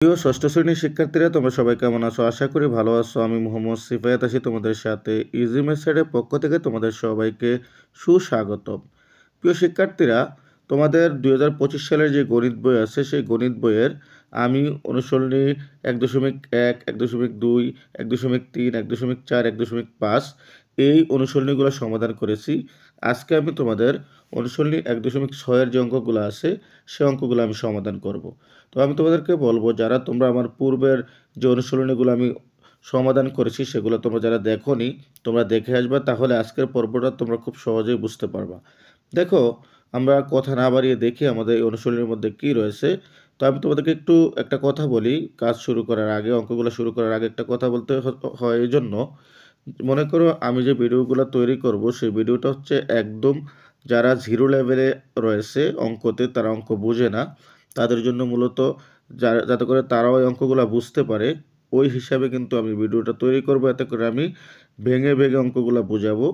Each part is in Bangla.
প্রিয় ষষ্ঠ শ্রেণীর শিক্ষার্থীরা তোমরা সবাই কেমন আছো? আশা করি ভালো আছো। আমি মোহাম্মদ সিফায়াত আছি তোমাদের সাথে। ইজি মেথডের পক্ষ থেকে তোমাদের সবাইকে সুস্বাগতম। প্রিয় শিক্ষার্থীরা, তোমাদের 2025 সালের যে গণিত বই আছে সেই গণিত বইয়ের আমি অনুসরণী 1.1, 1.2, 1.3, 1.4, 1.5 এই অনুসরণীগুলো সমাধান করেছি। আজকে আমি তোমাদের অনুসরণী 1.6 এর যে অঙ্কগুলো আছে সে অঙ্কগুলো আমি সমাধান করব। তো আমি তোমাদেরকে বলবো, যারা তোমরা আমার পূর্বের যে অনুশীলনীগুলো আমি সমাধান করেছি সেগুলো তোমরা যারা দেখোনি তোমরা দেখে আসবে, তাহলে আজকের পর্বটা তোমরা খুব সহজেই বুঝতে পারবা। দেখো, আমরা কথা না বাড়িয়ে দেখি আমাদের এই অনুশীলনীর মধ্যে কী রয়েছে। তো আমি তোমাদেরকে একটু একটা কথা বলি, কাজ শুরু করার আগে, অঙ্কগুলো শুরু করার আগে একটা কথা বলতে হয়। এই জন্য মনে করো আমি যে ভিডিওগুলো তৈরি করব সেই ভিডিওটা হচ্ছে একদম যারা জিরো লেভেলে রয়েছে অঙ্কতে, তারা অঙ্ক বোঝে না, তাদের জন্য মূলত, যাতে করে তারাও এই অঙ্কগুলো বুঝতে পারে ওই হিসাবে কিন্তু আমি ভিডিওটা তৈরি করব। এতে করে আমি ভেঙে ভেঙে অঙ্কগুলো বোঝাবো।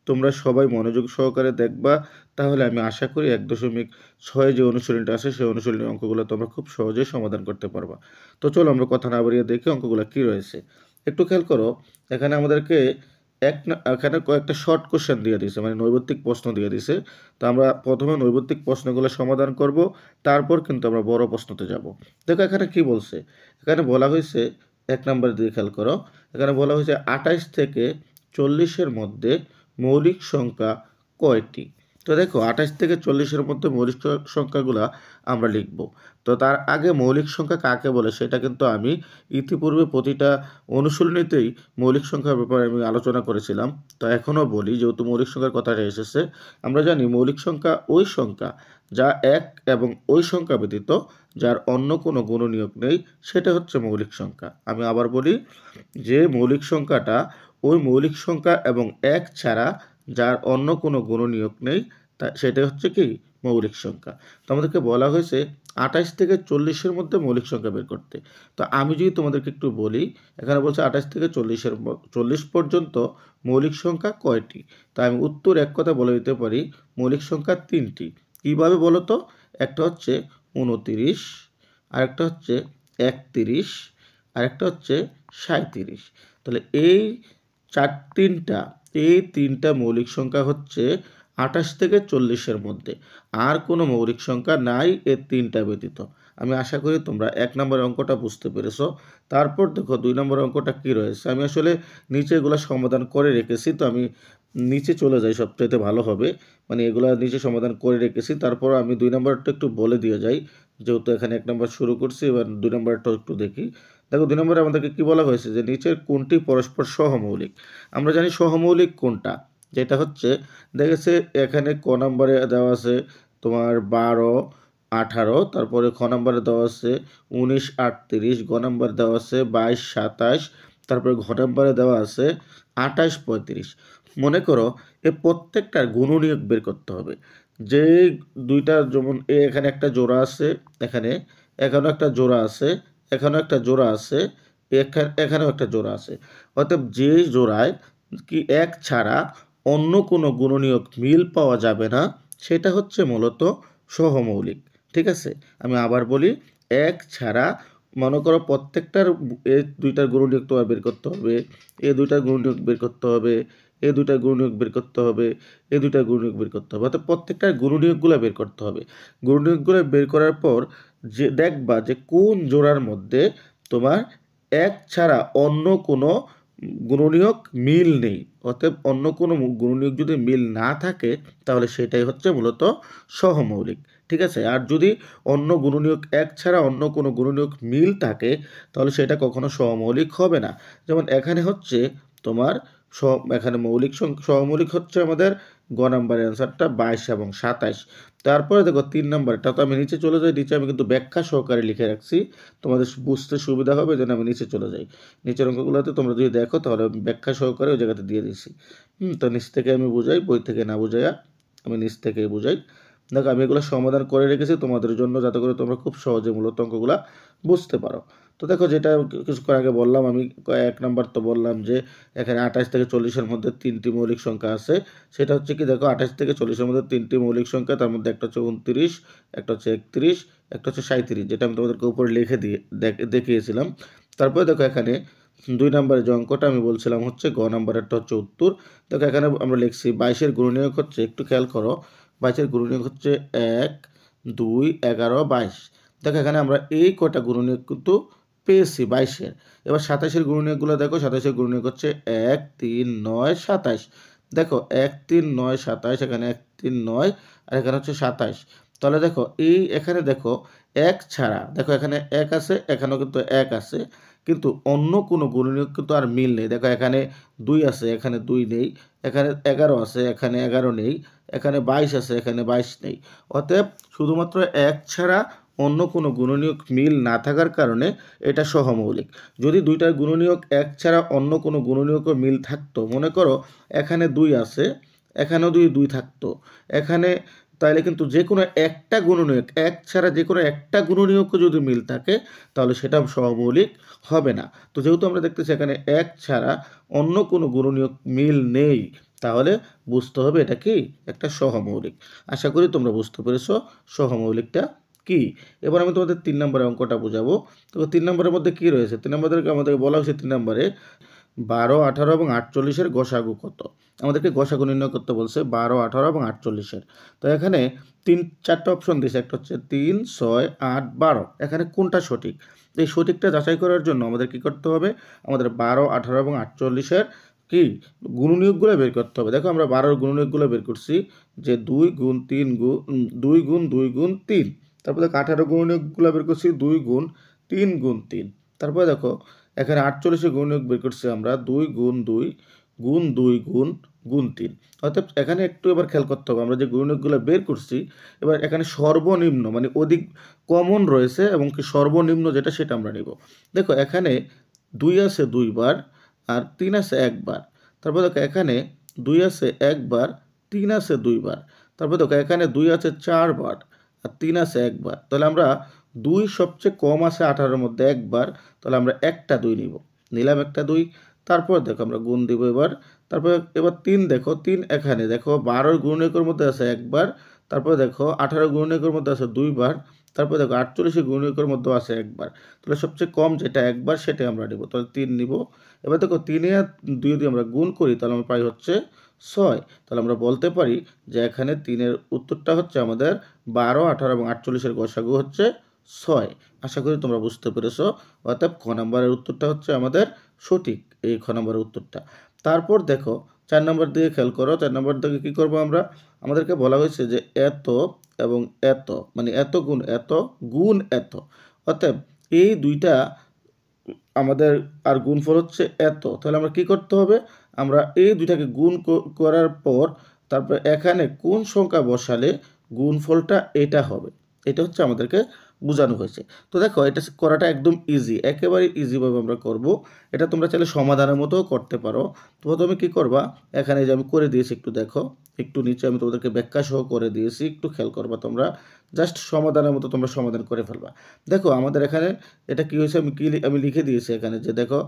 তোমরা সবাই মনোযোগ সহকারে দেখবা, তাহলে আমি আশা করি 1.6 যে অনুশীলনীটা আছে সেই অনুশীলনীর অঙ্কগুলো তোমরা খুব সহজেই সমাধান করতে পারবা। তো চলো আমরা কথা না বাড়িয়ে দেখি অঙ্কগুলো কী রয়েছে। একটু খেয়াল করো, এখানে আমাদেরকে এখানে কয়েকটা শর্ট কোশ্চেন দিয়ে দিয়েছে, মানে নৈর্ব্যক্তিক প্রশ্ন দিয়ে দিয়েছে। তো আমরা প্রথমে নৈর্ব্যক্তিক প্রশ্নগুলো সমাধান করব, তারপর কিন্তু আমরা বড় প্রশ্নতে যাব। দেখো এখানে কি বলছে। এখানে বলা হয়েছে, 1 নম্বর দিয়ে খেয়াল করো, এখানে বলা হয়েছে 28 থেকে 40-এর মধ্যে মৌলিক সংখ্যা কয়টি। তো দেখো 28 থেকে 40-এর মধ্যে মৌলিক সংখ্যাগুলা আমরা লিখব। তো তার আগে মৌলিক সংখ্যা কাকে বলে সেটা কিন্তু আমি ইতিপূর্বে প্রতিটা অনুশীলনীতেই মৌলিক সংখ্যার ব্যাপারে আমি আলোচনা করেছিলাম। তো এখনও বলি, যেহেতু মৌলিক সংখ্যার কথাটা এসেছে, আমরা জানি মৌলিক সংখ্যা ওই সংখ্যা যা এক এবং ওই সংখ্যা ব্যতীত যার অন্য কোনো গুণনীয়ক নেই, সেটা হচ্ছে মৌলিক সংখ্যা। আমি আবার বলি, যে মৌলিক সংখ্যাটা ওই মৌলিক সংখ্যা এবং এক ছাড়া যার অন্য কোনো গুণনীয়ক নেই, তা সেটা হচ্ছে কি মৌলিক সংখ্যা। তো আমাদেরকে বলা হয়েছে 28 থেকে 40-এর মধ্যে মৌলিক সংখ্যা বের করতে। তো আমি যদি তোমাদেরকে একটু বলি, এখানে বলছে 28 থেকে 40 পর্যন্ত মৌলিক সংখ্যা কয়টি। তা আমি উত্তর এক কথা বলে দিতে পারি, মৌলিক সংখ্যা 3টি। কীভাবে বলো তো? একটা হচ্ছে 29, আরেকটা হচ্ছে 31, আরেকটা হচ্ছে 37। তাহলে এই তিনটা মৌলিক সংখ্যা হচ্ছে 28 থেকে 40-এর মধ্যে। আর কোনো মৌলিক সংখ্যা নাই এই তিনটা ব্যতীত। আমি আশা করি তোমরা 1 নম্বর অঙ্কটা বুঝতে পেরেছো। তারপর দেখো 2 নম্বর অঙ্কটা কী রয়েছে। আমি আসলে নিচে এগুলো সমাধান করে রেখেছি, তো আমি নিচে চলে যাই, সবচাইতে ভালো হবে। মানে এগুলো নিচে সমাধান করে রেখেছি, তারপর আমি 2 নম্বরটা একটু বলে দিয়ে যাই, যেহেতু এখানে 1 নম্বর শুরু করছি। এবার 2 নম্বরটাও একটু দেখি। দেখো 2 নম্বরে আমাদেরকে কী বলা হয়েছে, যে নিচের কোনটি পরস্পর সহমৌলিক। আমরা জানি সহমৌলিক কোনটা, যেটা হচ্ছে দেখেছে এখানে ক নম্বরে দেওয়া আছে তোমার 12, 18, তারপরে খ নম্বরে দেওয়া আছে 19, 38, গ নম্বরে দেওয়া আছে 22, 27, তারপরে ঘ নম্বরে দেওয়া আছে 28, 35। মনে করো এ প্রত্যেকটার গুণনীয়ক বের করতে হবে। যে দুইটা, যেমন এখানে একটা জোড়া আছে, এখানেও একটা জোড়া আছে, এখানেও একটা জোড়া আছে, এখানেও একটা জোড়া আছে। অতএব যে জোড়ায় কি এক ছাড়া অন্য কোনো গুণনীয়ক মিল পাওয়া যাবে না, সেটা হচ্ছে মূলত সহমৌলিক। ঠিক আছে, আমি আবার বলি, এক ছাড়া, মনে করো প্রত্যেকটার এই দুইটার গুণনীয়ক তোমার বের করতে হবে, এই দুইটার গুণনীয়ক বের করতে হবে, এই দুইটার গুণনীয়ক বের করতে হবে, এই দুইটার গুণনীয়ক বের করতে হবে। অর্থাৎ প্রত্যেকটার গুণনীয়কগুলো বের করতে হবে। গুণনীয়কগুলো বের করার পর যে দেখবা যে কোন জোড়ার মধ্যে তোমার এক ছাড়া অন্য কোনো গুণনীয়ক মিল নেই। অতএব অন্য কোনো গুণনীয়ক যদি মিল না থাকে, তাহলে সেটাই হচ্ছে মূলত সহমৌলিক। ঠিক আছে, আর যদি অন্য গুণনীয়ক এক ছাড়া অন্য কোনো গুণনীয়ক মিল থাকে, তাহলে সেটা কখনো সহমৌলিক হবে না। যেমন এখানে হচ্ছে তোমার এখানে সহমৌলিক হচ্ছে আমাদের গ নাম্বারের অ্যান্সারটা 22 এবং 27। তারপরে দেখো 3 নাম্বারটা, তো আমি নিচে চলে যাই। নিচে আমি কিন্তু ব্যাখ্যা সহকারে লিখে রাখছি, তোমাদের বুঝতে সুবিধা হবে, যেন আমি নিচে চলে যাই। নিচের অঙ্কগুলোতে তোমরা যদি দেখো, তাহলে আমি ব্যাখ্যা সহকারে ওই জায়গাতে দিয়ে দিয়েছি। তো নিচ থেকে আমি বুঝাই, বই থেকে না বুঝাইয়া আমি নিচ থেকেই বুঝাই। দেখো আমি এগুলো সমাধান করে রেখেছি তোমাদের জন্য, যাতে করে তোমরা খুব সহজে মূলত অঙ্কগুলো বুঝতে পারো। তো দেখো যেটা কিছুক্ষণ আগে বললাম আমি, 1 নাম্বার তো বললাম যে এখানে 28 থেকে 40 এর মধ্যে 3টি মৌলিক সংখ্যা আছে। সেটা হচ্ছে কি, দেখো 28 থেকে 40 এর মধ্যে 3টি মৌলিক সংখ্যা, তার মধ্যে একটা হচ্ছে 29, একটা হচ্ছে 31, একটা হচ্ছে 37, যেটা আমি তোমাদেরকে উপরে লিখে দিয়ে দেখিয়েছিলাম। তারপরে দেখো এখানে 2 নাম্বারের যে অঙ্কটা আমি বলছিলাম হচ্ছে গ নাম্বারেরটা হচ্ছে উত্তর। দেখো এখানে আমরা লিখছি 22 এর গুণনীয়ক হচ্ছে, একটু খেয়াল করো, 22 এর গুণনীয়ক হচ্ছে 1, 2, 11, 22। দেখো এখানে আমরা এই কয়টা গুণনীয়ক কিন্তু পেয়েছি 22 এর। এবার 27 এর গুণনীয়কগুলো দেখো, 27 এর গুণনীয়ক হচ্ছে 1, 3, 9, 27। দেখো 1, 3, 9, 27, এখানে 1, 3, 9 আর এখানে হচ্ছে 27। তাহলে দেখো এই এখানে দেখো 1 ছাড়া, দেখো এখানে 1 আছে, এখানেও কিন্তু 1 আছে, কিন্তু অন্য কোনো গুণনীয়ক কিন্তু আর মিল নেই। দেখো এখানে 2 আছে, এখানে 2 নেই, এখানে 11 আছে, এখানে 11 নেই, এখানে 22 আছে, এখানে 22 নেই। অতএব শুধুমাত্র 1 ছাড়া অন্য কোনো গুণনীয়ক মিল না থাকার কারণে এটা সহমৌলিক। যদি দুইটার গুণনীয়ক 1 ছাড়া অন্য কোনো গুণনীয়কও মিল থাকতো, মনে করো এখানে 2 আছে, এখানেও 2 থাকতো, এখানে, তাইলে কিন্তু যে কোনো একটা গুণনীয়ক, 1 ছাড়া যে কোনো একটা গুণনীয়কও যদি মিল থাকে তাহলে সেটা সহমৌলিক হবে না। তো যেহেতু আমরা দেখতেছি এখানে 1 ছাড়া অন্য কোনো গুণনীয়ক মিল নেই, তাহলে বুঝতে হবে এটা কি একটা সহমৌলিক। আশা করি তোমরা বুঝতে পেরেছো সহমৌলিকটা কি। এবার আমি তোমাদের 3 নম্বরের অঙ্কটা বোঝাবো। তো 3 নম্বরের মধ্যে কি রয়েছে, 3 নম্বরকে আমাদের বলা হয়েছে 3 নম্বরে 12, 18 এবং 48 এর গসাগু কত। আমাদেরকে গসাগু নির্ণয় করতে বলছে 12, 18 এবং 48 এর। তো এখানে 4টা অপশন দিয়েছে, একটা হচ্ছে 3, 6, 8, 12। এখানে কোনটা সঠিক? এই সঠিকটা যাচাই করার জন্য আমাদের কি করতে হবে, আমাদের 12, 18 এবং 48 এর কি গুণনীয়কগুলো বের করতে হবে। দেখো আমরা 12 এর গুণনীয়কগুলো বের করছি, যে 2 গুণ 3 গুণ 2 গুণ 2 গুণ 3। তারপর দেখো 18 গুণনীয়কগুলো বের করছি 2 গুণ 3 গুণ 3। তারপরে দেখো এখানে 48 এর গুণনীয়ক বের করছি আমরা 2 গুণ 2 গুণ 2 গুণ গুণ 3। অর্থাৎ এখানে একটু এবার খেয়াল করতে হবে, আমরা যে গুণনীয়কগুলো বের করছি এবার এখানে সর্বনিম্ন মানে অধিক কমন রয়েছে এবং কি সর্বনিম্ন যেটা সেটা আমরা নিব। দেখো এখানে 2 আছে 2 বার আর 3 আছে 1 বার। তারপর দেখো এখানে 2 আছে 1 বার, 3 আছে 2 বার। তারপর দেখো এখানে 2 আছে 4 বার আর 3 আছে 1 বার। তাহলে আমরা 2 সবচেয়ে কম আছে 18 এর মধ্যে 1 বার, তাহলে আমরা একটা 2 নিব, নিলাম একটা 2। তারপর দেখো আমরা গুণ দিব এবার। তারপর এবার 3 দেখো, 3 এখানে দেখো 12 গুণনীয়কের মধ্যে আছে 1 বার। তারপরে দেখো 18 গুণনীয়কের মধ্যে আছে 2 বার। তারপরে দেখো 48 গুণনীয়কের মধ্যে আছে 1 বার। তাহলে সবচেয়ে কম যেটা 1 বার সেটাই আমরা নিব, তাহলে 3 নিব। এবার দেখো 3 আর 2 যদি আমরা গুণ করি তাহলে আমরা পাই হচ্ছে 6। তাহলে আমরা বলতে পারি যে এখানে 3 এর উত্তরটা হচ্ছে আমাদের 12, 18 এবং 48 এর গসাগু হচ্ছে 6। আশা করি তোমরা বুঝতে পেরেছো। অর্থাৎ খ নম্বরের উত্তরটা হচ্ছে আমাদের সঠিক, এই খ নম্বরের উত্তরটা। তারপর দেখো 4 নম্বর দিকে খেয়াল করো, 4 নম্বর দিকে কী করবো আমরা, আমাদেরকে বলা হয়েছে যে এত এবং এত মানে এত গুণ এত। অতএব এই দুইটা আমাদের আর গুণফল হচ্ছে এত। তাহলে আমরা কি করতে হবে, আমরা এই দুইটাকে গুণ করার পর তারপর এখানে কোন সংখ্যা বসালে গুণফলটা এটা হবে, এটা হচ্ছে আমাদেরকে বোঝানো হয়েছে। তো দেখো এটা করাটা একদম ইজি, একেবারে ইজিভাবে আমরা করব। এটা তোমরা চাইলে সমাধানের মতো করতে পারো। তো প্রথমে কী করবা, এখানে যে আমি করে দিয়েছি একটু দেখো, একটু নিচে আমি তোমাদেরকে ব্যাখ্যা সহ করে দিয়েছি, একটু খেয়াল করবা তোমরা, জাস্ট সমাধানের মতো তোমরা সমাধান করে ফেলবা। দেখো আমাদের এখানে এটা কি হয়েছে, আমি লিখে দিয়েছি এখানে যে দেখো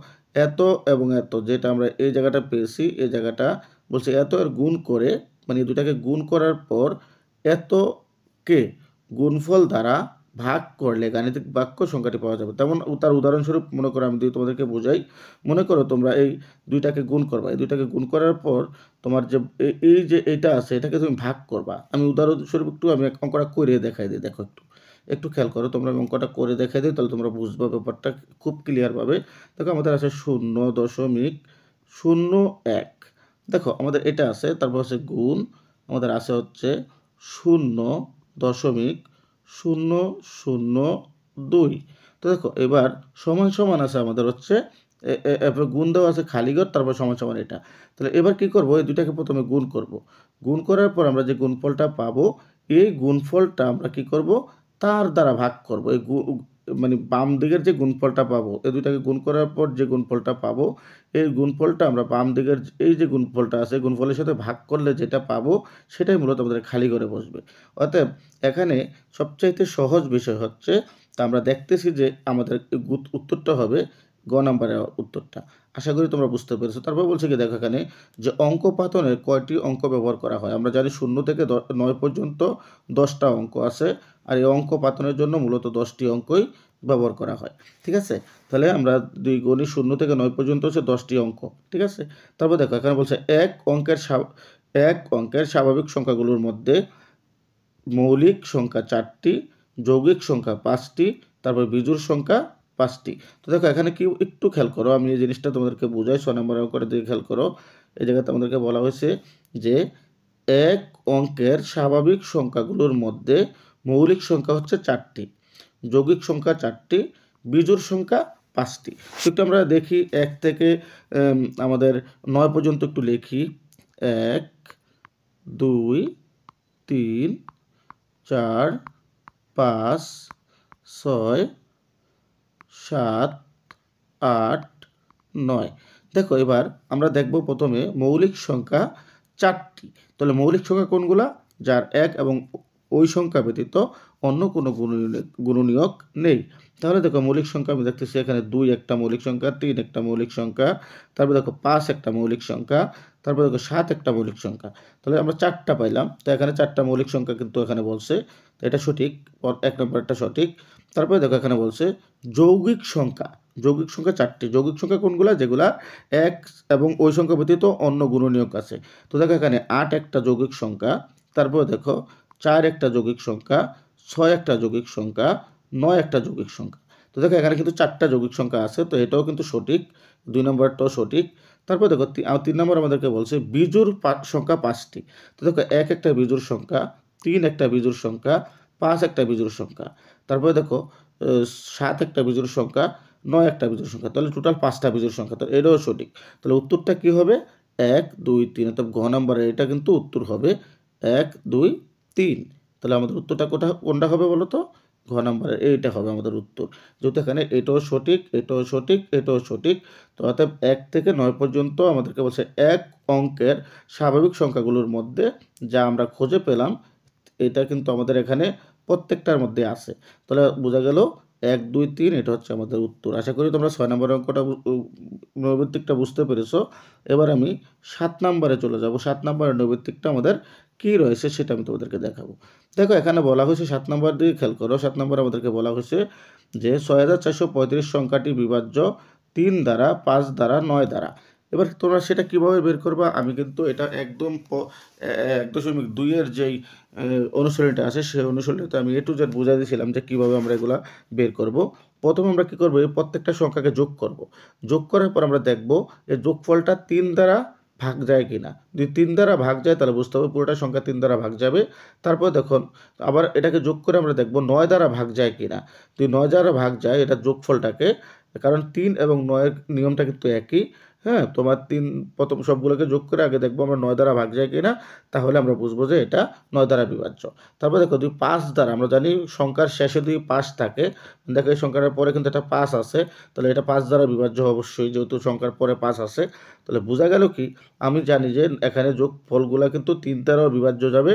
এত এবং এত, যেটা আমরা এই জায়গাটা পেয়েছি, এই জায়গাটা বলছে এত এর গুণ করে, মানে এই দুটাকে গুণ করার পর এতকে গুণফল দ্বারা ভাগ করলে গাণিতিক বাক্য সংখ্যাটি পাওয়া যাবে। তেমন তার উদাহরণস্বরূপ মনে করো আমি যদি তোমাদেরকে বোঝাই, মনে করো তোমরা এই দুইটাকে গুণ করবা, এই দুইটাকে গুণ করার পর তোমার যে এই যে এটা আছে এটাকে তুমি ভাগ করবা। আমি উদাহরণস্বরূপ একটু আমি অঙ্কটা করে দেখাই দিই, দেখো একটু একটু খেয়াল করো তোমরা, অঙ্কটা করে দেখাই দিই তাহলে তোমরা বুঝবা ব্যাপারটা খুব ক্লিয়ারভাবে। দেখো আমাদের আছে 0.01। দেখো আমাদের এটা আছে, তারপর হচ্ছে গুণ, আমাদের আছে হচ্ছে 0.002। তো দেখো এবার সমান সমান আছে আমাদের হচ্ছে এরপর গুণ দেওয়া আছে খালি ঘর, তারপর সমান সমান এটা। তাহলে এবার কি করব, এই দুটাকে প্রথমে গুণ করব। গুণ করার পর আমরা যে গুণফলটা পাবো, এই গুণফলটা আমরা কি করব, তার দ্বারা ভাগ করব। এই মানে বাম দিকের যে গুণফলটা পাবো, এই দুইটাকে গুণ করার পর যে গুণফলটা পাবো, এই গুণফলটা আমরা বাম দিকের এই যে গুণফলটা আছে গুণফলের সাথে ভাগ করলে যেটা পাবো সেটাই মূলত আমাদের খালি ঘরে বসবে। অতএব এখানে সবচাইতে সহজ বিষয় হচ্ছে তা আমরা দেখতেছি যে আমাদের উত্তরটা হবে গ নাম্বারের উত্তরটা। আশা করি তোমরা বুঝতে পেরেছো। তারপর বলছে কি দেখো এখানে যে অঙ্ক পাতনের কয়টি অঙ্ক ব্যবহার করা হয়। আমরা জানি 0 থেকে 9 পর্যন্ত 10টা অঙ্ক আছে, আর এই অঙ্ক পাতনের জন্য মূলত 10টি অঙ্কই ব্যবহার করা হয়। ঠিক আছে, তাহলে আমরা 2 গুণি 0 থেকে 9 পর্যন্ত হচ্ছে 10টি অঙ্ক। ঠিক আছে, তারপর দেখো এখানে বলছে এক অঙ্কের স্বাভাবিক সংখ্যাগুলোর মধ্যে মৌলিক সংখ্যা 4টি, যৌগিক সংখ্যা 5টি, তারপর বিজোড় সংখ্যা 5টি। তো দেখো এখানে কি একটু খেয়াল করো, আমি এই জিনিসটা তোমাদেরকে বুঝাই। 6 নম্বর করে দিয়ে খেয়াল করো, এই জায়গাতে আমাদেরকে বলা হয়েছে যে এক অঙ্কের স্বাভাবিক সংখ্যাগুলোর মধ্যে মৌলিক সংখ্যা হচ্ছে 4টি, যৌগিক সংখ্যা 4টি, বিজোড় সংখ্যা 5টি। একটু আমরা দেখি 1 থেকে আমাদের 9 পর্যন্ত একটু লিখি। 1 2 3 4 5 6 7 8 9। দেখো এবার আমরা দেখব প্রথমে মৌলিক সংখ্যা 4টি। তাহলে মৌলিক সংখ্যা কোনগুলা? যার 1 এবং ওই সংখ্যা ব্যতীত অন্য কোনো গুণনীয়ক নেই। তাহলে দেখো মৌলিক সংখ্যা আমি দেখতেছি এখানে 2 একটা মৌলিক সংখ্যা, 3 একটা মৌলিক সংখ্যা, তারপর দেখো 5 একটা মৌলিক সংখ্যা, তারপর দেখো 7 একটা মৌলিক সংখ্যা। তাহলে আমরা 4টা পাইলাম। তো এখানে 4টা মৌলিক সংখ্যা কিন্তু এখানে বলছে, তো এটা সঠিক, 1 নম্বরটা সঠিক। তারপরে দেখো এখানে বলছে যৌগিক সংখ্যা, যৌগিক সংখ্যা 4টি। যৌগিক সংখ্যা কোনগুলা? যেগুলা 1 এবং ওই সংখ্যা ব্যতীত অন্য গুণনীয়ক আছে। তো দেখো এখানে 8 একটা যৌগিক সংখ্যা, তারপরে দেখো 4 একটা যৌগিক সংখ্যা, 6 একটা যৌগিক সংখ্যা, 9 একটা যৌগিক সংখ্যা। তো দেখো এখানে কিন্তু 4টা যৌগিক সংখ্যা আছে, তো এটাও কিন্তু সঠিক, 2 নম্বরটাও সঠিক। তারপর দেখো 3 নম্বর আমাদেরকে বলছে বিজোড় সংখ্যা 5টি। তো দেখো 1 একটা বিজোড় সংখ্যা, 3 একটা বিজোড় সংখ্যা, 5 একটা বিজোড় সংখ্যা, তারপরে দেখো 7 একটা বিজোড় সংখ্যা, 9 একটা বিজোড় সংখ্যা। তাহলে টোটাল 5টা বিজোড় সংখ্যা। তো এটাও সঠিক। তাহলে উত্তরটা কি হবে? 1 2 3। অর্থাৎ ঘ নম্বরে এটা কিন্তু উত্তর হবে 1 2 3। তাহলে আমাদের উত্তরটা কোনটা হবে বলো তো? ঘ নম্বরের এইটা হবে আমাদের উত্তর। যেহেতু এখানে এটাও সঠিক, এটাও সঠিক, এটাও সঠিক। তো অর্থাৎ 1 থেকে 9 পর্যন্ত আমাদেরকে বলছে এক অঙ্কের স্বাভাবিক সংখ্যাগুলোর মধ্যে যা আমরা খুঁজে পেলাম, এটা কিন্তু আমাদের এখানে প্রত্যেকটার মধ্যে আছে। তাহলে বোঝা গেল 1 2 3 এটা হচ্ছে আমাদের উত্তর। আশা করি তোমরা 6 নম্বর অঙ্কটা নৈর্ব্যক্তিকটা বুঝতে পেরেছো। এবার আমি 7 নম্বরে চলে যাব। 7 নম্বরের নৈর্ব্যক্তিকটা আমাদের কি রয়েছে সেটা আমি তোমাদেরকে দেখাবো। দেখো এখানে বলা হয়েছে 7 নম্বর দিয়ে খেয়াল করো। 7 নম্বরে আমাদেরকে বলা হয়েছে যে 6435 সংখ্যাটি বিভাজ্য 3 দ্বারা, 5 দ্বারা, 9 দ্বারা। এবার তোমরা সেটা কিভাবে বের করবা? আমি কিন্তু এটা একদম 1.2 এর যেই অনুশীলনীটা আছে সেই অনুশীলনীতে আমি A to Z বুঝাই দিয়েছিলাম যে কীভাবে আমরা এগুলা বের করব। প্রথমে আমরা কী করব? এই প্রত্যেকটা সংখ্যাকে যোগ করব। যোগ করার পর আমরা দেখব এই যোগফলটা 3 দ্বারা ভাগ যায় কিনা। যদি 3 দ্বারা ভাগ যায় তাহলে বুঝতে হবে পুরোটা সংখ্যা 3 দ্বারা ভাগ যাবে। তারপর দেখুন আবার এটাকে যোগ করে আমরা দেখব 9 দ্বারা ভাগ যায় কিনা। যদি 9 দ্বারা ভাগ যায় এটা যোগফলটাকে, কারণ 3 এবং 9 এর নিয়মটা কিন্তু একই। হ্যাঁ, তোমার 3 প্রথম সবগুলোকে যোগ করে আগে দেখবো আমরা 9 দ্বারা ভাগ যায় কিনা, তাহলে আমরা বুঝবো যে এটা 9 দ্বারা বিভাজ্য। তারপর দেখো 5 দ্বারা, আমরা জানি সংখ্যার শেষে 5 থাকে। দেখো এই সংখ্যাটার পরে কিন্তু একটা 5 আছে, তাহলে এটা 5 দ্বারা বিভাজ্য অবশ্যই, যেহেতু সংখ্যার পরে 5 আছে। তাহলে বোঝা গেল কি, আমি জানি যে এখানে যোগফলগুলো কিন্তু 3 দ্বারাও বিভাজ্য যাবে,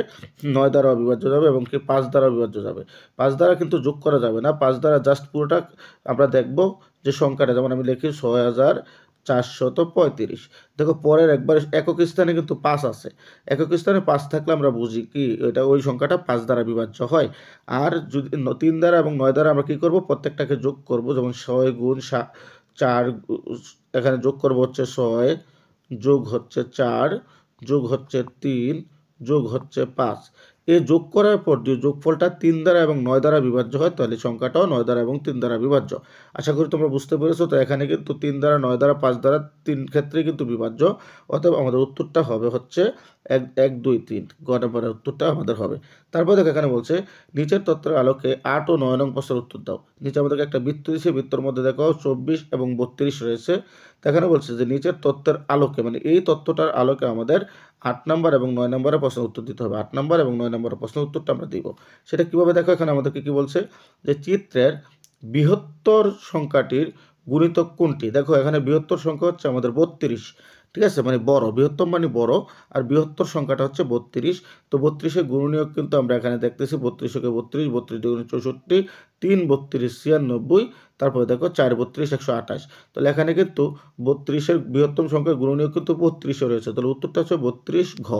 9 দ্বারাও বিভাজ্য যাবে এবং কি 5 দ্বারাও বিভাজ্য যাবে। 5 দ্বারা কিন্তু যোগ করা যাবে না, 5 দ্বারা জাস্ট পুরোটা আমরা দেখব যে সংখ্যাটা, যেমন আমি লিখি 6435। দেখো পরের একবার একক স্থানে কিন্তু 5 আছে। একক স্থানে 5 থাকলে আমরা বুঝি কি এটা ওই সংখ্যাটা 5 দ্বারা বিভাজ্য হয়। আর যদি 3 দ্বারা এবং 9 দ্বারা আমরা কি করব? প্রত্যেকটাকে যোগ করব। যেমন 6 গুণ 4, এখানে যোগ করব হচ্ছে 6, যোগ হচ্ছে 4, যোগ হচ্ছে 3, যোগ হচ্ছে 5। এই যোগ করার পর যদি যোগফলটা 3 দ্বারা এবং 9 দ্বারা বিভাজ্য হয় তাহলে সংখ্যাটাও 9 দ্বারা এবং 3 দ্বারা বিভাজ্য। আশা করি তোমরা বুঝতে পেরেছো। তো এখানে কিন্তু 3 দ্বারা, 9 দ্বারা, 5 দ্বারা 3 ক্ষেত্রেই কিন্তু বিভাজ্য। অতএব আমাদের উত্তরটা হবে হচ্ছে 1 2 3। গ নম্বরের উত্তরটা আমাদের হবে। তারপর দেখো এখানে বলছে নিচের তথ্যের আলোকে 8 ও 9 নং প্রশ্নের উত্তর দাও। নিচে আমাদেরকে একটা বৃত্ত দিয়েছে, বৃত্তের মধ্যে দেখো 24 এবং 32 রয়েছে। এখানে বলছে যে নিচের তথ্যের আলোকে, মানে এই তথ্যটার আলোকে আমাদের 8 নম্বর এবং 9 নম্বরের প্রশ্নের উত্তর দিতে হবে। 8 নম্বর এবং 9 নম্বরের প্রশ্নের উত্তরটা আমরা দিব। সেটা কিভাবে দেখো, এখানে আমাদেরকে কি বলছে যে চিত্রের বৃহত্তর সংখ্যাটির গুণিতক কোনটি। দেখো এখানে বৃহত্তর সংখ্যা হচ্ছে আমাদের 32। ঠিক আছে, মানে বড়, বৃহত্তম মানে বড়, আর বৃহত্তর সংখ্যাটা হচ্ছে 32। তো 32 এর গুণনীয়ক কিন্তু আমরা এখানে দেখতেছি 32 কে 32, 32 দুগুণে 64, 3 32 96, তারপরে দেখো 4 32 128। তাহলে এখানে কিন্তু 32-এর বৃহত্তম সংখ্যা গুণনীয়ক কিন্তু 32 রয়েছে। তাহলে উত্তরটা হচ্ছে 32 ঘ।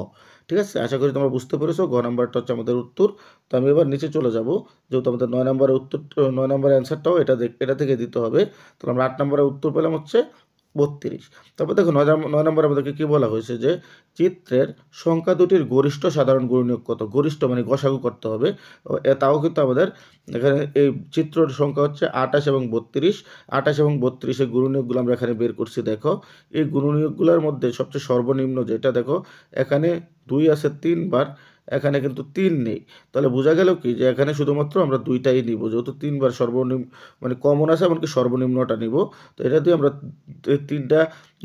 ঠিক আছে, আশা করি তোমরা বুঝতে পেরেছো। ঘ নাম্বারটা হচ্ছে আমাদের উত্তর। তো আমি এবার নিচে চলে যাব, যেহেতু আমাদের 9 নম্বরের উত্তর, 9 নম্বরের অ্যান্সারটাও এটা থেকে দিতে হবে। তাহলে আমরা 8 নম্বরের উত্তর পেলাম হচ্ছে 32। তারপর দেখো 9 নম্বরে আমাদেরকে কি বলা হয়েছে, যে চিত্রের সংখ্যা দুটির গরিষ্ঠ সাধারণ গুণনীয়ক কত। গরিষ্ঠ মানে গসাগু করতে হবে। তাও কিন্তু আমাদের এখানে এই চিত্রের সংখ্যা হচ্ছে 28 এবং 32। 28 এবং 32-এর গুণনীয়কগুলো আমরা এখানে বের করছি। দেখো এই গুণনীয়কগুলোর মধ্যে সবচেয়ে সর্বনিম্ন যেটা, দেখো এখানে 2 আছে 3 বার, এখানে কিন্তু 3 নেই। তাহলে বোঝা গেল কি, যে এখানে শুধুমাত্র আমরা 2টাই নিব, যেহেতু 3 বার সর্বনিম্ন মানে কমন আছে, এমনকি সর্বনিম্নটা নিব। তো এটা দিয়ে আমরা 3টা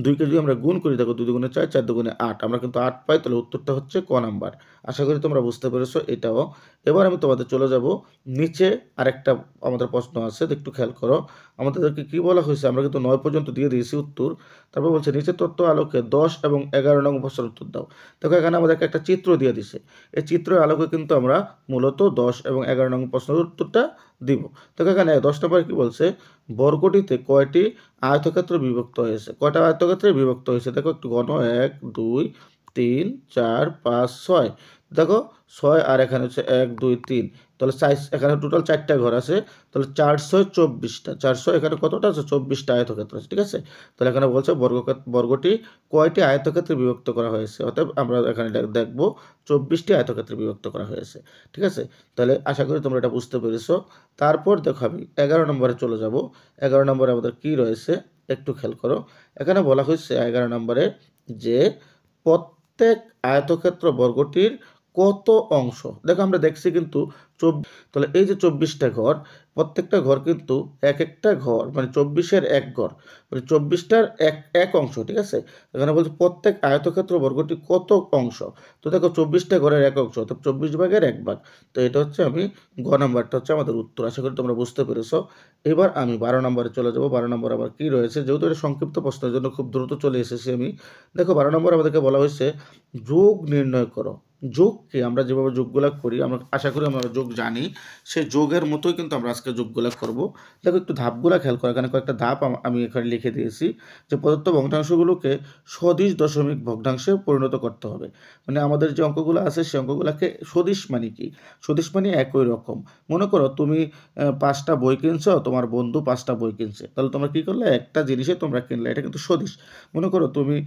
2কে যদি আমরা গুণ করি, দেখো 2 দুগুণে 4, 4 দুগুণে 8, আমরা কিন্তু 8 পাই। তাহলে উত্তরটা হচ্ছে ক নাম্বার। আশা করি তোমরা বুঝতে পেরেছো এটাও। এবার আমি তোমাদের চলে যাব নিচে। আরেকটা আমাদের প্রশ্ন আছে, একটু খেয়াল করো। আমাদেরকে কি বলা হয়েছে, আমরা কিন্তু 9 পর্যন্ত দিয়ে দিয়েছি উত্তর। তারপর বলছে নিচে তথ্য আলোকে 10 এবং 11 নং প্রশ্নের উত্তর দাও। দেখো এখানে আমাদেরকে একটা চিত্র দিয়ে দিছে। এই চিত্রের আলোকে কিন্তু আমরা মূলত 10 এবং 11 নং প্রশ্নের উত্তরটা দিব। দেখো এখানে 10 নম্বরে কি বলছে, বর্গটিতে কয়টি আয়তক্ষেত্র বিভক্ত হয়েছে। কয়টা আয়তক্ষেত্রে বিভক্ত হয়েছে, দেখো একটু গণ। 1 2 3 4 5 6। দেখো 6 আর এখানে হচ্ছে 1 2 3। তাহলে সাইজ এখানে টোটাল 4টা ঘর আছে। তাহলে 424টা, 400 এখানে কতটা আছে, 24টা আয়তক্ষেত্র আছে। ঠিক আছে, তাহলে এখানে বলছে বর্গটি কয়টি আয়তক্ষেত্রে বিভক্ত করা হয়েছে। অর্থাৎ আমরা এখানে দেখব 24টি আয়তক্ষেত্রে বিভক্ত করা হয়েছে। ঠিক আছে, তাহলে আশা করি তোমরা এটা বুঝতে পেরেছো। তারপর দেখো আমি 11 নম্বরে চলে যাব। 11 নম্বরে আমাদের কি রয়েছে একটু খেয়াল করো। এখানে বলা হয়েছে 11 নম্বরে, যে প্রত্যেক আয়তক্ষেত্র বর্গটির কত অংশ। দেখো আমরা দেখছি কিন্তু তাহলে এই যে 24টা ঘর, প্রত্যেকটা ঘর কিন্তু এক একটা ঘর মানে 24-এর এক ঘর, মানে 24টার এক অংশ। ঠিক আছে, এখানে বলছে প্রত্যেক আয়তক্ষেত্র বর্গটি কত অংশ। তো দেখো 24টা ঘরের এক অংশ, অর্থাৎ 24 ভাগের 1 ভাগ। তো এটা হচ্ছে আমি গ নাম্বারটা হচ্ছে আমাদের উত্তর। আশা করি তোমরা বুঝতে পেরেছো। এবার আমি 12 নম্বরে চলে যাব। 12 নম্বর আবার কি রয়েছে, যেহেতু এটা সংক্ষিপ্ত প্রশ্নের জন্য খুব দ্রুত চলে এসেছি আমি। দেখো 12 নম্বর আমাদেরকে বলা হয়েছে যোগ নির্ণয় করো। যোগকে আমরা যেভাবে যোগগুলা করি, আমরা আশা করি আমরা যোগ জানি, সেই যোগের মতোই কিন্তু আমরা আজকে যোগগুলা করব। দেখো একটু ধাপগুলা খেয়াল করো। এখানে কয়েকটা ধাপ আমি এখানে লিখে দিয়েছি, যে প্রদত্ত ভগ্নাংশগুলোকে সদিশ দশমিক ভগ্নাংশে পরিণত করতে হবে। মানে আমাদের যে অঙ্কগুলো আছে সেই অঙ্কগুলোকে সদিশ মানে কি, সদিশ মানে একই রকম। মনে করো তুমি 5টা বই কিনছো, তোমার বন্ধু 5টা বই কিনছে, তাহলে তোমরা কি করলে, একটা জিনিসে তোমরা কিনলে, এটা কিন্তু সদিশ। মনে করো তুমি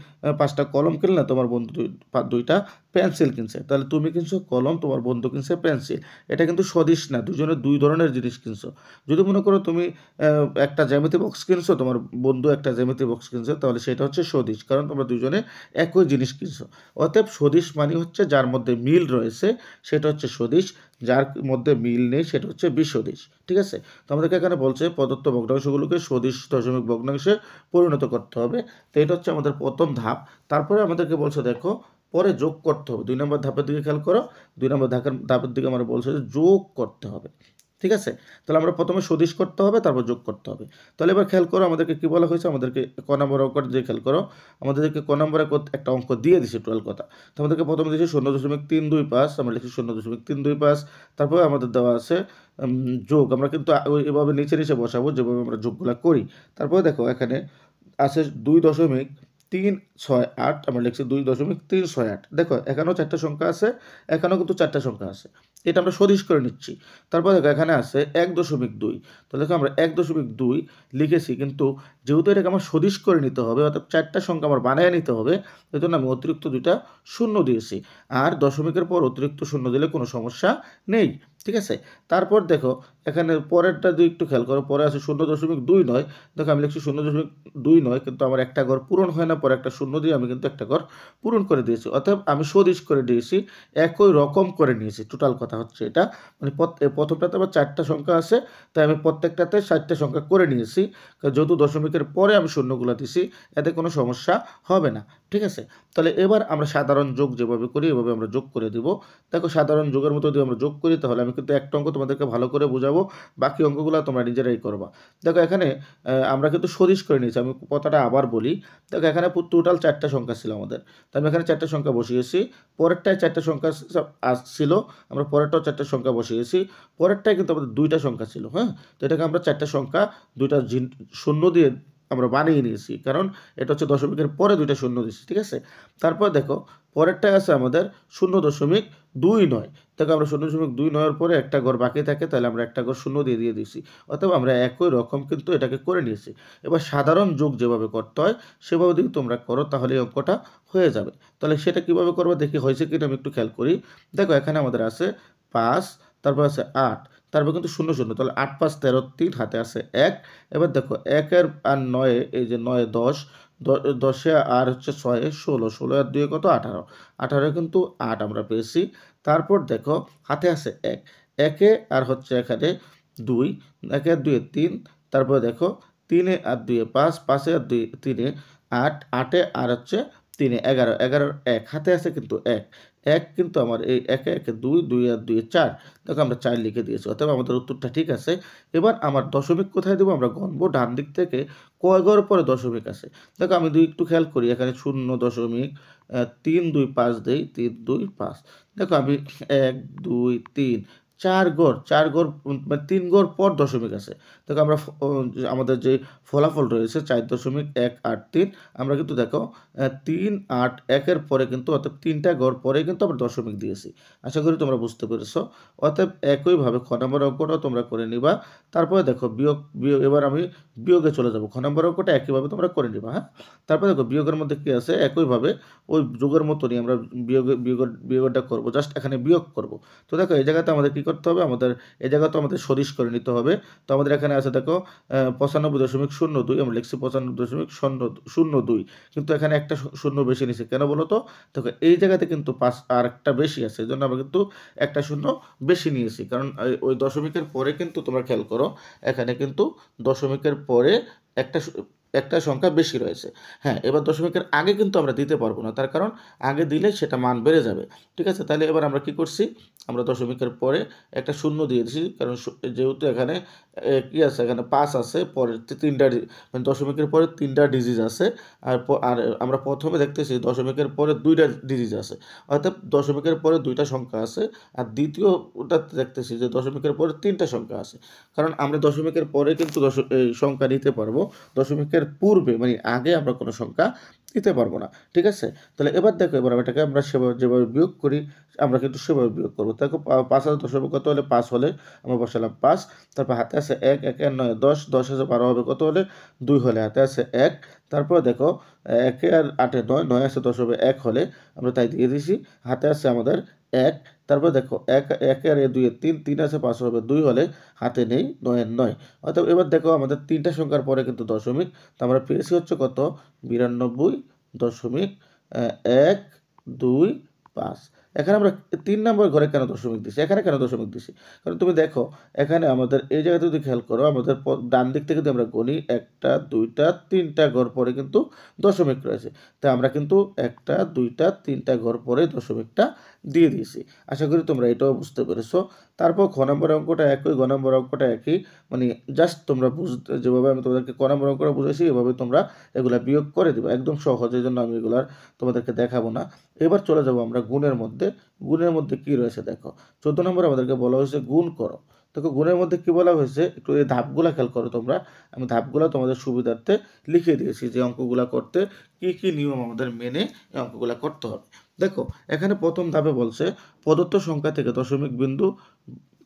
5টা কলম কিনলে, তোমার বন্ধু 2টা পেন্সিল কিনছে, তাহলে তুমি কিনছো কলম, তোমার বন্ধু কিনছে পেন্সিল। এটা কিন্তু সদিশ না, দুজনে দুই ধরনের জিনিস কিনছো। যদি মনে করো তুমি একটা জ্যামিতি বক্স কিনছো, তোমার বন্ধু একটা জ্যামিতি বক্স কিনছে, তাহলে সেটা হচ্ছে সদিশ, কারণ তোমরা দুজনে একই জিনিস কিনছো। অতএব সদিশ মানে হচ্ছে যার মধ্যে মিল রয়েছে সেটা হচ্ছে সদিশ, যার মধ্যে মিল নেই সেটা হচ্ছে বিসদিশ। ঠিক আছে, তো আমাদেরকে এখানে বলছে প্রদত্ত ভগ্নাংশগুলোকে সদিশ দশমিক ভগ্নাংশে পরিণত করতে হবে। তো এটা হচ্ছে আমাদের প্রথম ধাপ। তারপরে আমাদেরকে বলছে দেখো পরে যোগ করতে হবে। 2 নম্বর ধাপের দিকে খেয়াল করো। 2 নম্বর ধাপের দিকে আমরা বলছে যে যোগ করতে হবে। ঠিক আছে, তাহলে আমরা প্রথমে সদিশ করতে হবে, তারপর যোগ করতে হবে। তাহলে এবার খেয়াল করো আমাদেরকে কি বলা হয়েছে, আমাদেরকে ক নম্বর অঙ্ক যে খেয়াল করো, আমাদেরকে ক নম্বরে একটা অঙ্ক দিয়ে দিছে, টোটাল কথা। তো আমাদেরকে প্রথমে দিয়েছে 0.325, আমরা লিখছি 0.325। তারপরে আমাদের দেওয়া আছে যোগ। আমরা কিন্তু এভাবে নিচে নিচে বসাবো যেভাবে আমরা যোগগুলা করি। তারপরে দেখো এখানে আছে 2.368, আমরা লিখছি 2.368। দেখো এখানেও 4টা সংখ্যা আছে, এখানেও কিন্তু 4টা সংখ্যা আছে। এটা আমরা সদিশ করে নিচ্ছি। তারপর দেখো এখানে আছে 1.2। তো দেখো আমরা 1.2 লিখেছি, কিন্তু যেহেতু এটাকে আমার সদিশ করে নিতে হবে, অর্থাৎ 4টা সংখ্যা আমার বানিয়ে নিতে হবে, এই জন্য আমি অতিরিক্ত 2টা শূন্য দিয়েছি। আর দশমিকের পর অতিরিক্ত শূন্য দিলে কোনো সমস্যা নেই। ঠিক আছে, তারপর দেখো এখানে পরেরটা দুই একটু খেয়াল করো, পরে আছে 0.29। দেখো আমি লিখছি 0.29, কিন্তু আমার একটা ঘর পূরণ হয় না, পরে একটা শূন্য দিয়ে আমি কিন্তু একটা ঘর পূরণ করে দিয়েছি। অর্থাৎ আমি সদিশ করে দিয়েছি, একই রকম করে নিয়েছি। টোটাল কথা হচ্ছে এটা, মানে প্রথমটাতে আবার 4টা সংখ্যা আছে, তাই আমি প্রত্যেকটাতে 4টা সংখ্যা করে নিয়েছি। যেহেতু দশমিকের পরে আমি শূন্যগুলো দিছি, এতে কোনো সমস্যা হবে না। ঠিক আছে? তাহলে এবার আমরা সাধারণ যোগ যেভাবে করি এভাবে আমরা যোগ করে দিব। দেখো সাধারণ যোগের মতো যদি আমরা যোগ করি তাহলে আমি কিন্তু একটা অঙ্ক তোমাদেরকে ভালো করে বুঝাবো। বাকি অঙ্কগুলা তোমরা নিজেরাই করবা। দেখো এখানে আমরা কিন্তু সদিশ করে নিয়েছি। আমি কথাটা আবার বলি। দেখো এখানে টোটাল ৪ টা সংখ্যা ছিল আমাদের। তো আমি এখানে ৪ টা সংখ্যা বসিয়েছি। পরেরটায় 4 টা সংখ্যা আসছিল। আমরা পরেরটাও 4 টা সংখ্যা বসিয়েছি। পরেরটায় কিন্তু আমাদের ২ টা সংখ্যা ছিল, হ্যাঁ? তো এটাকে আমরা ৪ টা সংখ্যা ২ টা শূন্য দিয়ে আমরা বানিয়ে নিয়েছি। কারণ এটা হচ্ছে দশমিকের পরে ২ টা শূন্য দিছি, ঠিক আছে? তারপর দেখো পরেরটায় আছে আমাদের ০.29। দেখো আমরা ০.29 এর পরে একটা ঘর বাকি থাকে তাহলে আমরা একটা ঘর শূন্য দিয়ে দিয়েছি। অথবা আমরা একই রকম কিন্তু এটাকে করে নিয়েছি। এবার সাধারণ যোগ যেভাবে করতে হয় সেভাবে যদি তোমরা করো তাহলে এই অঙ্কটা হয়ে যাবে। তাহলে সেটা কিভাবে করবো দেখি হয়েছে কিনা আমি একটু খেয়াল করি। দেখো এখানে আমাদের আছে ৫, তারপর আছে ৮, তারপর কিন্তু ০, তাহলে ৮, ৫, ১৩, ৩ হাতে আছে ১। এবার দেখো ১ এর আর ৯ এ এই যে ৯ এ ১০, ১০ এ আর হচ্ছে ৬ এ ১৬, ১৬ আর ২ এ কত ১৮, ১৮ এ কিন্তু ৮ আমরা পেয়েছি। তারপর দেখো হাতে আছে ১, ১ এ আর হচ্ছে এখানে ২, ১ এ আর ২ এ ৩, তারপরে দেখো ৩ এ আর ২ এ ৫, ৫ এ আর ৩ এ ৮, ৮ এ আর হচ্ছে ৩ এ ১১, ১১ এর ১ হাতে আছে কিন্তু ১, ১ কিন্তু আমার এই ১ এ ১ এ ২, ২ আর ২ এ ৪, দেখো আমরা ৪ লিখে দিয়েছি। অতএব আমাদের উত্তরটা ঠিক আছে। এবার আমার দশমিক কোথায় দেবো আমরা গণবো ডান দিক থেকে কয় ঘর পরে দশমিক আছে। দেখো আমি যদি একটু খেয়াল করি এখানে ০.৩25 দেই, ৩25। দেখো আমি ১, ২, ৩, ৪ ঘর, ৪ ঘর মানে ৩ ঘর পর দশমিক আছে। দেখো আমরা আমাদের যে ফলাফল রয়েছে ৪.183, আমরা কিন্তু দেখো ৩, ৮, ১ এর পরে কিন্তু অর্থাৎ ৩ টা ঘর পরে কিন্তু আমরা দশমিক দিয়েছি। আশা করি তোমরা বুঝতে পেরেছো। অতএব একইভাবে খ নম্বর অঙ্কটাও তোমরা করে নিবা। তারপরে দেখো বিয়োগ এবার আমি বিয়োগে চলে যাব। খ নম্বর অঙ্কটা একইভাবে তোমরা করে নিবা, হ্যাঁ? তারপরে দেখো বিয়োগের মধ্যে কি আছে? একইভাবে ওই যোগের মতনই আমরা বিয়োগটা করব। জাস্ট এখানে বিয়োগ করব। তো দেখো এই জায়গাতে আমাদের কি করতে হবে? আমাদের এই জায়গাতে আমাদের সদিশ করে নিতে হবে। তো আমাদের এখানে আছে দেখো ৯৫.০২ আমরা লিখছি ৯৫.০২। কিন্তু এখানে একটা শূন্য বেশি নিছি। কেন বলো তো? দেখো এই জায়গাতে কিন্তু ৫ আরেকটা বেশি আছে। এজন্য আমরা কিন্তু একটা শূন্য বেশি নিয়েছি। কারণ ওই দশমিকের পরে কিন্তু তোমরা খেয়াল করো এখানে কিন্তু দশমিকের পরে একটা একটা সংখ্যা বেশি রয়েছে। হ্যাঁ, এবার দশমিকের আগে কিন্তু আমরা দিতে পারবো না। তার কারণ আগে দিলে সেটা মান বেড়ে যাবে। ঠিক আছে? তাহলে এবার আমরা কি করছি? আমরা দশমিকের পরে একটা শূন্য দিয়ে দিছি। কারণ যেহেতু এখানে কি আছে? এখানে ৫ আছে, পরের ৩টা মানে দশমিকের পরে ৩টা ডিজিট আছে। আর আমরা প্রথমে দেখতেছি দশমিকের পরে ২টা ডিজিট আছে। অর্থাৎ দশমিকের পরে ২টা সংখ্যা আছে। আর দ্বিতীয়টাতে দেখতেছি যে দশমিকের পরে ৩টা সংখ্যা আছে। কারণ আমরা দশমিকের পরে কিন্তু এই সংখ্যা নিতে পারবো। দশমিকের পূর্বে মানে আগে আমরা কোনো সংখ্যা দিতে পারবো না। ঠিক আছে? তাহলে এবার দেখো এবার এটাকে আমরা সেভাবে যেভাবে বিয়োগ করি আমরা কিন্তু সেভাবে বিয়োগ করবো। দেখো ৫ হাজার দশমিক কত হলে ৫ হলে আমরা বসালাম ৫। তারপর হাতে আছে ১, ১ এর ৯ ১০, ১০ হাজার ১২ হবে কত হলে ২ হলে হাতে আছে ১। তারপরে দেখো ১ আর ৮ এ ৯, ৯ আছে ১০ হবে ১ হলে আমরা তাই দিয়ে দিছি। হাতে আছে আমাদের ১। তারপর দেখো ১ আর ২ এর ৩, ৩ আছে ৫ হবে ২ হলে হাতে নেই ৯ এর ৯। অর্থাৎ এবার দেখো আমাদের ৩টা সংখ্যার পরে কিন্তু দশমিক। তো আমরা পেয়েছি হচ্ছে কত? ৯২.১২৫। এখানে আমরা ৩ নম্বর ঘরে কেন দশমিক দিছি? এখানে কেন দশমিক দিছি? কারণ তুমি দেখো এখানে আমাদের এই জায়গাতে যদি খেয়াল করো আমাদের ডান দিক থেকে যদি আমরা গণি ১টা, ২টা, ৩টা ঘর পরে কিন্তু দশমিক রয়েছে। তাই আমরা কিন্তু ১টা, ২টা, ৩টা ঘর পরে দশমিকটা দিয়ে দিয়েছি। আশা করি তোমরা এটাও বুঝতে পেরেছো। তারপর খ নম্বর অঙ্কটা একই, গ নম্বর অঙ্কটা একই। মানে জাস্ট তোমরা বুঝতে যেভাবে আমি তোমাদেরকে ক নম্বর অঙ্কটা বুঝাইছি এভাবে তোমরা এগুলা বিয়োগ করে দিবা। একদম সহজ। এজন্য আমি এগুলার তোমাদেরকে দেখাবো না। এবার চলে যাবো আমরা গুণের মধ্যে। গুণের মধ্যে কি রয়েছে দেখো। ১৪ নম্বরে আমাদেরকে বলা হয়েছে গুণ করো। দেখো গুণের মধ্যে কি বলা হয়েছে একটু এই ধাপগুলা খেয়াল করো তোমরা। আমি ধাপগুলা তোমাদের সুবিধার্থে লিখে দিয়েছি যে অঙ্কগুলা করতে কি নিয়ম আমাদের মেনে এই অঙ্কগুলা করতে হবে। দেখো এখানে প্রথম ধাপে বলছে প্রদত্ত সংখ্যা থেকে দশমিক বিন্দু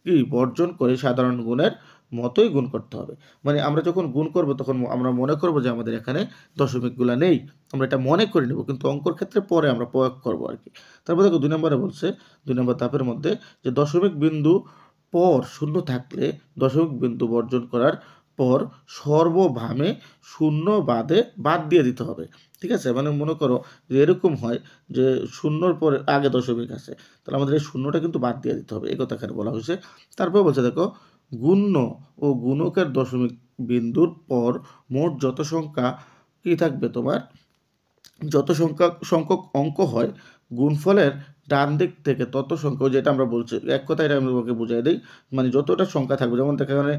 কি বর্জন করে সাধারণ গুণের মতোই গুণ করতে হবে। মানে আমরা যখন গুণ করব তখন আমরা মনে করব যে আমাদের এখানে দশমিকগুলা নেই। আমরা এটা মনে করে নিব কিন্তু অঙ্কর ক্ষেত্রে পরে আমরা প্রয়োগ করব আরকি। তারপর দেখো ২ নম্বরে বলছে ২ নম্বর ধাপের মধ্যে যে দশমিক বিন্দু পর শূন্য থাকলে দশমিক বিন্দু বর্জন করার পর সর্বভামে শূন্য বাদ দিয়ে দিতে হবে। ঠিক আছে? মানে মনে করো যে এরকম হয় যে শূন্যর পরে আগে দশমিক আছে। তাহলে আমাদের এই শূন্যটা কিন্তু বাদ দিয়ে দিতে হবে। এই কথা এখানে বলা হয়েছে। তারপর বলছে দেখো গুণ্য ও গুণকের দশমিক বিন্দুর পর মোট যত সংখ্যা কি থাকবে তোমার যত সংখ্যক অঙ্ক হয় গুণফলের ডান দিক থেকে তত সংখ্যক, যেটা আমরা বলছি এক কথায় এটা আমি তোমাকে বুঝাই দিই, মানে যতটা সংখ্যা থাকবে, যেমন দেখো এখানে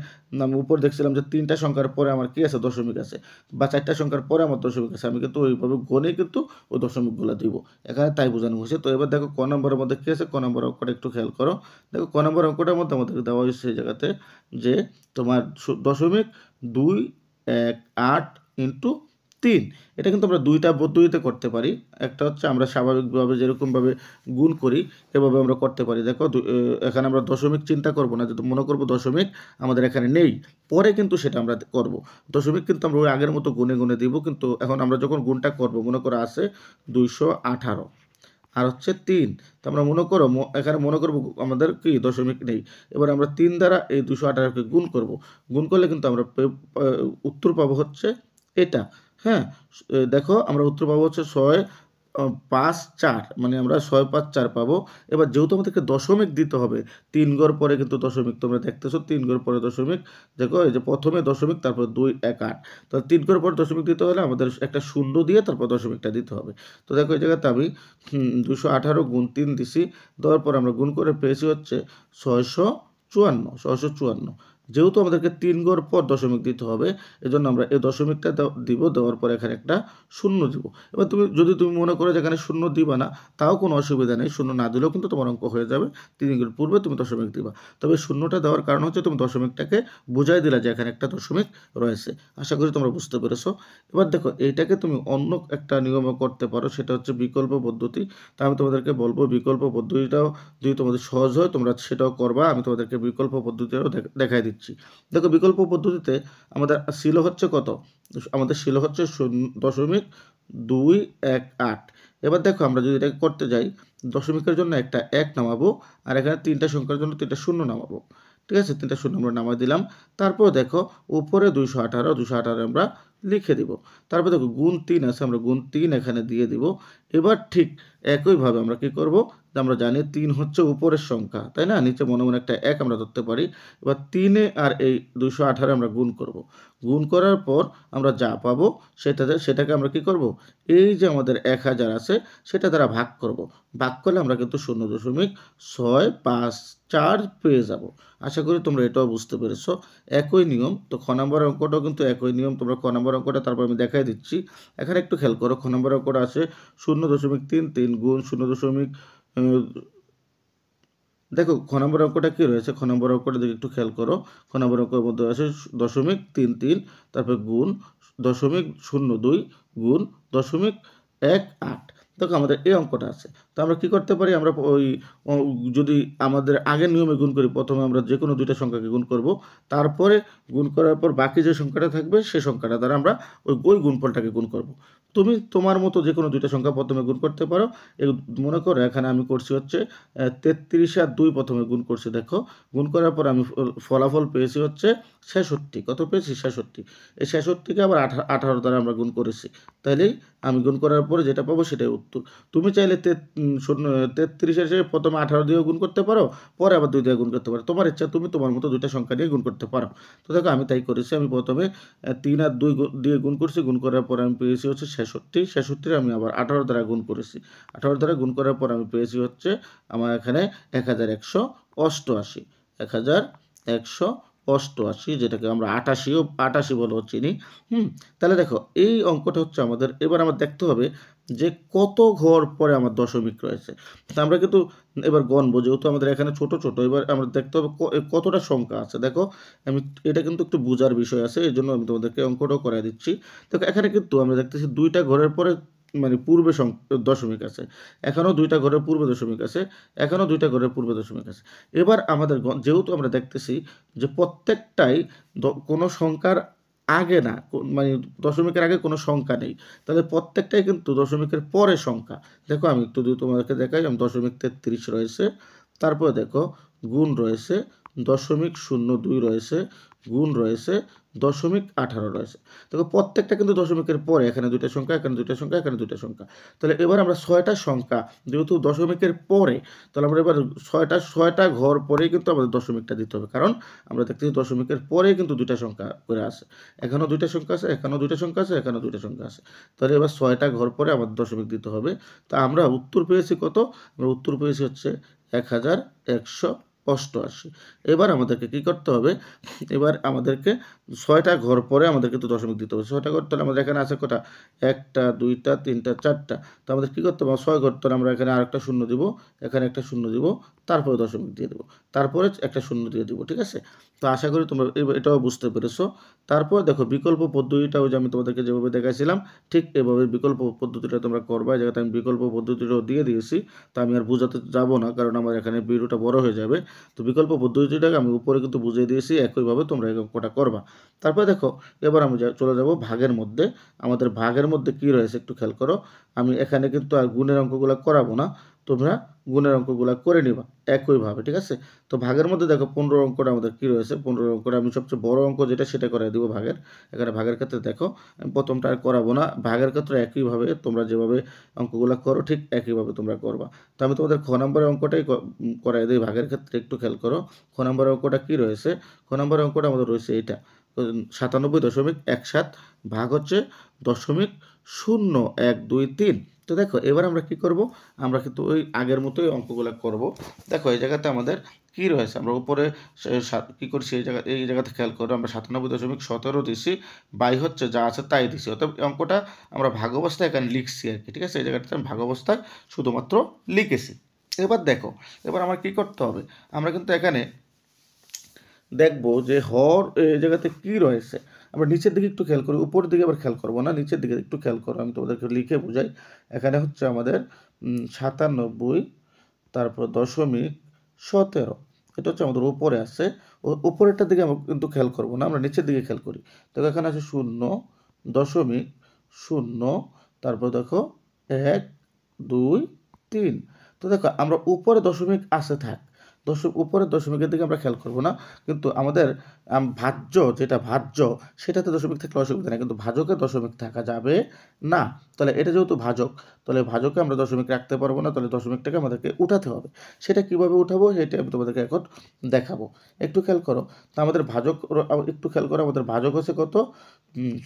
আমি উপর দেখছিলাম যে 3টা সংখ্যার পরে আমার কি আছে, দশমিক আছে, বা 4টা সংখ্যার পরে আমার দশমিক আছে, আমি কিন্তু ওইভাবে গণে কিন্তু ওই দশমিকগুলো দিব, এখানে তাই বোঝানো হয়েছে। তো এবার দেখো ক নম্বরের মধ্যে কী আছে, ক নম্বর অঙ্কটা একটু খেয়াল করো। দেখো ক নম্বর অঙ্কটার মধ্যে আমাদের দেওয়া হয়েছে সেই জায়গাতে যে তোমার 0.218 ইন্টু 3। এটা কিন্তু আমরা দুইটা পদ্ধতিতে করতে পারি। একটা হচ্ছে আমরা স্বাভাবিকভাবে যেরকমভাবে গুণ করি এভাবে আমরা করতে পারি। দেখো এখানে আমরা দশমিক চিন্তা করব না, যদি মনে করব দশমিক আমাদের এখানে নেই, পরে কিন্তু সেটা আমরা করব। দশমিক কিন্তু আমরা ওই আগের মতো গুনে গুনে দিব, কিন্তু এখন আমরা যখন গুণটা করব মনে করো আছে 218 আর হচ্ছে 3, তো আমরা মনে করো এখানে মনে করব আমাদের কি দশমিক নেই। এবার আমরা 3 দ্বারা এই 218কে গুণ করব, গুণ করলে কিন্তু আমরা উত্তর পাবো হচ্ছে এটা। হ্যাঁ, দেখো আমরা উত্তর পাবো হচ্ছে 654, মানে আমরা 654 পাবো। এবার যেহেতু আমাদেরকে দশমিক দিতে হবে, 3 ঘর পরে কিন্তু দশমিক, তোমরা দেখতেছো 3 ঘর পরে দশমিক, দেখো এই যে প্রথমে দশমিক তারপর 2 1 8, তো 3 ঘর পরে দশমিক দিতে হলে আমাদের একটা শূন্য দিয়ে তারপর দশমিকটা দিতে হবে। তো দেখো এই জায়গাতে আমি 218 গুণ 3 দিছি, দেওয়ার পর আমরা গুণ করে পেয়েছি হচ্ছে 654। যেহেতু আমাদেরকে 3 ঘর পর দশমিক দিতে হবে, এজন্য আমরা এই দশমিকটা দিব, দেওয়ার পর এখানে একটা শূন্য দিব। এবার তুমি মনে করো যে এখানে শূন্য দিবা না, তাও কোনো অসুবিধা নেই, শূন্য না দিলেও কিন্তু তোমার অঙ্ক হয়ে যাবে। 3 ঘর পূর্বে তুমি দশমিক দিবা, তবে শূন্যটা দেওয়ার কারণ হচ্ছে তুমি দশমিকটাকে বুঝাই দিলা যে এখানে একটা দশমিক রয়েছে। আশা করি তোমরা বুঝতে পেরেছো। এবার দেখো এইটাকে তুমি অন্য একটা নিয়মও করতে পারো, সেটা হচ্ছে বিকল্প পদ্ধতি। তা আমি তোমাদেরকে বলবো বিকল্প পদ্ধতিটাও যদি তোমাদের সহজ হয় তোমরা সেটাও করবা। আমি তোমাদেরকে বিকল্প পদ্ধতিটাও দেখাই দিচ্ছি। দেখো বিকল্প পদ্ধতিতে আমাদের ছিল হচ্ছে কত, আমাদের ছিল হচ্ছে 0.218। এবার দেখো আমরা যদি এটাকে করতে যাই, দশমিকের জন্য একটা 1 নামাবো, আর এখানে 3টা সংখ্যার জন্য 3টা শূন্য নামাবো। ঠিক আছে, 3টা শূন্য আমরা নামাই দিলাম। তারপর দেখো উপরে 218 আমরা লিখে দিব। তারপর দেখো গুণ 3 আছে, আমরা গুণ 3 এখানে দিয়ে দিব। এবার ঠিক একইভাবে আমরা কি করব, যে আমরা জানি 3 হচ্ছে উপরের সংখ্যা, তাই না, নিচে মনে মনে একটা 1 আমরা ধরতে পারি। এবার 3 আর এই 218 আমরা গুণ করব। গুণ করার পর আমরা যা পাবো সেটাকে আমরা কি করব, এই যে আমাদের 1000 আছে সেটা দ্বারা ভাগ করব। ভাগ করলে আমরা কিন্তু 0.654 পেয়ে যাব। আশা করি তোমরা এটাও বুঝতে পেরেছো। একই নিয়ম, তো খ নম্বর অঙ্কটাও কিন্তু একই নিয়ম। তোমরা খ নম্বর অঙ্কটা তারপর আমি দেখাই দিচ্ছি। এখানে একটু খেয়াল করো, খ নম্বর অঙ্কটা আছে 0.33 গুণ 0. দেখো খ নম্বর অঙ্কটা কি রয়েছে, খ নম্বর অঙ্কটা দিকে একটু খেয়াল করো। খ নম্বর অঙ্কের মধ্যে আছে 0.33, তারপর গুণ 0.02 গুণ 0.18। দেখো আমাদের এই অঙ্কটা আছে। তো আমরা কি করতে পারি, আমরা ওই যদি আমাদের আগের নিয়মে গুণ করি, প্রথমে আমরা যে কোনো দুইটা সংখ্যাকে গুণ করব, তারপরে গুণ করার পর বাকি যে সংখ্যাটা থাকবে সেই সংখ্যাটা দ্বারা আমরা ওই গুণফলটাকে গুণ করব। তুমি তোমার মতো যে কোনো দুইটা সংখ্যা প্রথমে গুণ করতে পারো। মনে করো এখানে আমি করছি হচ্ছে 33 আর 2 প্রথমে গুণ করছি। দেখো গুণ করার পর আমি ফলাফল পেয়েছি হচ্ছে 66। কত পেয়েছি, 66। এই 66কে আবার 18 দ্বারা আমরা গুণ করেছি, তাইলেই আমি গুণ করার পরে যেটা পাবো সেটাই উত্তর। তুমি চাইলে 33-এর প্রথমে 18 দিয়েও গুণ করতে পারো, পরে আবার 2 দিয়ে গুণ করতে পারো, তোমার ইচ্ছা, তুমি তোমার মতো দুইটা সংখ্যা নিয়ে গুণ করতে পারো। তো দেখো আমি তাই করেছি, আমি প্রথমে 3 আর 2 দিয়ে গুণ করছি, গুণ করার পর আমি পেয়েছি হচ্ছে 66 আমি আবার 18 দ্বারা গুণ করেছি। 18 দ্বারা গুণ করার পর আমি পেয়েছি হচ্ছে আমার এখানে 1188, 1188, যেটাকে আমরা 88 বলেও চিনি। তাহলে দেখো এই অঙ্কটা হচ্ছে আমাদের। এবার আমার দেখতে হবে যে কত ঘর পরে আমার দশমিক রয়েছে। তা আমরা কিন্তু এবার গণবো, যেহেতু আমাদের এখানে ছোট ছোট, এবার আমরা দেখতে হবে কতটা সংখ্যা আছে। দেখো আমি এটা কিন্তু একটু বোঝার বিষয় আছে, এই জন্য আমি তোমাদেরকে অঙ্কটাও করাই দিচ্ছি। দেখো এখানে কিন্তু আমরা দেখতেছি 2টা ঘরের পরে মানে পূর্বে দশমিক আছে, এখানেও 2টা ঘরের পূর্বে দশমিক আছে, এখানেও 2টা ঘরের পূর্বে দশমিক আছে। এবার আমাদের যেহেতু আমরা দেখতেছি যে প্রত্যেকটাই কোনো সংখ্যার আগে না, মানে দশমিকের আগে কোনো সংখ্যা নেই, তাহলে প্রত্যেকটাই কিন্তু দশমিকের পরে সংখ্যা। দেখো আমি একটু যদি তোমাদেরকে দেখাই, আমি 0.33 রয়েছে, তারপরে দেখো গুণ রয়েছে .02 রয়েছে, গুণ রয়েছে, .18 রয়েছে। দেখো প্রত্যেকটা কিন্তু দশমিকের পরে, এখানে 2টা সংখ্যা, এখানে 2টা সংখ্যা, এখানে 2টা সংখ্যা। তাহলে এবার আমরা 6টা সংখ্যা, যেহেতু দশমিকের পরে, তাহলে আমরা এবার 6টা ঘর পরেই কিন্তু আমাদের দশমিকটা দিতে হবে। কারণ আমরা দেখতেছি দশমিকের পরেই কিন্তু 2টা সংখ্যা করে আছে। এখানেও 2টা সংখ্যা আছে, এখানেও 2টা সংখ্যা আছে, এখানেও 2টা সংখ্যা আছে। তাহলে এবার 6টা ঘর পরে আমাদের দশমিক দিতে হবে। তা আমরা উত্তর পেয়েছি কত? আমরা উত্তর পেয়েছি হচ্ছে 1188। এবার আমাদেরকে কি করতে হবে? এবার আমাদেরকে 6টা ঘর পরে আমাদের কিন্তু দশমিক দিতে হবে। 6টা ঘর, তাহলে আমাদের এখানে আছে কটা? 1টা 2টা 3টা 4টা। তো আমাদের কি করতে হবে? 6 ঘর, তাহলে আমরা এখানে আরেকটা শূন্য দিব, এখানে একটা শূন্য দিব, তারপরে দশমিক দিয়ে দেব, তারপরে একটা শূন্য দিয়ে দিব। ঠিক আছে? তো আশা করি তোমরা এটাও বুঝতে পেরেছো। তারপর দেখো বিকল্প পদ্ধতিটাও যে আমি তোমাদেরকে যেভাবে দেখাইছিলাম, ঠিক এভাবে বিকল্প পদ্ধতিটা তোমরা করবা। এই জায়গাতে আমি বিকল্প পদ্ধতিটাও দিয়ে দিয়েছি। তো আমি আর বোঝাতে যাব না, কারণ আমার এখানে ভিডিওটা বড় হয়ে যাবে। তো বিকল্প পদ্ধতিটাকে আমি উপরে কিন্তু বুঝিয়ে দিয়েছি, একইভাবে তোমরা এই অঙ্কটা করবা। তারপরে দেখো এবার আমি চলে যাব ভাগের মধ্যে। আমাদের ভাগের মধ্যে কি রয়েছে একটু খেয়াল করো। আমি এখানে কিন্তু আর গুণের অঙ্কগুলো করাবো না, তোমরা গুণের অঙ্কগুলো করে নিবা একইভাবে। ঠিক আছে? তো ভাগের মধ্যে দেখো 15 অঙ্কটা আমাদের কি রয়েছে। 15 অঙ্কটা আমি সবচেয়ে বড় অঙ্ক যেটা, সেটা করে দিব ভাগের। এখানে ভাগের ক্ষেত্রে দেখো আমি প্রথমটা আর করাবো না। ভাগের ক্ষেত্রে একইভাবে তোমরা যেভাবে অঙ্কগুলো করো, ঠিক একইভাবে তোমরা করবা। তো আমি তোমাদের খ নম্বরের অঙ্কটাই করাই দিই ভাগের ক্ষেত্রে। একটু খেয়াল করো খ নম্বরের অঙ্কটা কি রয়েছে। খ নম্বরের অঙ্কটা আমাদের রয়েছে এইটা, 97.17 ভাগ হচ্ছে 0.0123। তো দেখো এবার আমরা কি করব? আমরা কিন্তু ওই আগের মতোই অঙ্কগুলো করব। দেখো এই জায়গাতে আমাদের কি রয়েছে, আমরা উপরে কি করছি, এই জায়গাতে খেয়াল করো, আমরা 97.17 দিছি, বাই হচ্ছে যা আছে তাই দিছি। অর্থাৎ অঙ্কটা আমরা ভাগ অবস্থায় এখানে লিখছি আর কি। ঠিক আছে? এই জায়গাটাতে আমি ভাগ অবস্থায় শুধুমাত্র লিখেছি। এবার দেখো, এবার আমার কি করতে হবে? আমরা কিন্তু এখানে দেখবো যে হর এই জায়গাতে কি রয়েছে। আমরা নিচের দিকে একটু খেয়াল করি, উপরের দিকে আবার খেয়াল করবো না, নিচের দিকে একটু খেয়াল করো। আমি তোমাদেরকে লিখে বুঝাই। এখানে হচ্ছে আমাদের 97, তারপর 0.17, এটা হচ্ছে আমাদের উপরে আছে। উপরেরটার দিকে আমরা কিন্তু খেয়াল করবো না, আমরা নিচের দিকে খেয়াল করি। দেখো এখানে আছে 0.0, তারপর দেখো 1 2 3। তো দেখো আমরা উপরে দশমিক আছে থাক, উপরের দশমিকের দিকে আমরা খেয়াল করবো না। কিন্তু আমাদের ভাজ্য, যেটা ভাজ্য, সেটাতে দশমিক থাকলে অসুবিধা নেই, কিন্তু ভাজকে দশমিক থাকা যাবে না। তাহলে এটা যেহেতু ভাজক, তাহলে ভাজকে আমরা দশমিক রাখতে পারবো না, তাহলে দশমিকটাকে আমাদেরকে উঠাতে হবে। সেটা কিভাবে উঠাবো সেটা আমি তোমাদেরকে এখন দেখাবো। একটু খেয়াল করো। তো আমাদের ভাজক, একটু খেয়াল করো, আমাদের ভাজক হচ্ছে কত?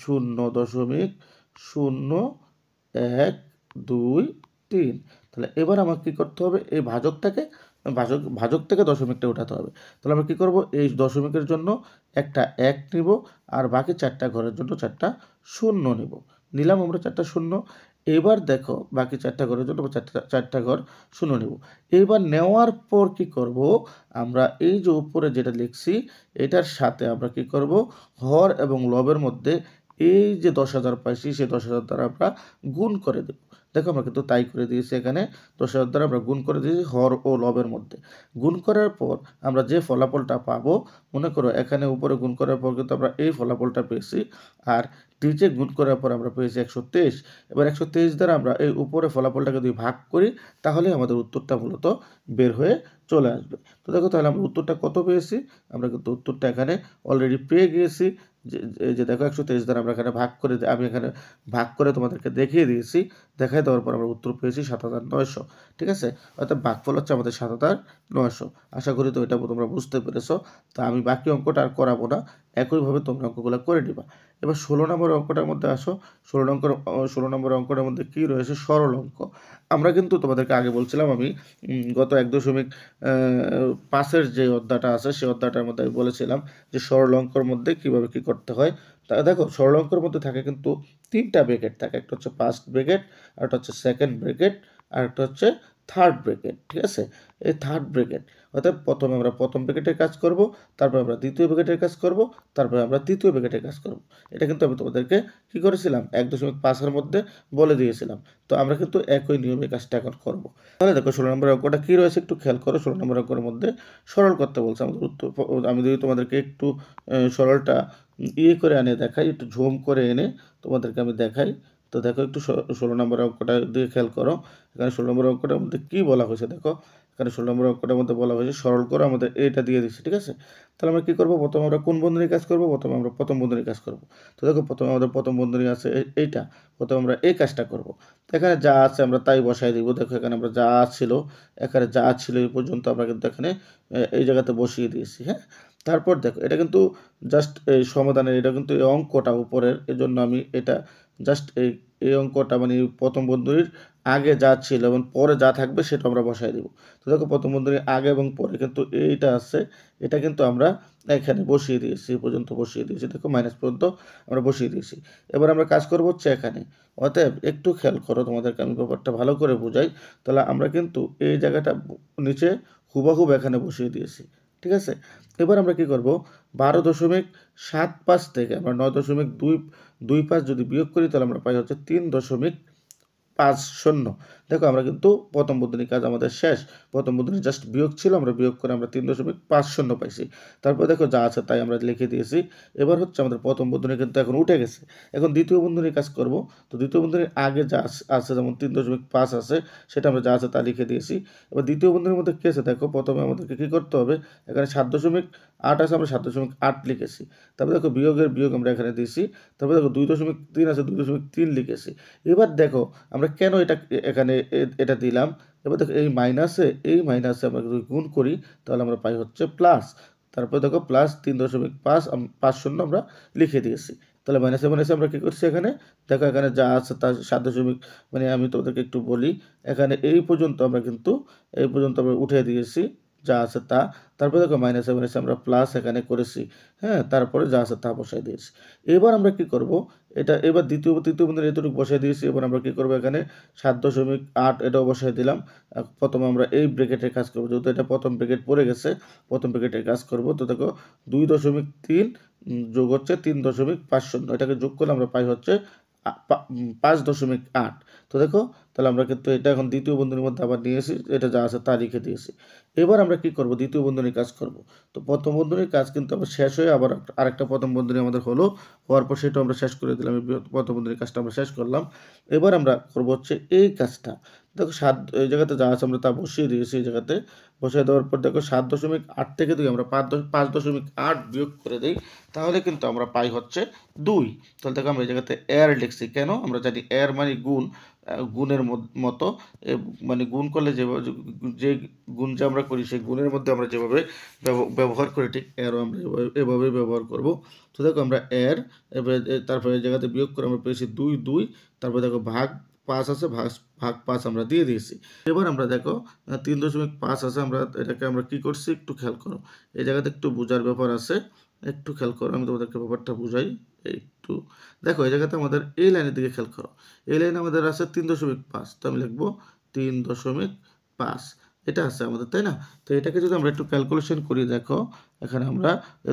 0.0123। তাহলে এবার আমাকে কি করতে হবে? এই ভাজকটাকে, ভাজক থেকে দশমিকটা উঠাতে হবে। তাহলে আমরা কি করব? এই দশমিকের জন্য একটা 1 নিব, আর বাকি 4টা ঘরের জন্য 4টা শূন্য নিব। নিলাম আমরা 4টা শূন্য। এবার দেখো বাকি 4টা ঘরের জন্য 4টা ঘর শূন্য নিব। এবার নেওয়ার পর কি করব? আমরা এই যে উপরে যেটা লিখছি, এটার সাথে আমরা কি করব? হর এবং লবের মধ্যে এই যে 10,000 পাইছি, সেই 10,000 দ্বারা আমরা গুণ করে দেব। দেখো আমরা কিন্তু তাই করে দিয়েছি। এখানে 10,000 দ্বারা আমরা গুণ করে দিয়েছি হর ও লবের মধ্যে। গুণ করার পর আমরা যে ফলাফলটা পাবো, মনে করো এখানে উপরে গুণ করার পর কিন্তু আমরা এই ফলাফলটা পেয়েছি, আর নিচে গুণ করার পর আমরা পেয়েছি 123। এবার 123 দ্বারা আমরা এই উপরে ফলাফলটাকে যদি ভাগ করি, তাহলে আমাদের উত্তরটা মূলত বের হয়ে চলে আসবে। তো দেখো তাহলে আমরা উত্তরটা কত পেয়েছি? আমরা কিন্তু উত্তরটা এখানে অলরেডি পেয়ে গিয়েছি। যে দেখো 123 দ্বারা আমরা এখানে ভাগ করে, আমি এখানে ভাগ করে তোমাদেরকে দেখিয়ে দিয়েছি। দেখাই দেওয়ার পর আমরা উত্তর পেয়েছি 7,900। ঠিক আছে? অর্থাৎ ভাগফল হচ্ছে আমাদের 7,900। আশা করি তো এটা তোমরা বুঝতে পেরেছো। তা আমি বাকি অঙ্কটা আর করাবো না, একইভাবে তোমরা অঙ্কগুলো করে নিবা। এবার 16 নম্বর অঙ্কটার মধ্যে আসো। 16 নম্বর অঙ্কটার মধ্যে কি রয়েছে? সরল অঙ্ক। আমরা কিন্তু তোমাদেরকে আগে বলছিলাম, আমি গত 1.5-এর যে অধ্যায়টা আছে, সেই অধ্যায়টার মধ্যে আমি বলেছিলাম যে সরল অঙ্কর মধ্যে কিভাবে কি করতে হয়। তা দেখো সরল অঙ্কের মধ্যে থাকে কিন্তু 3টা ব্র্যাকেট থাকে। একটা হচ্ছে ফার্স্ট ব্র্যাকেট, আর একটা হচ্ছে সেকেন্ড ব্র্যাকেট, আর একটা হচ্ছে থার্ড ব্র্যাকেট। ঠিক আছে? এই থার্ড ব্র্যাকেট, অর্থাৎ প্রথমে আমরা প্রথম ব্র্যাকেটের কাজ করব, তারপর আমরা দ্বিতীয় ব্র্যাকেটের কাজ করব, তারপর আমরা তৃতীয় ব্র্যাকেটের কাজ করব। এটা কিন্তু আমি তোমাদেরকে কি করেছিলাম? 1.5-এর মধ্যে বলে দিয়েছিলাম। তো আমরা কিন্তু একই নিয়মে কাজটা এখন করব। তাহলে দেখো 16 নম্বর অঙ্কটা কি রয়েছে একটু খেয়াল করো। 16 নম্বর অঙ্কের মধ্যে সরল করতে বলছে আমাদের উত্তর। আমি যদি তোমাদেরকে একটু সরলটা করে এনে দেখাই, একটু ঝুম করে এনে তোমাদেরকে আমি দেখাই, তো দেখো একটু 16 নম্বর অঙ্কটা দিয়ে খেয়াল করো। এখানে 16 নম্বর অঙ্কটার মধ্যে কী বলা হয়েছে দেখো, এখানে 16 নম্বর অঙ্কটার মধ্যে বলা হয়েছে সরল করে আমাদের এটা দিয়ে দিচ্ছে, ঠিক আছে। তাহলে আমরা কী করবো, প্রথমে আমরা কোন বন্ধনীর কাজ করবো, প্রথমে আমরা প্রথম বন্ধনীর কাজ করবো। তো দেখো প্রথমে আমাদের প্রথম বন্ধনী আছে এইটা, প্রথমে আমরা এই কাজটা করবো। তো এখানে যা আছে আমরা তাই বসাই দিব। দেখো এখানে আমরা যা ছিল, এখানে যা ছিল এই পর্যন্ত আমরা কিন্তু এখানে এই জায়গাতে বসিয়ে দিয়েছি, হ্যাঁ। তারপর দেখো এটা কিন্তু জাস্ট এই সমাধানের, এটা কিন্তু এই অঙ্কটা উপরের, এজন্য আমি এটা জাস্ট এই অঙ্কটা মানে প্রথম বন্ধনীর আগে যা ছিল এবং পরে যা থাকবে সেটা আমরা বসাই দিব। তো দেখো প্রথম বন্ধনীর আগে এবং পরে কিন্তু এইটা আছে, এটা কিন্তু আমরা এখানে বসিয়ে দিয়েছি, এই পর্যন্ত বসিয়ে দিয়েছি। দেখো মাইনাস পর্যন্ত আমরা বসিয়ে দিয়েছি। এবার আমরা কাজ করবো হচ্ছে এখানে, অতএব একটু খেয়াল করো, তোমাদেরকে আমি ব্যাপারটা ভালো করে বোঝাই। তাহলে আমরা কিন্তু এই জায়গাটা নিচে হুবহুব এখানে বসিয়ে দিয়েছি, ঠিক আছে। এবার আমরা কি করব, 12.75 থেকে আমরা 9.25 যদি বিয়োগ করি তাহলে আমরা পাই হচ্ছে 3.50। দেখো আমরা কিন্তু প্রথম বন্ধনীর কাজ আমাদের শেষ। প্রথম বন্ধনী জাস্ট বিয়োগ ছিল, আমরা বিয়োগ করে আমরা 3.50 পাইছি। তারপর দেখো যা আছে তাই আমরা লিখে দিয়েছি। এবার হচ্ছে আমাদের প্রথম বন্ধনী কিন্তু এখন উঠে গেছে। এখন দ্বিতীয় বন্ধনীর কাজ করব। তো দ্বিতীয় বন্ধনীর আগে যা আছে যেমন 3.5 আছে, সেটা আমরা যা আছে তা লিখে দিয়েছি। এবার দ্বিতীয় বন্ধনীর মধ্যে কী আছে দেখো, প্রথমে আমাদেরকে কী করতে হবে, এখানে 7.8 আছে, আমরা 7.8 লিখেছি। তারপর দেখো বিয়োগের বিয়োগ আমরা এখানে দিয়েছি। তারপর দেখো 2.3 আছে, 2.3 লিখেছি। এবার দেখো আমরা কেন এটা এখানে এটা দিলাম। এবার দেখো এই মাইনাসে আমরা যদি গুণ করি তাহলে আমরা পাই হচ্ছে প্লাস। তারপর দেখো প্লাস 3.50 আমরা লিখে দিয়েছি। তাহলে মাইনাসে মাইনাসে আমরা কী করছি এখানে, দেখো এখানে যা আছে তার 7 মানে আমি তোমাদেরকে একটু বলি, এখানে এই পর্যন্ত আমরা উঠিয়ে দিয়েছি যা আছে তা। তারপরে দেখো মাইনাসে মাইনাসে আমরা প্লাস এখানে করেছি, হ্যাঁ। তারপরে যা আছে তা বসাই দিয়েছি। এবার আমরা কি করব, এটা এবার তৃতীয় বন্ধনীর এতটুকু বসাই দিয়েছি। এবার আমরা কি করব, এখানে 7.8 এটাও বসাই দিলাম। প্রথমে আমরা এই ব্র্যাকেটের কাজ করব, যেহেতু এটা প্রথম ব্র্যাকেট পড়ে গেছে, প্রথম ব্র্যাকেটের কাজ করব। তো দেখো 2.3 যোগ হচ্ছে 3.50, এটাকে যোগ করলে আমরা পাই হচ্ছে 5.8। তো দেখো তাহলে আমরা কিন্তু এটা এখন দ্বিতীয় বন্ধনীর মধ্যে আবার নিয়ে এসেছি, এটা যা আছে তা লিখে দিয়েছি। এবার আমরা কি করব, দ্বিতীয় বন্ধনীর কাজ করব। তো প্রথম বন্ধনীর কাজ কিন্তু আবার শেষ হয়ে আবার আরেকটা প্রথম বন্ধনী আমাদের হওয়ার পর সেটা আমরা শেষ করে দিলাম। এই প্রথম বন্ধনীর কাজটা আমরা শেষ করলাম। এবার আমরা করব হচ্ছে এই কাজটা। দেখো এই জায়গাতে যা আছে আমরা তা বসিয়ে দিয়েছি, এই জায়গাতে বসিয়ে দেওয়ার পর দেখো 7.8 থেকে যদি আমরা 5.8 বিয়োগ করে দিই তাহলে কিন্তু আমরা পাই হচ্ছে 2। তাহলে দেখো আমরা এই জায়গাতে এর লিখছি কেন, আমরা জানি এর মানে গুণ, গুণের মতো মানে গুণ করলে যে গুণ যে আমরা করি সেই গুণের মধ্যে আমরা যেভাবে ব্যবহার করি ঠিক এরও আমরা এভাবে ব্যবহার করব। তো দেখো আমরা তারপরে এই জায়গাতে বিয়োগ করে আমরা পেয়েছি 2। তারপরে দেখো ভাগ 5 আছে, ভাগ 5 আমরা দিয়ে দিয়েছি। এবার আমরা দেখো 3.5 আছে, আমরা এটাকে আমরা কি করছি একটু খেয়াল করো। এই জায়গাতে একটু বোঝার ব্যাপার আছে, একটু খেয়াল করো, আমি তোমাদেরকে ব্যাপারটা বুঝাই। একটু দেখো এই জায়গাতে আমাদের এই লাইনের দিকে খেয়াল করো। এই লাইনে আমাদের আছে 3.5, তো আমি লিখবো 3.5, এটা আছে আমাদের, তাই না। তো এটাকে যদি আমরা একটু ক্যালকুলেশন করি, দেখো এখানে আমরা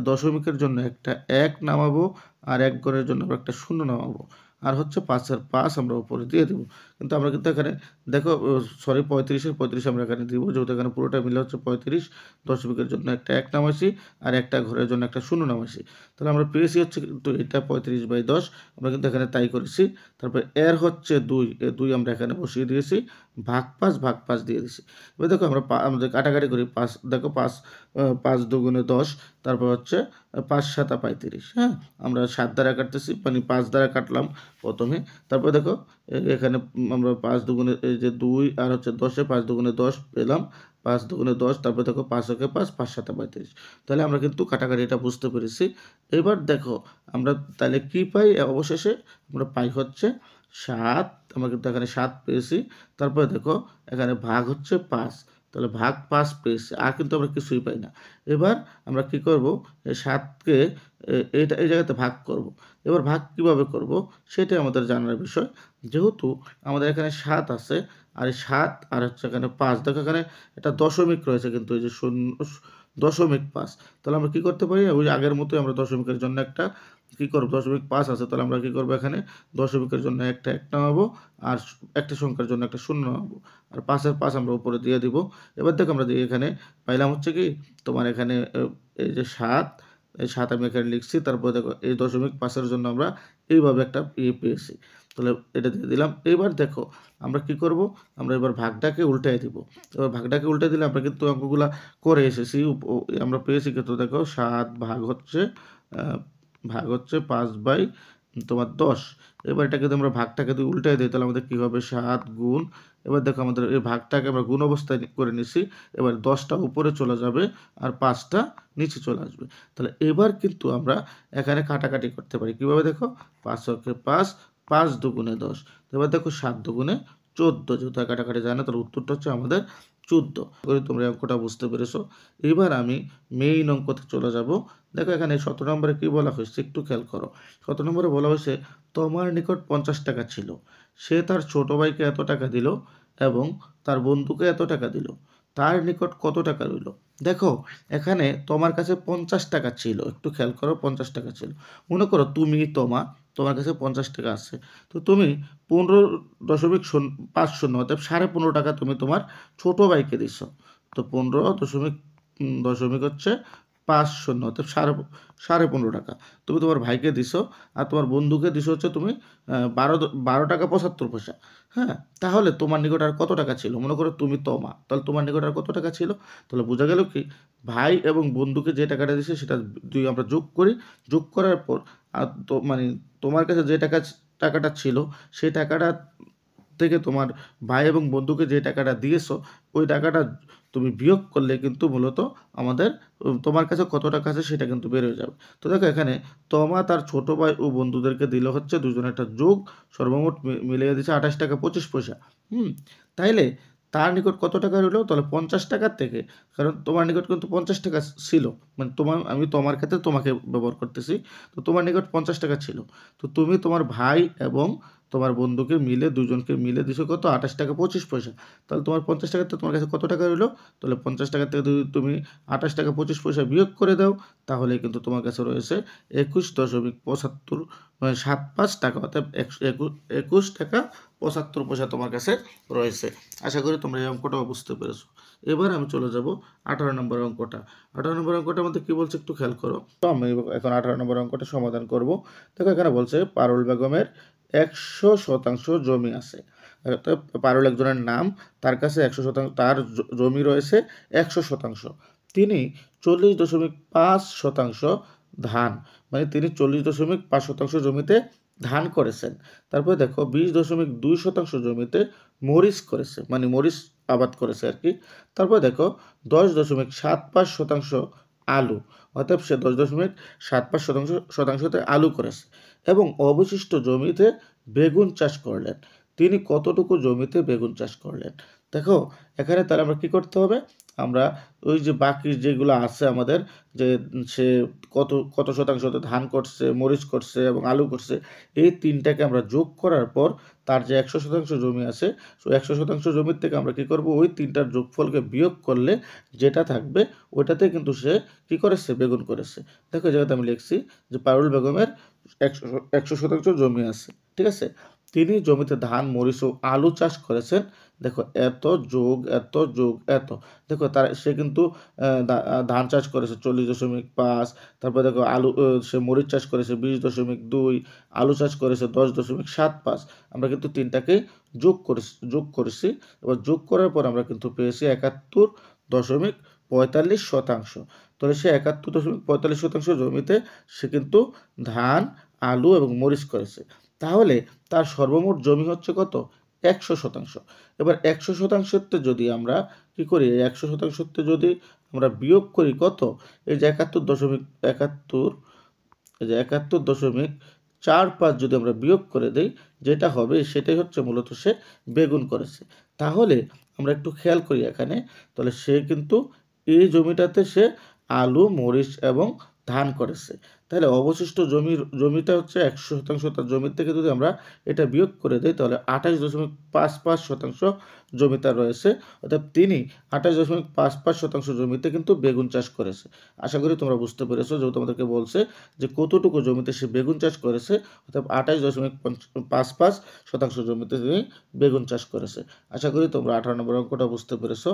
দশমিকের জন্য একটা 1 নামাবো, আর 1 ঘরের জন্য আমরা একটা 0 নামাবো, আর হচ্ছে 5-এর 5 আমরা উপরে দিয়ে দেবো। কিন্তু আমরা কিন্তু এখানে দেখো সরি 35-এর 35 আমরা এখানে দিব, যেহেতু এখানে পুরোটা মিলে হচ্ছে 35। দশমিকের জন্য একটা 1 নামাইছি, আর একটা ঘরের জন্য একটা 0 নামাইছি। তাহলে আমরা পেয়েছি হচ্ছে কিন্তু এটা 35/10, আমরা কিন্তু এখানে তাই করেছি। তারপর এর হচ্ছে 2, 2 আমরা এখানে বসিয়ে দিয়েছি, ভাগ 5 দিয়ে দিয়েছি। এবার দেখো আমরা আমাদের কাটাকাটি করি, 5 দেখো 5 দুগুণে 10, তারপর হচ্ছে 5 7 35, হ্যাঁ। আমরা 7 দ্বারা কাটতেছি, মানে 5 দ্বারা কাটলাম প্রথমে। তারপর দেখো এখানে আমরা 5 দুগুণে এই যে 2 আর হচ্ছে 10-এ 5 দুগুণে 10 পেলাম, 5 দুগুণে 10, তারপর দেখো 5 একে 5, 5 7 35। তাহলে আমরা কিন্তু কাটাকাটিটা বুঝতে পেরেছি। এবার দেখো আমরা তাহলে কি পাই, অবশেষে আমরা পাই হচ্ছে 7। আমরা কিন্তু এখানে 7 পেয়েছি। তারপরে দেখো এখানে ভাগ হচ্ছে 5, তাহলে ভাগ 5 পেয়েছি, আর কিন্তু আমরা কিছুই পাই না। এবার আমরা কি করব, এই 7কে এই জায়গাতে ভাগ করব। এবার ভাগ কিভাবে করব সেটাই আমাদের জানার বিষয়। যেহেতু আমাদের এখানে 7 আছে, আর এই 7 আর হচ্ছে এখানে 5, দেখো এখানে একটা দশমিক রয়েছে কিন্তু এই যে 0.5। তাহলে আমরা কি করতে পারি, ওই আগের মতোই আমরা দশমিকের জন্য একটা কি করব, 0.5 আছে, তাহলে আমরা কি করব, এখানে দশমিকের জন্য একটা 1 নামাবো, আর একটা সংখ্যার জন্য একটা 0 নামাবো, আর 5-এর 5 আমরা উপরে দিয়ে দিব। এবার দেখো আমরা এখানে পাইলাম হচ্ছে কি তোমার এখানে এই যে 7 এই 7 আমি এখানে লিখছি। তারপরে দেখো এই 0.5 জন্য আমরা এইভাবে একটা পেয়েছি। তাহলে এটা দিয়ে দিলাম। এবার দেখো আমরা কি করব? আমরা এবার ভাগটাকে উল্টায় দিব। এবার ভাগটাকে উল্টায় দিলে আমরা কিন্তু অঙ্কগুলা করে এসেছি। আমরা পেয়েছি কিন্তু দেখো 7 ভাগ হচ্ছে 5/10। এবার এটাকে যদি আমরা ভাগটাকে যদি উল্টায় দিই তাহলে আমাদের কি হবে? 7 গুণ, এবার দেখো আমাদের এই ভাগটাকে আমরা গুণ অবস্থায় করে নিছি। এবার 10টা উপরে চলে যাবে আর 5টা নিচে চলে আসবে। তাহলে এবার কিন্তু আমরা এখানে কাটাকাটি করতে পারি। কিভাবে দেখো? 5 × 5, 5 দুগুণে 10। এবার দেখো 7 দুগুণে 14, যেহেতু কাটাকাটি যায় না তাহলে উত্তরটা হচ্ছে আমাদের 14। করে তোমরা অঙ্কটা বুঝতে পেরেছো। এবার আমি মেইন অঙ্কতে চলে যাব। দেখো এখানে 17 নম্বরে কি বলা হয়েছে একটু খেয়াল করো। 17 নম্বরে বলা হয়েছে তোমার নিকট 50 টাকা ছিল, সে তার ছোট ভাইকে এত টাকা দিল এবং তার বন্ধুকে এত টাকা দিল, তার নিকট কত টাকা রইল? দেখো এখানে তোমার কাছে 50 টাকা ছিল, একটু খেয়াল করো 50 টাকা ছিল। মনে করো তোমার কাছে 50 টাকা আছে, তো তুমি 15.50 অর্থাৎ 15.5 টাকা তুমি তোমার ছোট ভাইকে দিছ। তো 15.50 হচ্ছে 50 অর্থাৎ 15.5 টাকা তুমি তোমার ভাইকে দিছো, আর তোমার বন্ধুকে দিছো হচ্ছে তুমি 12 টাকা 75 পয়সা। হ্যাঁ, তাহলে তোমার নিকট আর কত টাকা ছিল? মনে করো তুমি তাহলে তোমার নিকট আর কত টাকা ছিল? তাহলে বোঝা গেল কি, ভাই এবং বন্ধুকে যে টাকাটা দিছে সেটা দুই আমরা যোগ করি। যোগ করার পর আর তো মানে তোমার কাছে যে টাকাটা ছিল সেই টাকাটা থেকে তোমার ভাই এবং বন্ধুকে যে টাকাটা দিয়েছো ওই টাকাটা তুমি বিয়োগ করলে কিন্তু মূলত আমাদের তোমার কাছে কত টাকা আছে সেটা কিন্তু বের হয়ে যাবে। তো দেখো এখানে তোমা তার ছোট ভাই ও বন্ধুদেরকে দিল হচ্ছে দুজনের একটা যোগ, সর্বমোট মিলিয়ে দিচ্ছে 28 টাকা 25 পয়সা। তাইলে তার নিকট কত টাকা রইল? তাহলে 50 টাকার থেকে, কারণ তোমার নিকট কিন্তু 50 টাকা ছিল, মানে আমি তোমার ক্ষেত্রে তোমাকে ব্যবহার করতেছি। তো তোমার নিকট 50 টাকা ছিল, তো তুমি তোমার ভাই এবং তোমার বন্ধুকে মিলে দুজনকে মিলে দিছো কত? 28 টাকা 25 পয়সা। তাহলে তোমার 50 টাকাতে তোমার কাছে কত টাকা রইলো? তাহলে 50 টাকা থেকে যদি তুমি 28 টাকা 25 পয়সা বিয়োগ করে দাও তাহলে কিন্তু তোমার কাছে রয়েছে 21.75 টাকা, অর্থাৎ 21 টাকা 75 পয়সা তোমার কাছে রয়েছে। আশা করি তোমরা এই অঙ্কটাও বুঝতে পেরেছো। এবার আমি চলে যাব 18 নম্বর অঙ্কটা। 18 নম্বর অঙ্কটার মধ্যে কি বলছে একটু খেয়াল করো। তো আমি এখন 18 নম্বর অঙ্কটা সমাধান করব। দেখো এখানে বলছে পারুল বেগমের 100% জমি আছে। পারুল একজনের নাম, তার কাছে 100%, তার জমি রয়েছে 100%। তিনি 40.5% ধান, মানে তিনি 40.5% জমিতে ধান করেছেন। তারপরে দেখো 20.2% জমিতে মরিচ করেছে, মানে মরিচ আবাদ করেছে আর কি। তারপরে দেখো 10.75% আলু, অর্থাৎ সে 10.75%শতাংশতে আলু করেছে এবং অবশিষ্ট জমিতে বেগুন চাষ করলেন। তিনি কতটুকু জমিতে বেগুন চাষ করলেন? দেখো এখানে তাহলে আমরা কি করতে হবে? আমরা ওই যে বাকি যেগুলো আছে আমাদের, যে সে কত কত শতাংশতে ধান করছে, মরিচ করছে এবং আলু করছে, এই তিনটাকে আমরা যোগ করার পর তার যে 100% জমি আছে, সো 100% জমির থেকে আমরা কি করব? ওই তিনটার যোগফলকে বিয়োগ করলে যেটা থাকবে ওইটাতে কিন্তু সে কি করেছে? বেগুন করেছে। দেখো এই জায়গাতে আমি লিখছি যে পারুল বেগমের 100% জমি আছে, ঠিক আছে। তিনি জমিতে ধান, মরিচ ও আলু চাষ করেছেন। দেখো এত যোগ এত যোগ এত, দেখো সে কিন্তু ধান চাষ করেছে 40.5, তারপর দেখো সে মরিচ চাষ করেছে 20.2, আলু চাষ করেছে 10.75। আমরা কিন্তু তিনটাকে যোগ করেছি। এবার যোগ করার পর আমরা কিন্তু পেয়েছি 71.45%। তাহলে সে 71.45% জমিতে সে কিন্তু ধান, আলু এবং মরিচ করেছে। তাহলে তার সর্বমোট জমি হচ্ছে কত? 100%। এবার 100%তে যদি আমরা কি করি? 100%তে যদি আমরা বিয়োগ করি কত? এই যে 71.45 যদি আমরা বিয়োগ করে দেই, যেটা হবে সেটাই হচ্ছে মূলত সে বেগুন করেছে। তাহলে আমরা একটু খেয়াল করি এখানে, তাহলে সে কিন্তু এই জমিটাতে সে আলু, মরিচ এবং ধান করেছে। তাহলে অবশিষ্ট জমিটা হচ্ছে 100%, তার জমির থেকে যদি আমরা এটা বিয়োগ করে দেই তাহলে 28.55% জমি তার রয়েছে। অর্থাৎ তিনি 28.55% জমিতে কিন্তু বেগুন চাষ করেছে। আশা করি তোমরা বুঝতে পেরেছো, যেহেতু আমাদেরকে বলছে যে কতটুকু জমিতে সে বেগুন চাষ করেছে, অর্থাৎ 28.55% জমিতে তিনি বেগুন চাষ করেছে। আশা করি তোমরা 18 নম্বর অঙ্কটা বুঝতে পেরেছো।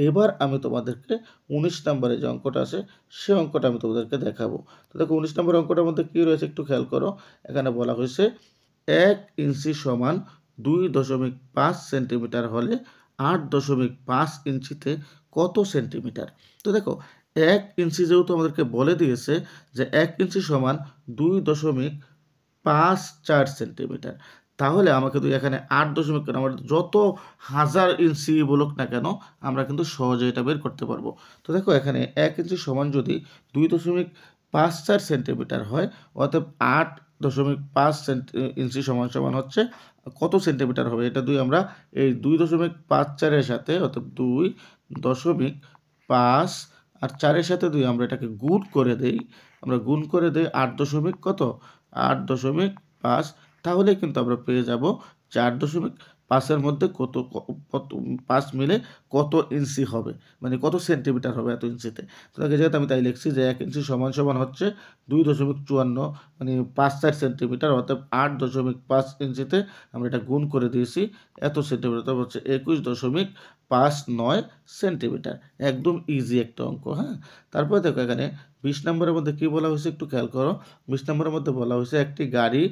এবার আমি তোমাদেরকে 19 নম্বরে যে অঙ্কটা আছে সে অঙ্কটা আমি তোমাদেরকে দেখাবো। তো দেখো 19 নম্বর অঙ্কটার মধ্যে কী রয়েছে একটু খেয়াল করো। এখানে বলা হয়েছে 1 ইঞ্চি সমান 2.5 সেন্টিমিটার হলে 8.5 ইঞ্চিতে কত সেন্টিমিটার। তো দেখো 1 ইঞ্চি যেহেতু আমাদেরকে বলে দিয়েছে যে 1 ইঞ্চি সমান 2.54 সেন্টিমিটার, তাহলে আমাকে তো এখানে 8 কেন, আমার যত হাজার ইঞ্চি বলুক না কেন আমরা কিন্তু সহজে এটা বের করতে পারবো। তো দেখো এখানে 1 ইঞ্চি সমান যদি 2.54 সেন্টিমিটার হয়, অর্থাৎ 8.5 ইঞ্চি সমান সমান হচ্ছে কত সেন্টিমিটার হবে, এটা আমরা এই 2.54-এর সাথে, অর্থাৎ 2.5 আর 4-এর সাথে 2 আমরা এটাকে গুণ করে দেই। আমরা গুণ করে দেই 8.5, তাহলে কিন্তু আমরা পেয়ে যাব 4.5-এর মধ্যে কত 5 মিলে কত ইঞ্চি হবে, মানে কত সেন্টিমিটার হবে এত ইঞ্চিতে। তো যেহেতু আমি তাই লিখছি যে 1 ইঞ্চি সমান সমান হচ্ছে 2.54, মানে 5-4 সেন্টিমিটার, অর্থাৎ 8.5 ইঞ্চিতে আমরা এটা গুণ করে দিয়েছি এত সেন্টিমিটার, তারপর হচ্ছে 21.59 সেন্টিমিটার। একদম ইজি একটা অঙ্ক। হ্যাঁ, তারপরে দেখো এখানে 20 নম্বরের মধ্যে কী বলা হয়েছে একটু খেয়াল করো। 20 নম্বরের মধ্যে বলা হয়েছে একটি গাড়ি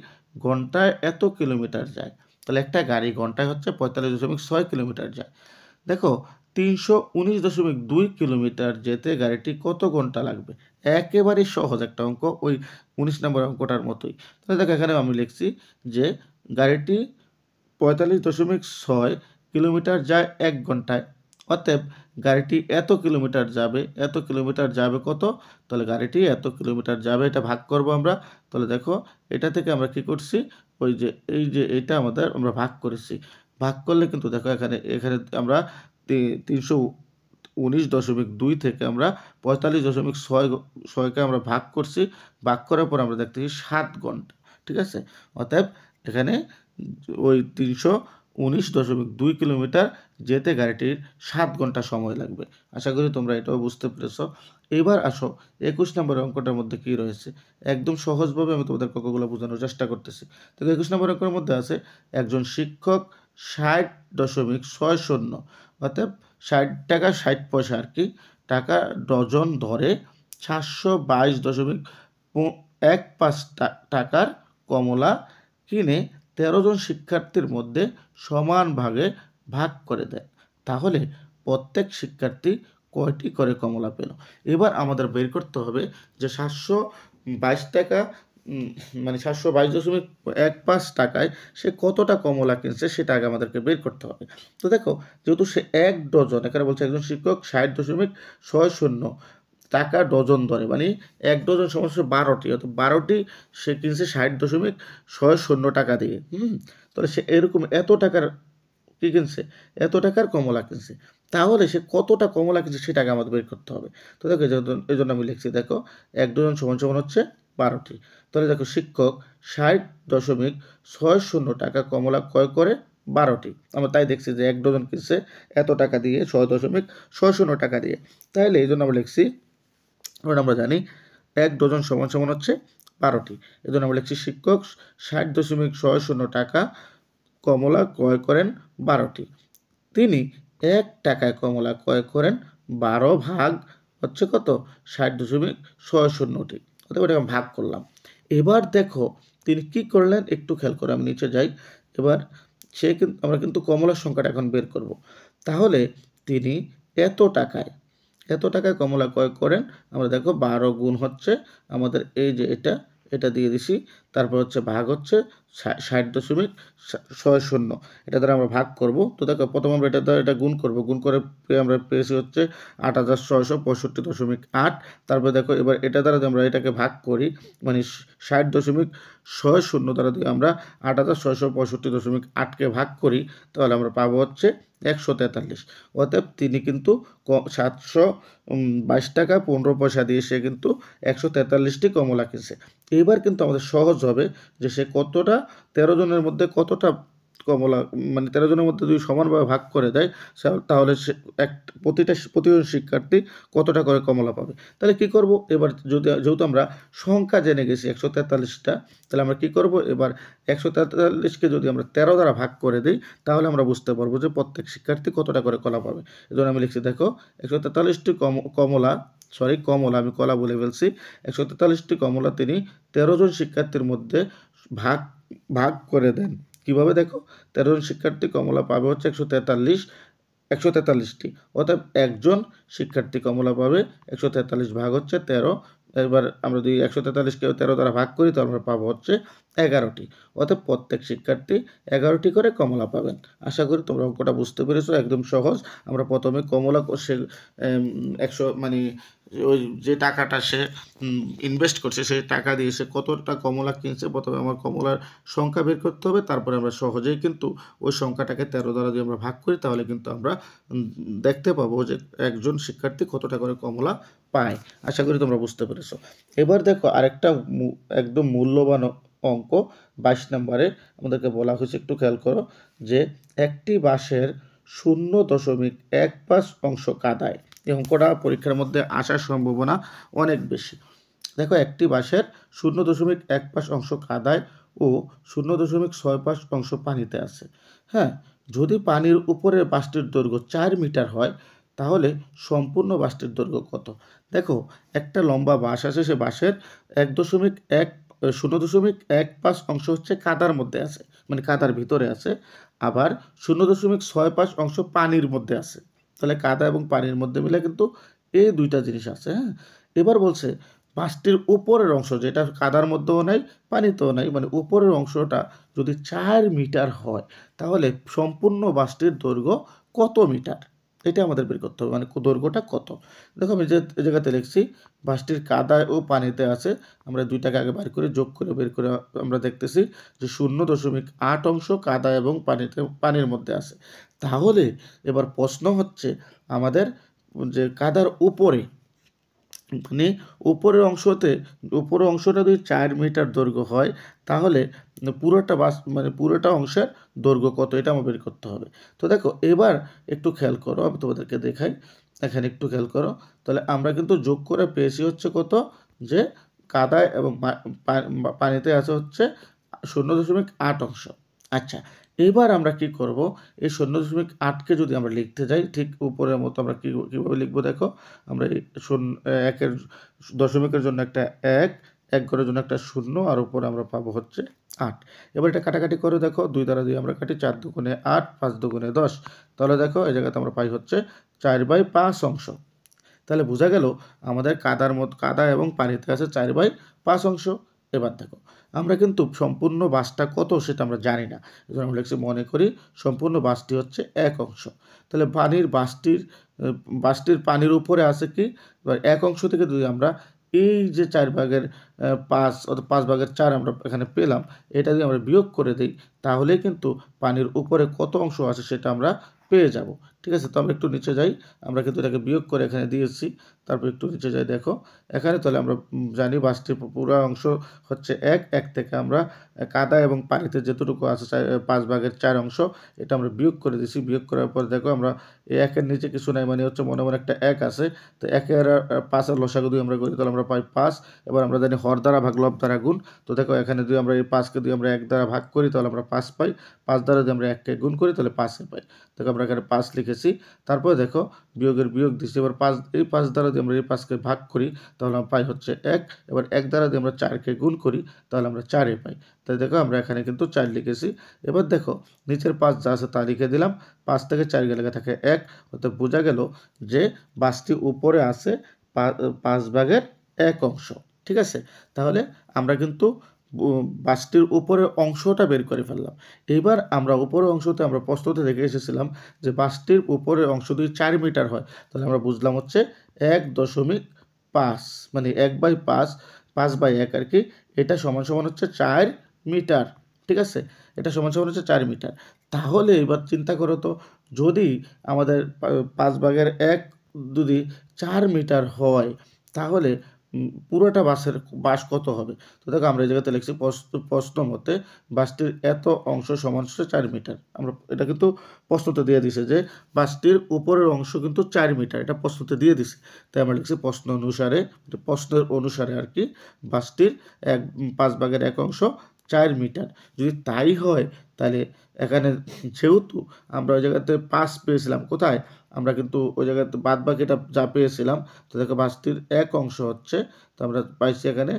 ঘন্টায় এত কিলোমিটার যায়। তাহলে একটা গাড়ি ঘন্টায় হচ্ছে 45.6 কিলোমিটার যায়। দেখো 319.2 কিলোমিটার যেতে গাড়িটি কত ঘন্টা লাগবে। একেবারে সহজ একটা অঙ্ক, ওই 19 নম্বর অঙ্কটার মতোই। তাহলে দেখো এখানে আমি লিখছি যে গাড়িটি 45.6 কিলোমিটার যায় 1 ঘন্টায়, অতএব গাড়িটি এত কিলোমিটার যাবে কত, তাহলে গাড়িটি এত কিলোমিটার যাবে, এটা ভাগ করব আমরা। তাহলে দেখো এটা থেকে আমরা কি করছি, ওই যে এই যে এটা আমরা ভাগ করেছি, ভাগ করলে কিন্তু দেখো এখানে আমরা 319.2 থেকে আমরা 45.6কে আমরা ভাগ করছি, ভাগ করার পর আমরা দেখতেছি 7 ঘন্টা। ঠিক আছে, অতএব এখানে ওই 319.2 কিলোমিটার যেতে গাড়িটির 7 ঘন্টা সময় লাগবে। আশা করি তোমরা এটাও বুঝতে পেরেছ। এবার আসো 21 নম্বর অঙ্কটার মধ্যে কি রয়েছে, একদম সহজভাবে আমি তোমাদের অঙ্কগুলো বোঝানোর চেষ্টা করতেছি। তো 21 নম্বর অঙ্কের মধ্যে আছে একজন শিক্ষক 60.60, অর্থাৎ 60 টাকা 60 পয়সা আর কি টাকা ডজন ধরে 722.15 টাকার কমলা কিনে 13 জন শিক্ষার্থীর মধ্যে সমান ভাগে ভাগ করে দেয়। তাহলে প্রত্যেক শিক্ষার্থী কয়টি করে কমলা পেল। এবার আমাদের বের করতে হবে যে 722 টাকা, মানে 722.15 টাকায় সে কতটা কমলা কিনছে, সেটা আগে আমাদেরকে বের করতে হবে। তো দেখো যেহেতু সে 1 ডজন, এখানে বলছে একজন শিক্ষক 60.60 টাকা ডজন ধরে, মানে 1 ডজন সমান 12টি, অর্থাৎ 12টি সে কিনছে 60.60 টাকা দিয়ে। তাহলে সে এরকম এত টাকার কি কিনছে, এত টাকার কমলা কিনছে, তাহলে সে কতটা কমলা কিনছে সেটা আগে আমাদের বের করতে হবে। তো দেখো এই জন্য আমি লিখছি, দেখো 1 ডজন সমান সমান হচ্ছে 12টি। তাহলে দেখো শিক্ষক 60.60 টাকা কমলা ক্রয় করে 12টি, আমরা তাই দেখছি যে 1 ডজন কিনছে এত টাকা দিয়ে, 6.60 টাকা দিয়ে। তাহলে এই জন্য আমরা লিখছি, আমরা জানি 1 ডজন সমান সমান হচ্ছে 12টি। এই জন্য আমরা লিখছি শিক্ষক 60.60 টাকা কমলা ক্রয় করেন 12টি। তিনি 1 টাকায় কমলা ক্রয় করেন 12 ভাগ হচ্ছে কত, 60.60টি, অর্থাৎ এটা ভাগ করলাম। এবার দেখো তিনি কি করলেন একটু খেয়াল করে, আমি নিচে যাই। এবার আমরা কিন্তু কমলার সংখ্যাটা এখন বের করব। তাহলে তিনি এত টাকায় কমলা ক্রয় করেন, আমরা দেখো 12 গুণ হচ্ছে আমাদের এই যে এটা দিয়ে দিছি, তারপর হচ্ছে ভাগ হচ্ছে 60.60 এটা দ্বারা আমরা ভাগ করব। তো দেখো প্রথমে আমরা এটা দ্বারা এটা গুণ করব, গুণ করে আমরা পেয়েছি হচ্ছে 8665.8। তারপরে দেখো এবার এটা দ্বারা যদি আমরা এটাকে ভাগ করি, মানে 60.60 দ্বারা যদি আমরা 8665.8কে ভাগ করি, তাহলে আমরা পাবো হচ্ছে 143। অতএব তিনি কিন্তু 722 টাকা 15 পয়সা দিয়ে সে কিন্তু 143টি কমলা কিনছে। এইবার কিন্তু আমাদের সহজ হবে যে সে কতটা 13 জনের মধ্যে কতটা কমলা, মানে 13 জনের মধ্যে যদি সমানভাবে ভাগ করে দেয়, তাহলে সে প্রতিজন শিক্ষার্থী কতটা করে কমলা পাবে। তাহলে কি করব, এবার যেহেতু আমরা সংখ্যা জেনে গেছি 143টা, তাহলে আমরা কি করব, এবার 143কে যদি আমরা 13 দ্বারা ভাগ করে দিই, তাহলে আমরা বুঝতে পারবো যে প্রত্যেক শিক্ষার্থী কতটা করে কলা পাবে। এজন্য আমি লিখছি দেখো 143টি কমলা, আমি কলা বলে ফেলছি। 143টি কমলা তিনি 13 জন শিক্ষার্থীর মধ্যে ভাগ ভাগ করে দেন। কিভাবে দেখো, 13 জন শিক্ষার্থী কমলা পাবে হচ্ছে 143টি। অর্থাৎ একজন শিক্ষার্থী কমলা পাবে 143 ভাগ হচ্ছে 13। এবার আমরা যদি 143কে 13 দ্বারা ভাগ করি, তাহলে আমরা পাবো হচ্ছে 11টি। অর্থাৎ প্রত্যেক শিক্ষার্থী 11টি করে কমলা পাবেন। আশা করি তোমরা অঙ্কটা বুঝতে পেরেছো, একদম সহজ। আমরা প্রথমে কমলা সে 100 মানে ওই যে টাকাটা সে ইনভেস্ট করছে, সেই টাকা দিয়ে সে কতটা কমলা কিনছে, প্রথমে আমার কমলার সংখ্যা বের করতে হবে। তারপরে আমরা সহজেই কিন্তু ওই সংখ্যাটাকে 13 দ্বারা যদি আমরা ভাগ করি, তাহলে কিন্তু আমরা দেখতে পাবো যে একজন শিক্ষার্থী কতটা করে কমলা পায়। আশা করি তোমরা বুঝতে পেরেছো। এবার দেখো আরেকটা একদম মূল্যবান অঙ্ক 22 নম্বরে আমাদেরকে বলা হয়েছে, একটু খেয়াল করো, যে একটি বাঁশের 0.15 অংশ কাদায়। এই অঙ্কটা পরীক্ষার মধ্যে আসার সম্ভাবনা অনেক বেশি। দেখো একটি বাঁশের 0.15 অংশ কাদায় ও 0.65 অংশ পানিতে আছে। হ্যাঁ, যদি পানির উপরে বাঁশটির দৈর্ঘ্য 4 মিটার হয়, তাহলে সম্পূর্ণ বাঁশটির দৈর্ঘ্য কত? দেখো একটা লম্বা বাঁশ আছে, সে বাঁশের 0.15 অংশ হচ্ছে কাদার মধ্যে আছে, মানে কাদার ভিতরে আছে। আবার 0.65 অংশ পানির মধ্যে আছে। তাহলে কাদা এবং পানির মধ্যে মিলে কিন্তু এই দুইটা জিনিস আছে। হ্যাঁ, এবার বলছে বাঁশটির উপরের অংশ, যেটা কাদার মধ্যেও নাই পানিতেও নাই, মানে উপরের অংশটা যদি 4 মিটার হয়, তাহলে সম্পূর্ণ বাঁশটির দৈর্ঘ্য কত মিটার? এটা আমাদের বের করতে হবে, মানে দৈর্ঘ্যটা কত। দেখো আমি যে জায়গাতে লিখছি বাঁশটির কাদায় ও পানিতে আছে, আমরা দুইটাকে আগে বের করে যোগ করে বের করে আমরা দেখতেছি যে 0.8 অংশ কাদা এবং পানির মধ্যে আছে। তাহলে এবার প্রশ্ন হচ্ছে আমাদের, যে কাদার উপরে, মানে উপরের অংশটা যদি 4 মিটার দৈর্ঘ্য হয়, তাহলে পুরোটা অংশের দৈর্ঘ্য কত, এটা আমার বের করতে হবে। তো দেখো এবার একটু খেয়াল করো, আমি তোমাদেরকে দেখাই, এখানে একটু খেয়াল করো। তাহলে আমরা কিন্তু যোগ করে পেয়েছি হচ্ছে কত, যে কাদায় এবং পানিতে আছে হচ্ছে 0.8 অংশ। আচ্ছা, এবার আমরা কি করব, এই 0.8কে যদি আমরা লিখতে যাই ঠিক উপরের মতো, আমরা কীভাবে লিখবো দেখো, আমরা এই একের দশমিকের জন্য একটা 1 ঘরের জন্য একটা 0, আর উপরে আমরা পাবো হচ্ছে 8। এবার এটা কাটাকাটি করে দেখো, 2 দ্বারা দিয়ে আমরা কাটি, 4 দুগুণে 8, 5 দুগুণে 10। তাহলে দেখো এই জায়গাতে আমরা পাই হচ্ছে 4/5 অংশ। তাহলে বোঝা গেল আমাদের কাদা এবং পানিতে আছে 4/5 অংশ। এবার দেখো আমরা কিন্তু সম্পূর্ণ বাঁশটা কত সেটা আমরা জানি না, এজন্য আমরা লিখছি মনে করি সম্পূর্ণ বাঁশটি হচ্ছে 1 অংশ। তাহলে বাঁশটির পানির উপরে আছে কি, এবার 1 অংশ থেকে যদি আমরা এই যে 4/5 অর্থাৎ 5/4 আমরা এখানে পেলাম, এটা যদি আমরা বিয়োগ করে দিই, তাহলে কিন্তু পানির উপরে কত অংশ আছে সেটা আমরা পেয়ে যাব। ঠিক আছে, তো আমরা একটু নিচে যাই, আমরা কিন্তু এটাকে বিয়োগ করে এখানে দিয়েছি। তারপর একটু নিচে যাই, দেখো এখানে তাহলে আমরা জানি বাঁশটির পুরো অংশ হচ্ছে 1 থেকে আমরা কাদা এবং পানিতে যেটুকু আছে 5/4 অংশ, এটা আমরা বিয়োগ করে দিয়েছি। বিয়োগ করার পর দেখো আমরা এই 1-এর নিচে কিছু নাই, মানে হচ্ছে মনে মনে একটা 1 আছে। তো 1-এর 5-এর লসাগু যদি আমরা করি, তাহলে আমরা পাই 5। এবার আমরা জানি হর দ্বারা ভাগ লব দ্বারা গুণ। তো দেখো এখানে যদি আমরা এই 5কে যদি আমরা 1 দ্বারা ভাগ করি, তাহলে আমরা 5 পাই। 5 দ্বারা যদি আমরা 1কে গুণ করি, তাহলে 5 পাই। দেখো আমরা এখানে 5 লিখেছি। তারপরে দেখো বিয়োগের বিয়োগ দিচ্ছি। এবার 5 দ্বারা যদি আমরা এই 5কে ভাগ করি, তাহলে আমরা পাই হচ্ছে 1। এবার 1 দ্বারা যদি আমরা 4কে গুণ করি, তাহলে আমরা 4 পাই। তাই দেখো আমরা এখানে কিন্তু 4 লিখেছি। এবার দেখো নিচের 5 যা আছে তা লিখে দিলাম। 5 থেকে 4 গেলে লেখা থাকে 1। অর্থাৎ বোঝা গেল যে বাঁশটি উপরে আছে 5/1 অংশ। ঠিক আছে, তাহলে আমরা কিন্তু বাসটির উপরের অংশটা বের করে ফেললাম। এইবার আমরা উপরের অংশতে আমরা প্রশ্নতে দেখে এসেছিলাম যে বাসটির উপরের অংশ যদি 4 মিটার হয়, তাহলে আমরা বুঝলাম হচ্ছে 1.5 মানে 1/5, 5/1 আর কি। এটা সমান সমান হচ্ছে 4 মিটার। ঠিক আছে? এটা সমান সমান হচ্ছে 4 মিটার। তাহলে এবার চিন্তা করো তো, যদি আমাদের 5 ভাগের 1 যদি 4 মিটার হয়, তাহলে পুরোটা বাস কত হবে? তো দেখো আমরা এই জায়গাতে লিখছি প্রশ্ন মতে বাসটির এত অংশ সমান হচ্ছে 4 মিটার। আমরা এটা কিন্তু প্রশ্নতে দিয়ে দিছে যে বাসটির উপরের অংশ কিন্তু 4 মিটার, এটা প্রশ্নতে দিয়ে দিছে। তাই আমরা লিখছি প্রশ্নের অনুসারে আর কি বাসটির 5 ভাগের 1 অংশ 4 মিটার। যদি তাই হয় তাহলে এখানে যেহেতু আমরা ওই জায়গাতে 5 পেয়েছিলাম, কোথায়? আমরা কিন্তু ওই জায়গাতে বাদবাকিটা যা পেয়েছিলাম, তো দেখো বাসটির 1 অংশ হচ্ছে, তো আমরা পাইছি এখানে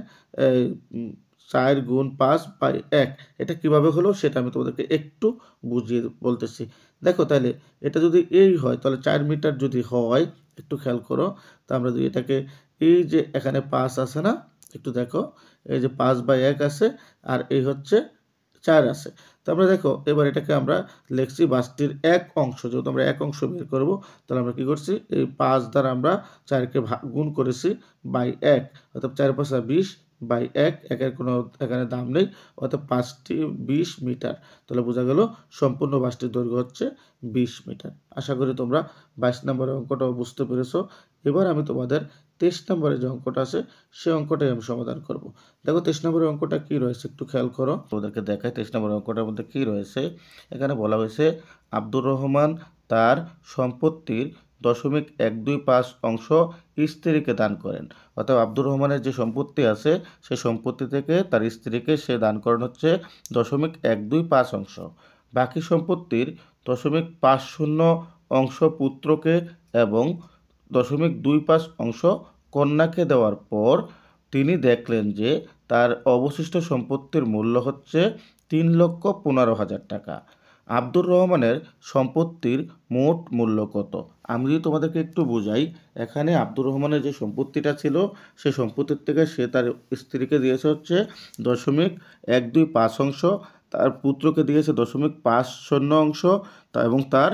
4 গুণ 5/1। এটা কিভাবে হলো সেটা আমি তোমাদেরকে একটু বুঝিয়ে বলতেছি। দেখো তাহলে এটা যদি এই হয়, তাহলে 4 মিটার যদি হয়, একটু খেয়াল করো। তো আমরা যদি এটাকে এই যে এখানে 5 আছে না, একটু দেখো, এই যে 5/1 আছে আর এই হচ্ছে 4 আছে। তো আমরা দেখো এবার এটাকে আমরা লিখছি বাসটির 1 অংশ, যেহেতু আমরা 1 অংশ বের করব, তাহলে আমরা কি করছি, এই 5 দ্বারা আমরা 4কে গুণ করেছি বাই 1, অর্থাৎ 4 × 5 = 20/1, একের কোনো এখানে দাম নেই, অর্থাৎ 5টি 20 মিটার। তাহলে বোঝা গেল সম্পূর্ণ বাসটির দৈর্ঘ্য হচ্ছে 20 মিটার। আশা করি তোমরা 22 নম্বরের অঙ্কটাও বুঝতে পেরেছো। এবার আমি তোমাদের 23 নম্বরের যে অঙ্কটা আছে সেই অঙ্কটাই আমি সমাধান করব। দেখো 23 নম্বরের অঙ্কটা কি রয়েছে একটু খেয়াল করো। ওদেরকে দেখাই 23 নম্বরের অঙ্কটার মধ্যে কি রয়েছে। এখানে বলা হয়েছে আব্দুর রহমান তার সম্পত্তির 0.125 অংশ স্ত্রীকে দান করেন। অর্থাৎ আব্দুর রহমানের যে সম্পত্তি আছে সেই সম্পত্তি থেকে তার স্ত্রীকে সে দান করেন হচ্ছে 0.125 অংশ। বাকি সম্পত্তির 0.50 অংশ পুত্রকে এবং 0.25 অংশ কন্যাকে দেওয়ার পর তিনি দেখলেন যে তার অবশিষ্ট সম্পত্তির মূল্য হচ্ছে 3,15,000 টাকা। আব্দুর রহমানের সম্পত্তির মোট মূল্য কত? আমি যদি তোমাদেরকে একটু বুঝাই, এখানে আব্দুর রহমানের যে সম্পত্তিটা ছিল সেই সম্পত্তির থেকে সে তার স্ত্রীকে দিয়েছে হচ্ছে 0.125 অংশ, তার পুত্রকে দিয়েছে 0.50 অংশ, এবং তার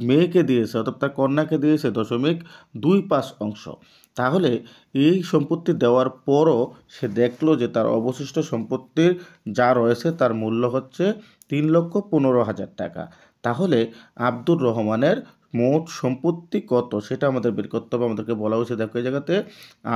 মেয়েকে দিয়েছে অর্থাৎ তার কন্যাকে দিয়েছে 0.25 অংশ। তাহলে এই সম্পত্তি দেওয়ার পরও সে দেখলো যে তার অবশিষ্ট সম্পত্তির যা রয়েছে তার মূল্য হচ্ছে 3,15,000 টাকা। তাহলে আব্দুর রহমানের মোট সম্পত্তি কত সেটা আমাদের বের করতে হবে। আমাদেরকে বলা হয়েছে, দেখো এই জায়গাতে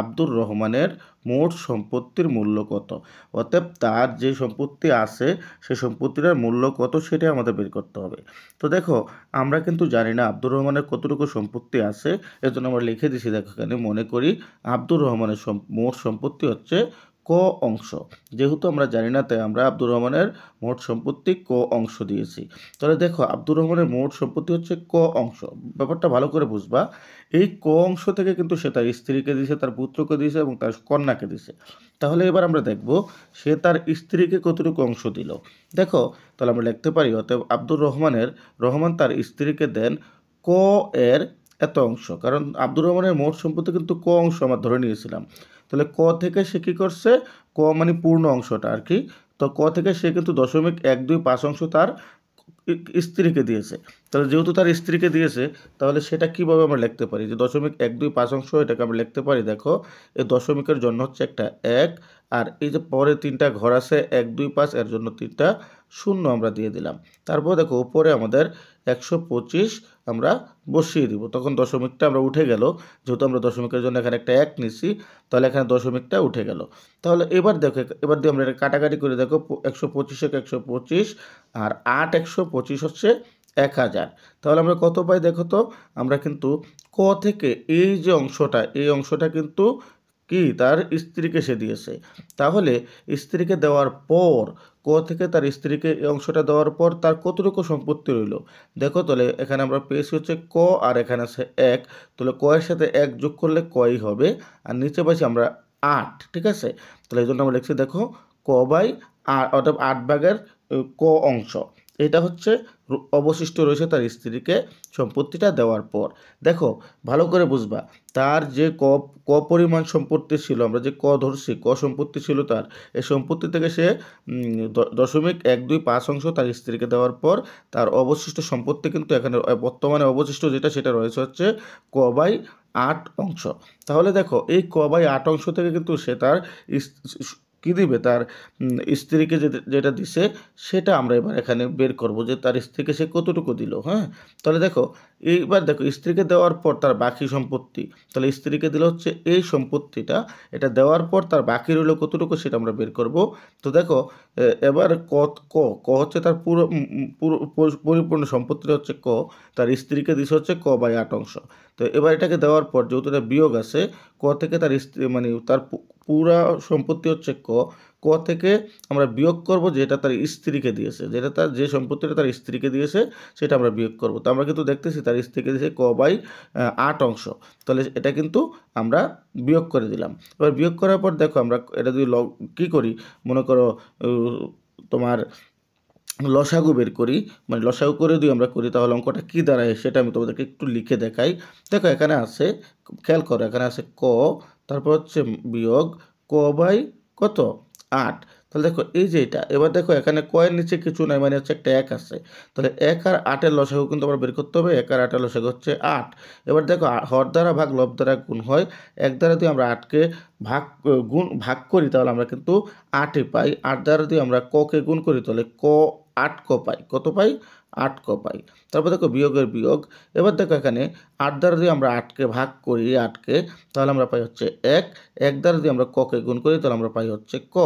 আব্দুর রহমানের মোট সম্পত্তির মূল্য কত, অতএব তার যে সম্পত্তি আছে সেই সম্পত্তিটার মূল্য কত সেটাই আমাদের বের করতে হবে। তো দেখো আমরা কিন্তু জানি না আব্দুর রহমানের কতটুকু সম্পত্তি আছে, এজন্য আমরা লিখে দিছি। দেখো এখানে মনে করি আব্দুর রহমানের মোট সম্পত্তি হচ্ছে ক অংশ। যেহেতু আমরা জানি না তাই আমরা আব্দুর রহমানের মোট সম্পত্তি ক অংশ দিয়েছি। তাহলে দেখো আব্দুর রহমানের মোট সম্পত্তি হচ্ছে ক অংশ। ব্যাপারটা ভালো করে বুঝবা, এই ক অংশ থেকে কিন্তু সে তার স্ত্রীকে দিয়েছে, তার পুত্রকে দিয়েছে এবং তার কন্যাকে দিয়েছে। তাহলে এবার আমরা দেখব সে তার স্ত্রীকে কতটুকু অংশ দিল। দেখো তাহলে আমরা লিখতে পারি, অতএব আব্দুর রহমান তার স্ত্রীকে দেন ক এর এত অংশ, কারণ আব্দুর রহমানের মোট সম্পত্তি কিন্তু ক অংশ আমরা ধরে নিয়েছিলাম। তাহলে ক থেকে সে কী করছে, ক মানে পূর্ণ অংশটা আর কি, তো ক থেকে সে কিন্তু 0.125 অংশ তার স্ত্রীকে দিয়েছে। তাহলে যেহেতু তার স্ত্রীকে দিয়েছে, তাহলে সেটা কীভাবে আমরা লিখতে পারি যে 0.125 অংশ, এটাকে আমরা লিখতে পারি, দেখো এই দশমিকের জন্য হচ্ছে একটা 1, আর এই যে পরে 3টা ঘর আছে 1, 2, 5, এর জন্য 3টা শূন্য আমরা দিয়ে দিলাম। তারপর দেখো উপরে আমাদের 125 আমরা বসিয়ে দিব, তখন দশমিকটা আমরা উঠে গেল, যেহেতু আমরা দশমিকের জন্য এখানে একটা 1 নিছি, তাহলে এখানে দশমিকটা উঠে গেল। তাহলে এবার দেখো এবার দিয়ে আমরা এটা কাটাকাটি করে দেখো 125 125 আর 8 125 হচ্ছে 1000। তাহলে আমরা কত পাই দেখো তো, আমরা কিন্তু ক থেকে এই যে অংশটা, এই অংশটা কিন্তু কি তার স্ত্রীকে সে দিয়েছে। তাহলে স্ত্রীকে দেওয়ার পর ক থেকে তার স্ত্রীকে এই অংশটা দেওয়ার পর তার কতটুকু সম্পত্তি রইল দেখো। তাহলে এখানে আমরা পেয়েছি হচ্ছে ক, আর এখানে আছে 1, তাহলে ক এর সাথে 1 যোগ করলে কই হবে, আর নিচে পাইছি আমরা 8। ঠিক আছে, তাহলে এই জন্য আমরা লিখছি দেখো ক/8, অর্থাৎ 8 ভাগের ক অংশ। এটা হচ্ছে অবশিষ্ট রয়েছে তার স্ত্রীকে সম্পত্তিটা দেওয়ার পর। দেখো ভালো করে বুঝবা, তার যে ক পরিমাণ সম্পত্তি ছিল, আমরা যে ক ধরছি, ক সম্পত্তি ছিল তার, এই সম্পত্তি থেকে সে 0.125 তার স্ত্রীকে দেওয়ার পর তার অবশিষ্ট সম্পত্তি কিন্তু এখানে বর্তমানে অবশিষ্ট যেটা সেটা রয়েছে হচ্ছে ক/8 অংশ। তাহলে দেখো এই ক/8 অংশ থেকে কিন্তু সে তার কি দিবে, তার স্ত্রীকে যেটা দিছে সেটা আমরা এবার এখানে বের করব যে তার স্ত্রীকে সে কতটুকু দিল। হ্যাঁ, তাহলে দেখো এইবার দেখো স্ত্রীকে দেওয়ার পর তার বাকি সম্পত্তি, তাহলে স্ত্রীকে দিল হচ্ছে এই সম্পত্তিটা, এটা দেওয়ার পর তার বাকি রইল কতটুকু সেটা আমরা বের করব। তো দেখো এবার ক ক ক হচ্ছে তার পুরো পরিপূর্ণ সম্পত্তিটা হচ্ছে ক, তার স্ত্রীকে দিছে হচ্ছে ক/8 অংশ। তো এবার এটাকে দেওয়ার পর যেহেতু এটা বিয়োগ আছে, ক থেকে তার স্ত্রী মানে তার পুরা সম্পত্তি হচ্ছে ক, ক থেকে আমরা বিয়োগ করব যেটা তার স্ত্রীকে দিয়েছে, যেটা তার যে সম্পত্তিটা তার স্ত্রীকে দিয়েছে সেটা আমরা বিয়োগ করব। তো আমরা কিন্তু দেখতেছি তার স্ত্রীকে দিয়েছে ক/8 অংশ, তাহলে এটা কিন্তু আমরা বিয়োগ করে দিলাম। এবার বিয়োগ করার পর দেখো আমরা এটা যদি কী করি, মনে করো তোমার লসাগু বের করি, মানে লসাগু করে যদি আমরা করি তাহলে অঙ্কটা কী দাঁড়ায় সেটা আমি তোমাদেরকে একটু লিখে দেখাই। দেখো এখানে আছে, খেয়াল করো, এখানে আছে ক, তারপর হচ্ছে বিয়োগ ক/কত 8। তাহলে দেখো এই যে এটা, এবার দেখো এখানে কয়ের নিচে কিছু নাই, মানে হচ্ছে একটা 1 আছে, তাহলে 1 আর 8-এর লসাগু কিন্তু আমরা বের করতে হবে। 1 আর 8-এর লসাগু হচ্ছে 8। এবার দেখো হর দ্বারা ভাগ লব দ্বারা গুণ হয়, 1 দ্বারা যদি আমরা 8কে ভাগ করি তাহলে আমরা কিন্তু 8-ই পাই। 8 দ্বারা যদি আমরা ককে গুণ করি তাহলে 8 ক পাই। কত পাই? 8 ক পাই। তারপর দেখো বিয়োগের বিয়োগ। এবার দেখো এখানে 8 দ্বারা যদি আমরা 8কে ভাগ করি, 8কে, তাহলে আমরা পাই হচ্ছে 1। 1 দ্বারা যদি আমরা ককে গুণ করি তাহলে আমরা পাই হচ্ছে ক।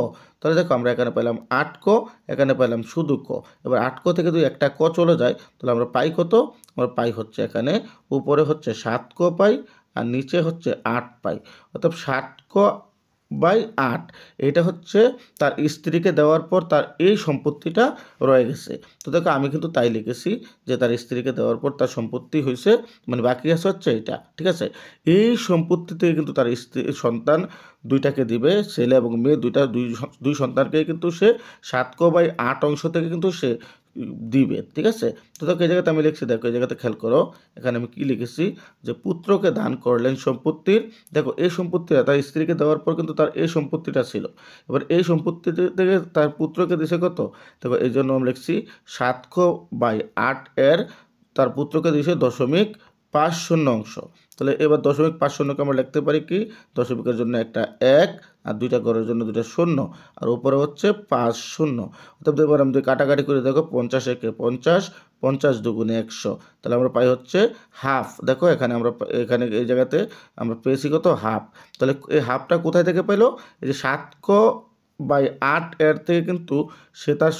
তাহলে দেখো আমরা এখানে পেলাম 8 ক, এখানে পেলাম শুধু ক। এবার 8 ক থেকে যদি একটা ক চলে যায় তাহলে আমরা পাই কত? আমরা পাই হচ্ছে এখানে উপরে হচ্ছে 7 ক পাই আর নিচে হচ্ছে 8 পাই। অর্থাৎ 7 ক/8 এটা হচ্ছে তার স্ত্রীকে দেওয়ার পর তার এই সম্পত্তিটা রয়ে গেছে। তো দেখো আমি কিন্তু তাই লিখেছি যে তার স্ত্রীকে দেওয়ার পর তার সম্পত্তি হয়েছে, মানে বাকি আছে হচ্ছে এটা, ঠিক আছে। এই সম্পত্তি থেকে কিন্তু তার সন্তান দুইটাকে দিবে, ছেলে এবং মেয়ে দুই সন্তানকে কিন্তু সে 7 ক/8 অংশ থেকে কিন্তু সে দিবে, ঠিক আছে। তো দেখো এই জায়গাতে আমি লিখছি, দেখো এই জায়গাতে খেয়াল করো, এখানে আমি কি লিখেছি যে পুত্রকে দান করলেন সম্পত্তির, দেখো এই সম্পত্তিটা তার স্ত্রীকে দেওয়ার পর কিন্তু তার এই সম্পত্তিটা ছিল, এবার এই সম্পত্তি থেকে তার পুত্রকে দিছে কত, দেখো এই জন্য আমি লিখছি 7 ক/8 এর তার পুত্রকে দিছে 0.50 অংশ। তাহলে এবার 0.50কে আমরা লিখতে পারি কি, দশমিকের জন্য একটা 1 আর দুইটা ঘরের জন্য দুইটা শূন্য আর উপরে হচ্ছে 50। অর্থাৎ এবার আমি যদি কাটাকাটি করে দেখো 50 একে 50, 50 দুগুণে 100, তাহলে আমরা পাই হচ্ছে হাফ। দেখো এখানে আমরা এখানে এই জায়গাতে আমরা পেয়েছি কত, হাফ। তাহলে এই হাফটা কোথায় থেকে পেলো, এই যে 7 ক/8 এর থেকে কিন্তু সে তার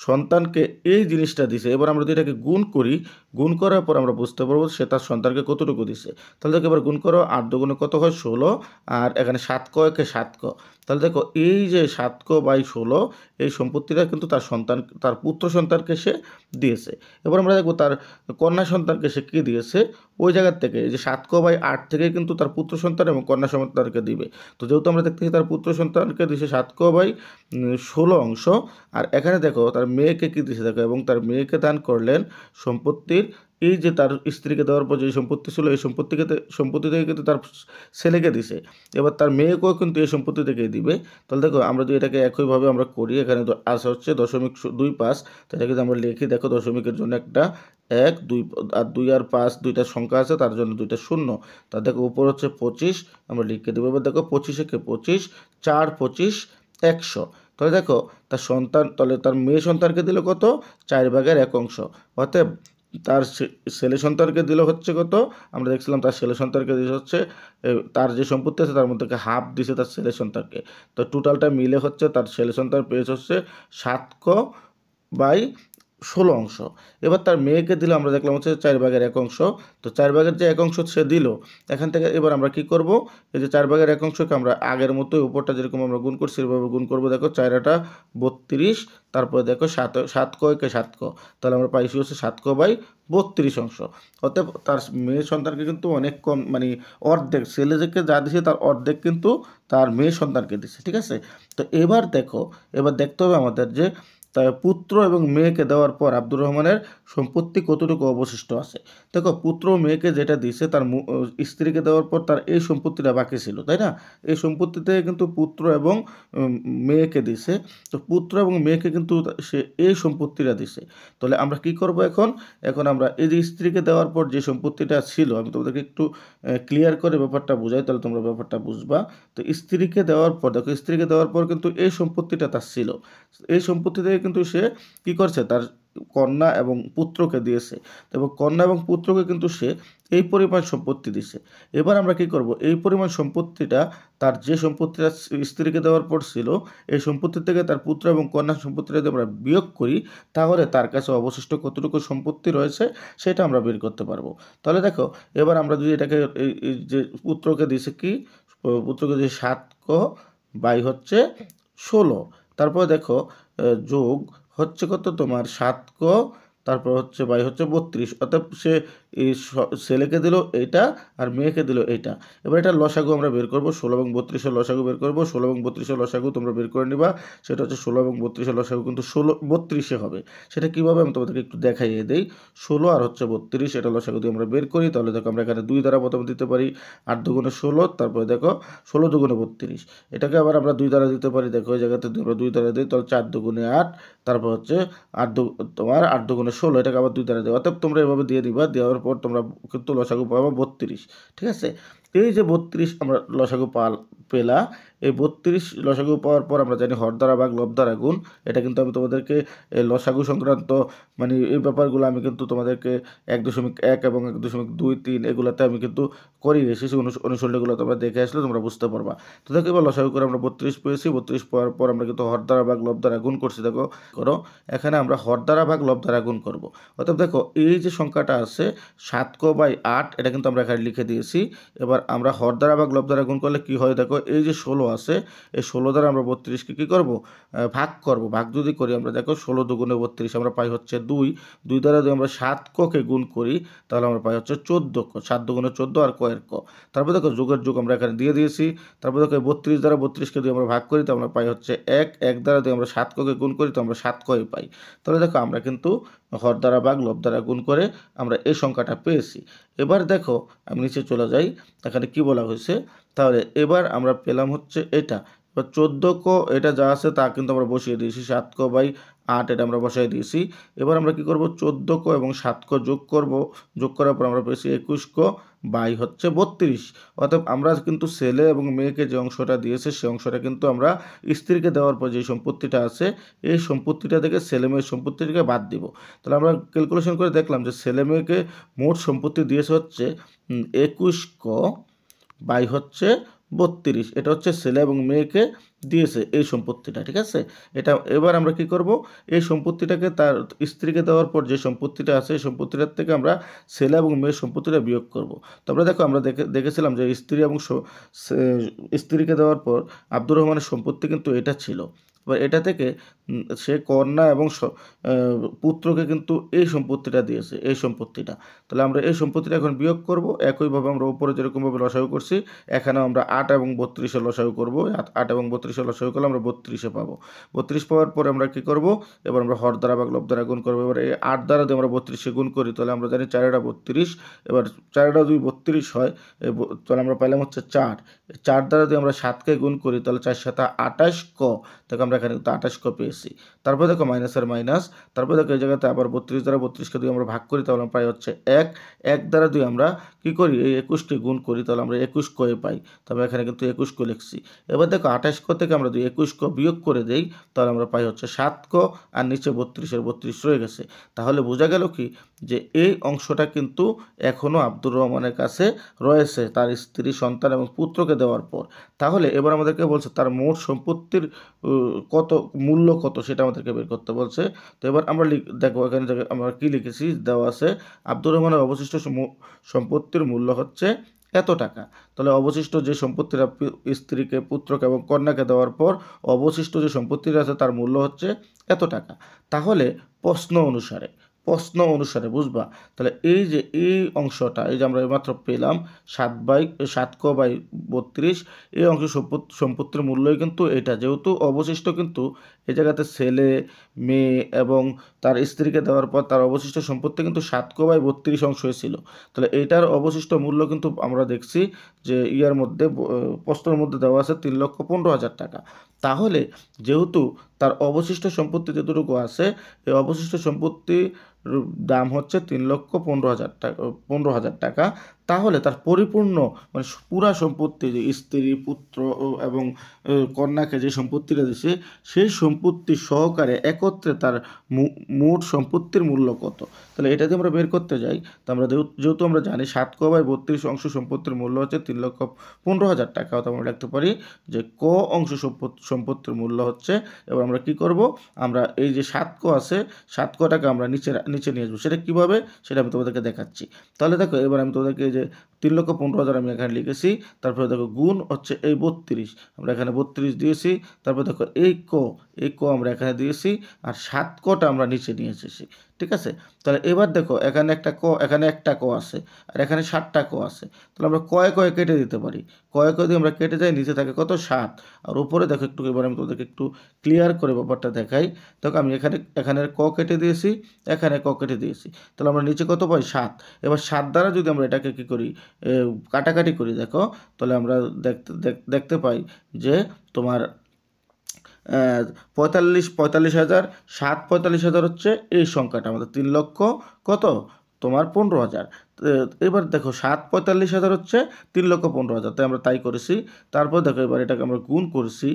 সন্তানকে এই জিনিসটা দিছে। এবার আমরা যদি এটাকে গুণ করি, গুণ করার পর আমরা বুঝতে পারবো সে তার সন্তানকে কতটুকু দিছে। তাহলে দেখো এবার গুণ করো, 8 দুগুণে কত হয় 16 আর এখানে 7 ক একে 7 ক। তাহলে দেখো এই যে 7 ক/16 এই সম্পত্তিটা কিন্তু তার সন্তান, তার পুত্র সন্তানকে সে দিয়েছে। এবার আমরা দেখবো তার কন্যা সন্তানকে সে কী দিয়েছে, ওই জায়গার থেকে যে 7 ক/8 থেকে কিন্তু তার পুত্র সন্তান এবং কন্যা সন্তানকে দিবে। তো যেহেতু আমরা দেখতেছি তার পুত্র সন্তানকে দিয়েছে 7 ক/16 অংশ, আর এখানে দেখো তার মেয়েকে কী দিয়েছে, দেখো এবং তার মেয়েকে দান করলেন সম্পত্তির, এই যে তার স্ত্রীকে দেওয়ার পর যে সম্পত্তি ছিল এই সম্পত্তি থেকে কিন্তু তার ছেলেকে দিছে। এবার তার মেয়েকেও কিন্তু এই সম্পত্তি থেকেই দিবে। তাহলে দেখো আমরা যদি এটাকে একইভাবে আমরা করি, এখানে আসা হচ্ছে 0.25, তো এটা কিন্তু আমরা লিখি, দেখো দশমিকের জন্য একটা 1, 2 আর 2 আর 5 দুইটা সংখ্যা আছে, তার জন্য দুইটা শূন্য। তার দেখো উপর হচ্ছে 25, আমরা লিখে দেবো। এবার দেখো 25 একে 25, 4 25 100। তাহলে দেখো তার সন্তান, তাহলে তার মেয়ে সন্তানকে দিল কত, 4/1 অংশ। অতএব তার ছেলে সন্তানকে দিল হচ্ছে কত, আমরা দেখছিলাম তার ছেলে সন্তানকে দিয়েছে হচ্ছে তার যে সম্পত্তি আছে তার মধ্যে হাফ দিছে তার ছেলে সন্তানকে। তো টোটালটা মিলে হচ্ছে তার ছেলে সন্তান পেয়েছে হচ্ছে 7 ক/16 অংশ। এবার তার মেয়েকে দিল, আমরা দেখলাম হচ্ছে 4/1 অংশ। তো 4/1 যে 1 অংশ সে দিল, এখান থেকে এবার আমরা কি করব, এই যে 4/1 অংশকে আমরা আগের মতোই উপরটা যেরকম আমরা গুণ করছি এভাবে গুণ করব। দেখো 4 × 32, তারপরে দেখো 7 ক একে 7 ক, তাহলে আমরা পাইছি হচ্ছে 7 ক/32 অংশ। অতএব তার মেয়ে সন্তানকে কিন্তু অনেক কম, মানে অর্ধেক, ছেলেকে যা দিছে তার অর্ধেক কিন্তু তার মেয়ে সন্তানকে দিছে, ঠিক আছে। তো এবার দেখো, এবার দেখতে হবে আমাদের যে তাই পুত্র এবং মেয়েকে দেওয়ার পর আব্দুর রহমানের সম্পত্তি কতটুকু অবশিষ্ট আছে। দেখো পুত্র ও মেয়েকে যেটা দিছে তার স্ত্রীকে দেওয়ার পর তার এই সম্পত্তিটা বাকি ছিল, তাই না? এই সম্পত্তি থেকে কিন্তু পুত্র এবং মেয়েকে দিছে। তো পুত্র এবং মেয়েকে কিন্তু সে এই সম্পত্তিটা দিছে। তাহলে আমরা কি করব এখন? এখন আমরা এই যে স্ত্রীকে দেওয়ার পর যে সম্পত্তিটা ছিল, আমি তোমাদেরকে একটু ক্লিয়ার করে ব্যাপারটা বুঝাই, তাহলে তোমরা ব্যাপারটা বুঝবা। তো স্ত্রীকে দেওয়ার পর দেখো, স্ত্রীকে দেওয়ার পর কিন্তু এই সম্পত্তিটা তার ছিল। এই সম্পত্তি থেকে কিন্তু সে কি করছে, তার কন্যা এবং পুত্রকে দিয়েছে, এবং কন্যা এবং পুত্রকে কিন্তু সে এই পরিমাণ সম্পত্তি দিছে। এবার আমরা কি করব, এই পরিমাণ সম্পত্তিটা, তার যে সম্পত্তিটা স্ত্রীকে দেওয়ার পর ছিল, এই সম্পত্তি থেকে তার পুত্র এবং কন্যার সম্পত্তিটা যদি আমরা বিয়োগ করি, তাহলে তার কাছে অবশিষ্ট কতটুকু সম্পত্তি রয়েছে সেটা আমরা বের করতে পারবো। তাহলে দেখো, এবার আমরা যদি এটাকে এই যে পুত্রকে দিছে কি, পুত্রকে দিয়ে 7 ক বাই হচ্ছে 16, তারপরে দেখো যোগ হচ্ছে কত তোমার 7 ক, তারপর হচ্ছে বাই হচ্ছে 32, অর্থাৎ সে এই ছেলেকে দিল এইটা আর মেয়েকে দিল এইটা। এবার এটা লসাগু আমরা বের করব, 16 এবং 32-এর লসাগু বের করব। 16 এবং 32-এর লসাগু তোমরা বের করে নিবা, সেটা হচ্ছে 16 এবং 32-এর লসাগু কিন্তু 32-এ হবে। সেটা কীভাবে আমি তোমাদেরকে একটু দেখাইয়ে দেই। 16 আর হচ্ছে 32, এটা লসাগু দিয়ে আমরা বের করি, তাহলে দেখো আমরা এখানে 2 দ্বারা প্রথমে দিতে পারি, 8 দুগুণে 16, তারপরে দেখো 16 দুগুণে 32, এটাকে আবার আমরা 2 দ্বারা দিতে পারি, দেখো ওই জায়গাতে আমরা 2 দ্বারা দিই, তাহলে 4 দুগুণে 8, তারপর হচ্ছে 8 দুগুণে 16, এটাকে আবার 2 দ্বারা দেওয়া। অর্থাৎ তোমরা এভাবে দিয়ে দিবা, দেওয়ার পর তোমরা কিন্তু লসাগু পাবা 32, ঠিক আছে? এই যে 32 আমরা লসাগু পেলা, এই 32 লসাগু পাওয়ার পর আমরা জানি হর দ্বারা ভাগ লব দ্বারা গুণ। এটা কিন্তু আমি তোমাদেরকে এই লসাগু সংক্রান্ত মানে এই ব্যাপারগুলো আমি কিন্তু তোমাদেরকে 1.1 এবং 1.23 এগুলোতে আমি কিন্তু করিয়ে এসেছি, অনুশীলনীগুলো তোমরা দেখে আসলে তোমরা বুঝতে পারবা। তো দেখো এবার লসাগু করে আমরা 32 পেয়েছি। 32 পাওয়ার পর আমরা কিন্তু হর দ্বারা ভাগ লব দ্বারা গুণ করছি। দেখো করো, এখানে আমরা হর দ্বারা ভাগ লব দ্বারা গুণ করব। অর্থাৎ দেখো এই যে সংখ্যাটা আছে 7 ক বাই 8, এটা কিন্তু আমরা এখানে লিখে দিয়েছি। এবার আমরা হর দ্বারা ভাগ লব দ্বারা গুণ করলে কি হয়, দেখো এই যে 16 আছে, এই 16 দ্বারা আমরা 32কে কী করবো, ভাগ করব। ভাগ যদি করি আমরা, দেখো 16 দুগুণে 32, আমরা পাই হচ্ছে 2। 2 দ্বারা যদি আমরা 7 ককে গুণ করি, তাহলে আমরা পাই হচ্ছে 14 ক। 7 দুগুণে 14 আর কয়ের ক। তারপর দেখো যোগের যোগ আমরা এখানে দিয়ে দিয়েছি। তারপর দেখো 32 দ্বারা 32কে যদি আমরা ভাগ করি, তো আমরা পাই হচ্ছে 1। 1 দ্বারা যদি আমরা 7 ককে গুণ করি, তো আমরা 7 কই পাই। তাহলে দেখো আমরা কিন্তু হর দ্বারা ভাগ লব দ্বারা গুণ করে আমরা এই সংখ্যাটা পেয়েছি। এবার দেখো আমি নিচে চলে যাই, এখানে কি বলা হয়েছে, তাহলে এবার আমরা পেলাম হচ্ছে এটা। এবার 14 ক এটা যা আছে তা কিন্তু আমরা বসিয়ে দিয়েছি, 7 ক বাই 8 এটা আমরা বসাই দিয়েছি। এবার আমরা কি করব, 14 ক এবং 7 ক যোগ করব। যোগ করার পর আমরা পেয়েছি 21 ক বাই হচ্ছে 32। অর্থাৎ আমরা কিন্তু ছেলে এবং মেয়েকে যে অংশটা দিয়েছে, সেই অংশটা কিন্তু আমরা স্ত্রীকে দেওয়ার পর যে সম্পত্তিটা আছে, এই সম্পত্তিটা থেকে ছেলে মেয়ের সম্পত্তিটাকে বাদ দিব। তাহলে আমরা ক্যালকুলেশন করে দেখলাম যে ছেলে মেয়েকে মোট সম্পত্তি দিয়েছে হচ্ছে 21 ক বাই হচ্ছে 32। এটা হচ্ছে ছেলে এবং মেয়েকে দিয়েছে এই সম্পত্তিটা, ঠিক আছে? এটা এবার আমরা কি করব, এই সম্পত্তিটাকে তার স্ত্রীকে দেওয়ার পর যে সম্পত্তিটা আছে, এই সম্পত্তিটার থেকে আমরা ছেলে এবং মেয়ের সম্পত্তিটা বিয়োগ করব। তারপরে দেখো আমরা দেখেছিলাম যে স্ত্রী এবং স্ত্রীকে দেওয়ার পর আব্দুর রহমানের সম্পত্তি কিন্তু এটা ছিল। এবার এটা থেকে সে কন্যা এবং পুত্রকে কিন্তু এই সম্পত্তিটা দিয়েছে, এই সম্পত্তিটা। তাহলে আমরা এই সম্পত্তিটা এখন বিয়োগ করব। একইভাবে আমরা উপরে যেরকমভাবে লসাগু করছি, এখানেও আমরা 8 এবং 32-এর লসাগু করব। 8 এবং 32-এর লসাগু করলে আমরা 32-এ পাবো। 32 পাওয়ার পরে আমরা কি করব, এবার আমরা হর দ্বারা ভাগ লব দ্বারা গুণ করবো। এবার এই 8 দ্বারা যদি আমরা 32-এ গুণ করি, তাহলে আমরা জানি 4 32। এবার 4 2 32 হয়, তাহলে আমরা পাইলাম হচ্ছে 4। 4 দ্বারা যদি আমরা 7কে গুণ করি, তাহলে 4 7 28 ক। দেখো আমরা এখানে কিন্তু 28 ক পেয়েছি। তারপরে দেখো মাইনাসের মাইনাস, তারপরে দেখো এই জায়গাতে আবার 32 দ্বারা 32কে যদি আমরা ভাগ করি, তাহলে পাই হচ্ছে 1। 1 দ্বারা যদি আমরা কি করি, এই 21কে গুণ করি, তাহলে আমরা 21 কয়ে পাই। তবে এখানে কিন্তু 21 ক লিখছি। এবার দেখো 28 ক থেকে আমরা যদি 21 ক বিয়োগ করে দেই, তাহলে আমরা পাই হচ্ছে 7 ক, আর নিচে 32-এর 32 রয়ে গেছে। তাহলে বোঝা গেল কি, যে এই অংশটা কিন্তু এখনও আব্দুর রহমানের কাছে রয়েছে তার স্ত্রী, সন্তান এবং পুত্রকে দেওয়ার পর। তাহলে এবার আমাদেরকে বলছে তার মোট সম্পত্তির কত মূল্য কত, সেটা আমাদেরকে বের করতে বলছে। তো এবার আমরা দেখো এখানে আমরা কি লিখেছি, দেওয়া আছে আব্দুর রহমানের অবশিষ্ট সম্পত্তির মূল্য হচ্ছে এত টাকা। তাহলে অবশিষ্ট যে সম্পত্তিটা স্ত্রীকে, পুত্রকে এবং কন্যাকে দেওয়ার পর অবশিষ্ট যে সম্পত্তিটা আছে তার মূল্য হচ্ছে এত টাকা। তাহলে প্রশ্ন অনুসারে প্রশ্ন অনুসারে, বুঝবা? তাহলে এই যে এই অংশটা, এই যে আমরা এইমাত্র পেলাম 7 ক/32, এই অংশ সম্পত্তির মূল্যই কিন্তু এটা, যেহেতু অবশিষ্ট কিন্তু এই জায়গাতে ছেলে, মেয়ে এবং তার স্ত্রীকে দেওয়ার পর তার অবশিষ্ট সম্পত্তি কিন্তু 7 ক/32 অংশ ছিল। তাহলে এইটার অবশিষ্ট মূল্য কিন্তু আমরা দেখছি যে ইয়ার মধ্যে প্রশ্নের মধ্যে দেওয়া আছে 3,15,000 টাকা। তাহলে যেহেতু তার অবশিষ্ট সম্পত্তি যতটুকু আছে, এই অবশিষ্ট সম্পত্তির দাম হচ্ছে 3,15,000 টাকা, 15,000 টাকা। তাহলে তার পরিপূর্ণ মানে পুরা সম্পত্তি, যে স্ত্রী, পুত্র এবং কন্যাকে যে সম্পত্তিটা দিছে, সেই সম্পত্তি সহকারে একত্রে তার মোট সম্পত্তির মূল্য কত। তাহলে এটা যদি আমরা বের করতে যাই, তো আমরা যেহেতু আমরা জানি 7 ক/32 অংশ সম্পত্তির মূল্য হচ্ছে 3,15,000 টাকা, অথবা আমরা লিখতে পারি যে ক অংশ সম্পত্তির মূল্য হচ্ছে, এবার আমরা কি করব, আমরা এই যে 7 ক আছে, 7 টাকা আমরা নিচে নিয়ে আসবো। সেটা কীভাবে, সেটা আমি তোমাদেরকে দেখাচ্ছি। তাহলে দেখো, এবার আমি তোমাদেরকে এই যে 3,15,000 আমি এখানে লিখেছি, তারপরে দেখো গুণ হচ্ছে এই 32, আমরা এখানে 32 দিয়েছি, তারপর দেখো এই ক আমরা এখানে দিয়েছি, আর 7 আমরা নিচে নিয়ে এসেছি। ঠিক আছে? তাহলে এবার দেখো, এখানে একটা ক আছে, আর এখানে 7টা ক আছে। তাহলে আমরা কয়ে কেটে দিতে পারি। কয়ে দিয়ে আমরা কেটে যাই, নিচে থাকে কত, 7, আর উপরে দেখো একটু, এবার আমি তোমাদেরকে একটু ক্লিয়ার করে ব্যাপারটা দেখাই। দেখো আমি এখানে ক কেটে দিয়েছি, এখানে ক কেটে দিয়েছি, তাহলে আমরা নিচে কত পাই, 7। এবার 7 দ্বারা যদি আমরা এটাকে কী করি, কাটাকাটি করি, দেখো, তাহলে আমরা দেখতে পাই যে তোমার 45,000, 45,000 হচ্ছে এই সংখ্যাটা আমাদের, 3,00,000 কত তোমার 15,000। এবার দেখো 45,000 হচ্ছে 3,15,000, তাই আমরা তাই করেছি। তারপর দেখো এবার এটাকে আমরা গুণ করেছি,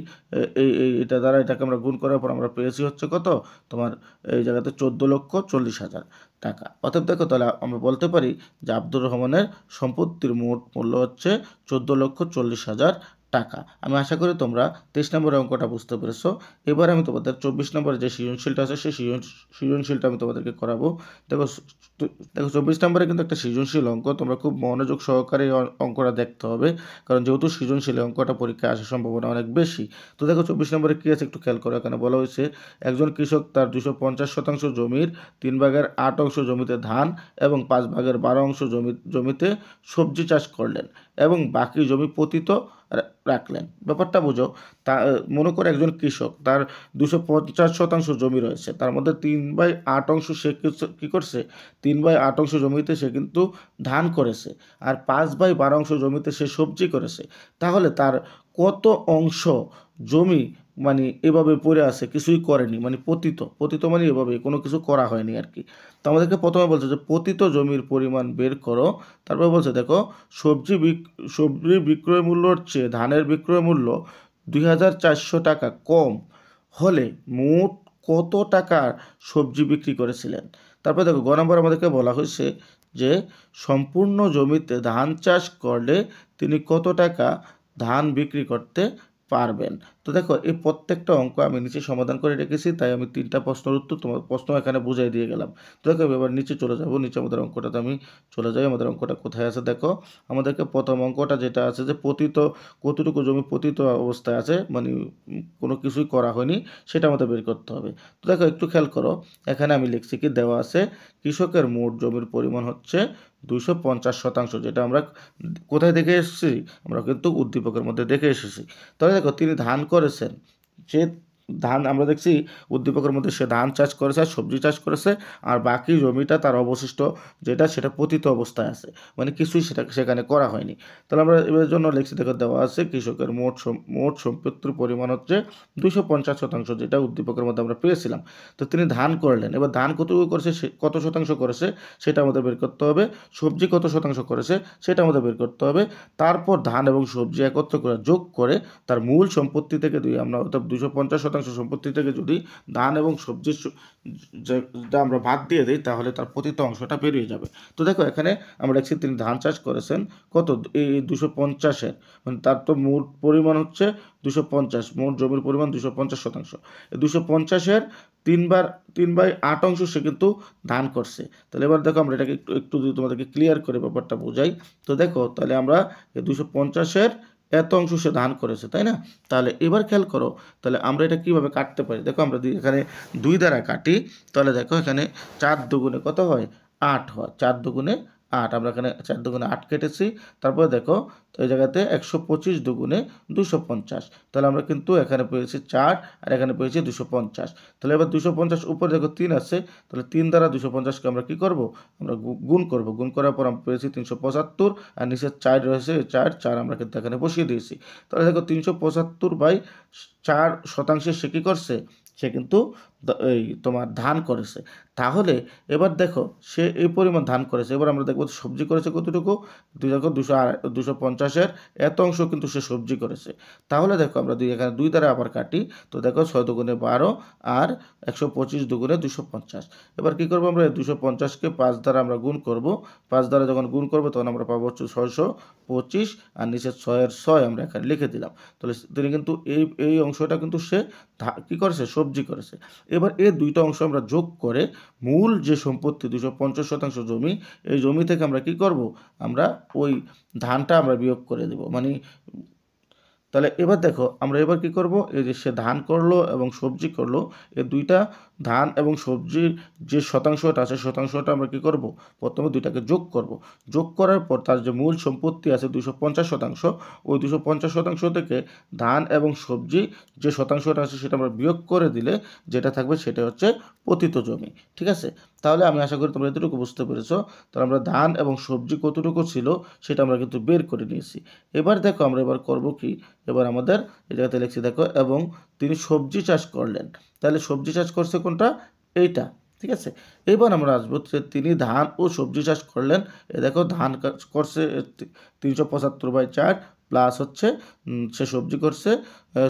এটা দ্বারা এটাকে আমরা গুণ করার পর আমরা পেয়েছি হচ্ছে কত তোমার, এই জায়গাতে 14,40,000 টাকা। অতএব দেখো, তাহলে আমরা বলতে পারি যে আব্দুর রহমানের সম্পত্তির মোট মূল্য হচ্ছে 14,40,000 টাকা। আমি আশা করি তোমরা 23 নম্বরের অঙ্কটা বুঝতে পেরেছো। এবার আমি তোমাদের 24 নম্বরে যে সৃজনশীলটা আছে, সেই সৃজনশীলটা আমি তোমাদেরকে করাবো। দেখো 24 নম্বরে কিন্তু একটা সৃজনশীল অঙ্ক, তোমরা খুব মনোযোগ সহকারে এই অঙ্কটা দেখতে হবে, কারণ যেহেতু সৃজনশীল অঙ্কটা পরীক্ষায় আসার সম্ভাবনা অনেক বেশি। তো দেখো 24 নম্বরে কী আছে একটু খেয়াল করো। এখানে বলা হয়েছে, একজন কৃষক তার 250% জমির 3/8 অংশ জমিতে ধান এবং 5/12 অংশ জমিতে সবজি চাষ করলেন এবং বাকি জমি পতিত রাখলেন। ব্যাপারটা বুঝো। তা মনে করে একজন কৃষক, তার 250% জমি রয়েছে, তার মধ্যে 3/8 অংশ সে কী করছে, 3/8 অংশ জমিতে সে কিন্তু ধান করেছে, আর 5/12 অংশ জমিতে সে সবজি করেছে। তাহলে তার কত অংশ জমি মানে এভাবে পড়ে আছে, কিছুই করেনি, মানে পতিত মানে এভাবে কোনো কিছু করা হয়নি আর কি। তো আমাদেরকে প্রথমে বলছে যে পতিত জমির পরিমাণ বের করো। তারপর বলছে দেখো, সবজির বিক্রয় মূল্যর চেয়ে ধানের বিক্রয় মূল্য 2,400 টাকা কম হলে মোট কত টাকার সবজি বিক্রি করেছিলেন। তারপর দেখো গ নম্বর আমাদেরকে বলা হয়েছে যে সম্পূর্ণ জমিতে ধান চাষ করলে তিনি কত টাকা ধান বিক্রি করতে পারবেন। তো দেখো, এই প্রত্যেকটা অঙ্ক আমি নিচে সমাধান করে রেখেছি, তাই আমি 3টা প্রশ্নের উত্তর তোমার প্রশ্ন এখানে বুঝাই দিয়ে গেলাম। তো দেখো, এবার নিচে চলে যাব, নিচে আমাদের অঙ্কটাতে আমি চলে যাই। আমাদের অঙ্কটা কোথায় আছে দেখো, আমাদেরকে প্রথম অঙ্কটা যেটা আছে যে কতটুকু জমি পতিত অবস্থায় আছে, মানে কোনো কিছুই করা হয়নি, সেটা আমাদের বের করতে হবে। তো দেখো একটু খেয়াল করো, এখানে আমি লিখছি কি, দেওয়া আছে কৃষকের মোট জমির পরিমাণ হচ্ছে 250%, যেটা আমরা কোথায় দেখে এসেছি, আমরা কিন্তু উদ্দীপকের মধ্যে দেখে এসেছি। তাহলে দেখো, তিনি ধান করেছেন, সে ধান আমরা দেখছি উদ্দীপকের মধ্যে সে ধান চাষ করেছে আর সবজি চাষ করেছে, আর বাকি জমিটা তার অবশিষ্ট যেটা, সেটা পতিত অবস্থায় আছে, মানে কিছুই সেখানে করা হয়নি। তাহলে আমরা এর জন্য লিখছি, দেখো দেওয়া আছে কৃষকের মোট সম্পত্তির পরিমাণ হচ্ছে 250%, যেটা উদ্দীপকের মধ্যে আমরা পেয়েছিলাম। তো তিনি ধান করলেন, এবার ধান কতটুকু করেছে, কত শতাংশ করেছে সেটা আমাদের বের করতে হবে। সবজি কত শতাংশ করেছে সেটা আমাদের বের করতে হবে। তারপর ধান এবং সবজি একত্র করে যোগ করে তার মূল সম্পত্তি থেকে আমরা অর্থাৎ 250% সম্পত্তি থেকে যদি ধান এবং সবজির যেটা আমরা বাদ দিয়ে দিই, তাহলে তার পতিত অংশটা বেরিয়ে যাবে। তো দেখো, এখানে আমরা দেখছি তিনি ধান চাষ করেছেন কত, এই 250-এর, মানে তার তো মোট পরিমাণ হচ্ছে 250, মোট জমির পরিমাণ 250%। এই 250-এর 3/8 অংশ সে কিন্তু ধান করছে। তাহলে এবার দেখো, আমরা এটাকে একটু যদি তোমাদেরকে ক্লিয়ার করে ব্যাপারটা বোঝাই, তো দেখো, তাহলে আমরা এই 250-এর এত অংশ সে ধান করেছে, তাই না? তাহলে এবার খেয়াল করো, তাহলে আমরা এটা কীভাবে কাটতে পারি। দেখো আমরা এখানে 2 দ্বারা কাটি, তাহলে দেখো এখানে 4 দুগুণে কত হয়, 8 হয়। 4 দুগুণে 8, আমরা এখানে 4 দুগুণে 8 কেটেছি। তারপরে দেখো এই জায়গাতে 125 দুগুণে 250, তাহলে আমরা কিন্তু এখানে পেয়েছি 4 আর এখানে পেয়েছি 250। তাহলে এবার 250 উপরে দেখো 3 আছে, তাহলে 3 দ্বারা 250কে আমরা কি করব, আমরা গুণ করব। গুণ করার পর আমরা পেয়েছি 375, আর নিচে 4 রয়েছে, 4 আমরা কিন্তু এখানে বসিয়ে দিয়েছি। তাহলে দেখো 375/4 সে কী করছে, সে কিন্তু এই তোমার ধান করেছে। তাহলে এবার দেখো সে এই পরিমাণ ধান করেছে, এবার আমরা দেখব সবজি করেছে কতটুকু, দেখো 250-এর এত অংশ কিন্তু সে সবজি করেছে। তাহলে দেখো আমরা এখানে 2 দ্বারা আবার কাটি, তো দেখো 6 দুগুণে 12 আর 125 দুগুণে 250। এবার কী করবো, আমরা 250কে 5 দ্বারা আমরা গুণ করব। 5 দ্বারা যখন গুণ করব তখন আমরা পাবো হচ্ছে 625, আর নিচে 6-এর 6 আমরা এখানে লিখে দিলাম। তাহলে তিনি কিন্তু এই অংশটা কিন্তু সে কী করেছে, সবজি করেছে। এবার এই দুইটা অংশ আমরা যোগ করে মূল যে সম্পত্তি 250% জমি, এই জমি থেকে আমরা কি করব, আমরা ওই ধানটা আমরা বিয়োগ করে দেব। মানে তাহলে এবার দেখো আমরা এবার কি করব, এই যে সে ধান করলো এবং সবজি করলো, এই দুইটা ধান এবং সবজির যে শতাংশটা আছে, শতাংশটা আমরা কি করব, প্রথমে দুইটাকে যোগ করব। যোগ করার পর তার যে মূল সম্পত্তি আছে 250%, ওই 250% থেকে ধান এবং সবজি যে শতাংশটা আছে সেটা আমরা বিয়োগ করে দিলে যেটা থাকবে সেটা হচ্ছে পতিত জমি। ঠিক আছে, তাহলে আমি আশা করি তোমরা এতটুকু বুঝতে পেরেছো। তাহলে আমরা ধান এবং সবজি কতটুকু ছিল সেটা আমরা কিন্তু বের করে নিয়েছি। এবার দেখো আমরা এবার করব কি, এবার আমাদের এই জায়গাতে লিখছি দেখো, এবং তিনি সবজি চাষ করলেন। তাহলে সবজি চাষ করছে কোনটা, এইটা। ঠিক আছে, এবার আমরা আসবো যে তিনি ধান ও সবজি চাষ করলেন। এ দেখো ধান করছে 375/4 প্লাস হচ্ছে সে সবজি করছে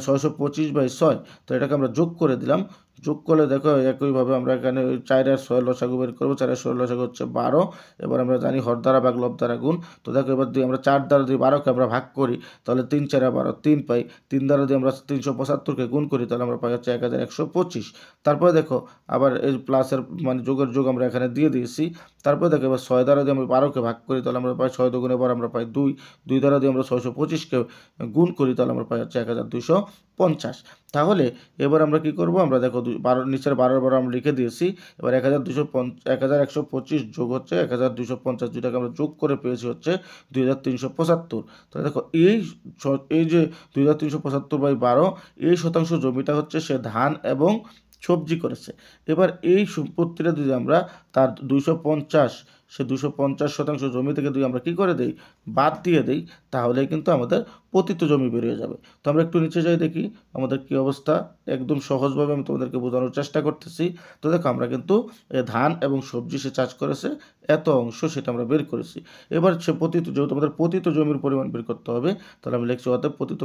625/6, তো এটাকে আমরা যোগ করে দিলাম। যোগ করলে দেখো একইভাবে আমরা এখানে 4 আর 6 লসাগু বের করবো। 4 আর 6 লসাগু হচ্ছে 12। এবার আমরা জানি হর দ্বারা ভাগ লব দ্বারা গুণ। তো দেখো এবার আমরা 4 দ্বারা 12কে আমরা ভাগ করি, তাহলে 3 4 12 3 পাই। 3 দ্বারা আমরা 375কে গুণ করি, তাহলে আমরা পাই হচ্ছে 1125। তারপরে দেখো আবার এই প্লাসের মানে যোগের যোগ আমরা এখানে দিয়ে দিয়েছি। তারপরে দেখো এবার 6 দ্বারা আমরা 12কে ভাগ করি, তাহলে আমরা পাই 6 দুগুণে এবার আমরা পাই 2। 2 দ্বারা আমরা 625কে গুণ করি, তাহলে আমরা পাই হচ্ছে 1250। তাহলে এবার আমরা কি করব, আমরা দেখো 12 নিচের 12 আমরা লিখে দিয়েছি। এবার 1125 যোগ হচ্ছে 1250, যেটাকে আমরা যোগ করে পেয়েছি হচ্ছে 2375। তাহলে দেখো এই যে 2375/12 এই শতাংশ জমিটা হচ্ছে সে ধান এবং সবজি করেছে। এবার এই সম্পত্তিটা যদি আমরা তার 250, সে 250% জমি থেকে যদি আমরা কি করে দেই, বাদ দিয়ে দেই, তাহলে কিন্তু আমাদের পতিত জমি বেরিয়ে যাবে। তো আমরা একটু নিচে যাই দেখি আমাদের কি অবস্থা। একদম সহজভাবে আমি তোমাদেরকে বোঝানোর চেষ্টা করতেছি। তো দেখো আমরা কিন্তু ধান এবং সবজি সে চাষ করেছে, এত অংশ সেটা আমরা বের করেছি। এবার সে যেহেতু আমাদের পতিত জমির পরিমাণ বের করতে হবে, তাহলে আমি লিখছি অতএব পতিত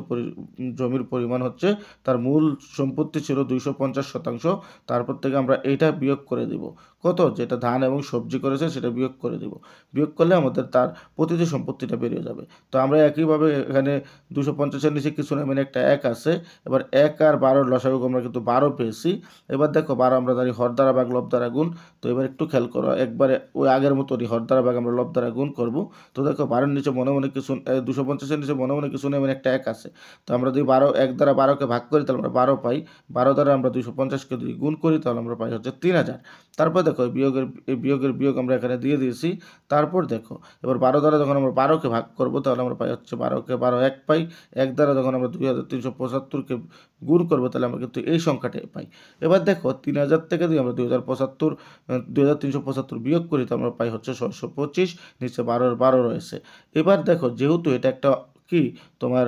জমির পরিমাণ হচ্ছে, তার মূল সম্পত্তি ছিল 250%, তারপর থেকে আমরা এইটা বিয়োগ করে দিব কত, যেটা ধান এবং সবজি করেছে সেটা বিয়োগ করে দিব। বিয়োগ করলে আমাদের তার পতিত সম্পত্তিটা বেরিয়ে যাবে। তো আমরা একইভাবে এখানে 250-এর নিচে কিছু না, মানে একটা 1 আছে। এবার 1 আর 12 লসাগু আমরা কিন্তু 12 পেয়েছি। এবার দেখো 12 আমরা জানি হর দ্বারা ভাগ লব দ্বারা গুণ। তো এবার একটু খেয়াল করো, একবারে ওই আগের মতোই হর দ্বারা ভাগ আমরা লব দ্বারা গুণ করব। তো দেখো 12-এর নিচে মনে মনে কিছু 250-এর নিচে মনে মনে কিছু নেই, মানে একটা 1 আছে। তো আমরা যদি 1 দ্বারা 12কে ভাগ করি, তাহলে আমরা 12 পাই। 12 দ্বারা আমরা 250কে যদি গুণ করি, তাহলে আমরা পাই হচ্ছে 3000। তারপর দেখো বিয়োগের বিয়োগ আমরা এখানে দিয়ে দিয়েছি। তারপর দেখো এবার 12 দ্বারা যখন আমরা 12কে ভাগ করব, তাহলে আমরা পাই হচ্ছে 12কে 12 1 পাই। 1 দ্বারা যখন আমরা 2375কে গুণ করব, তাহলে আমরা কিন্তু এই সংখ্যাটাই পাই। এবার দেখো 3000 থেকে যদি আমরা 2375 বিয়োগ করি, তো আমরা পাই হচ্ছে 625, নিচে 12 রয়েছে। এবার দেখো যেহেতু এটা একটা কি তোমার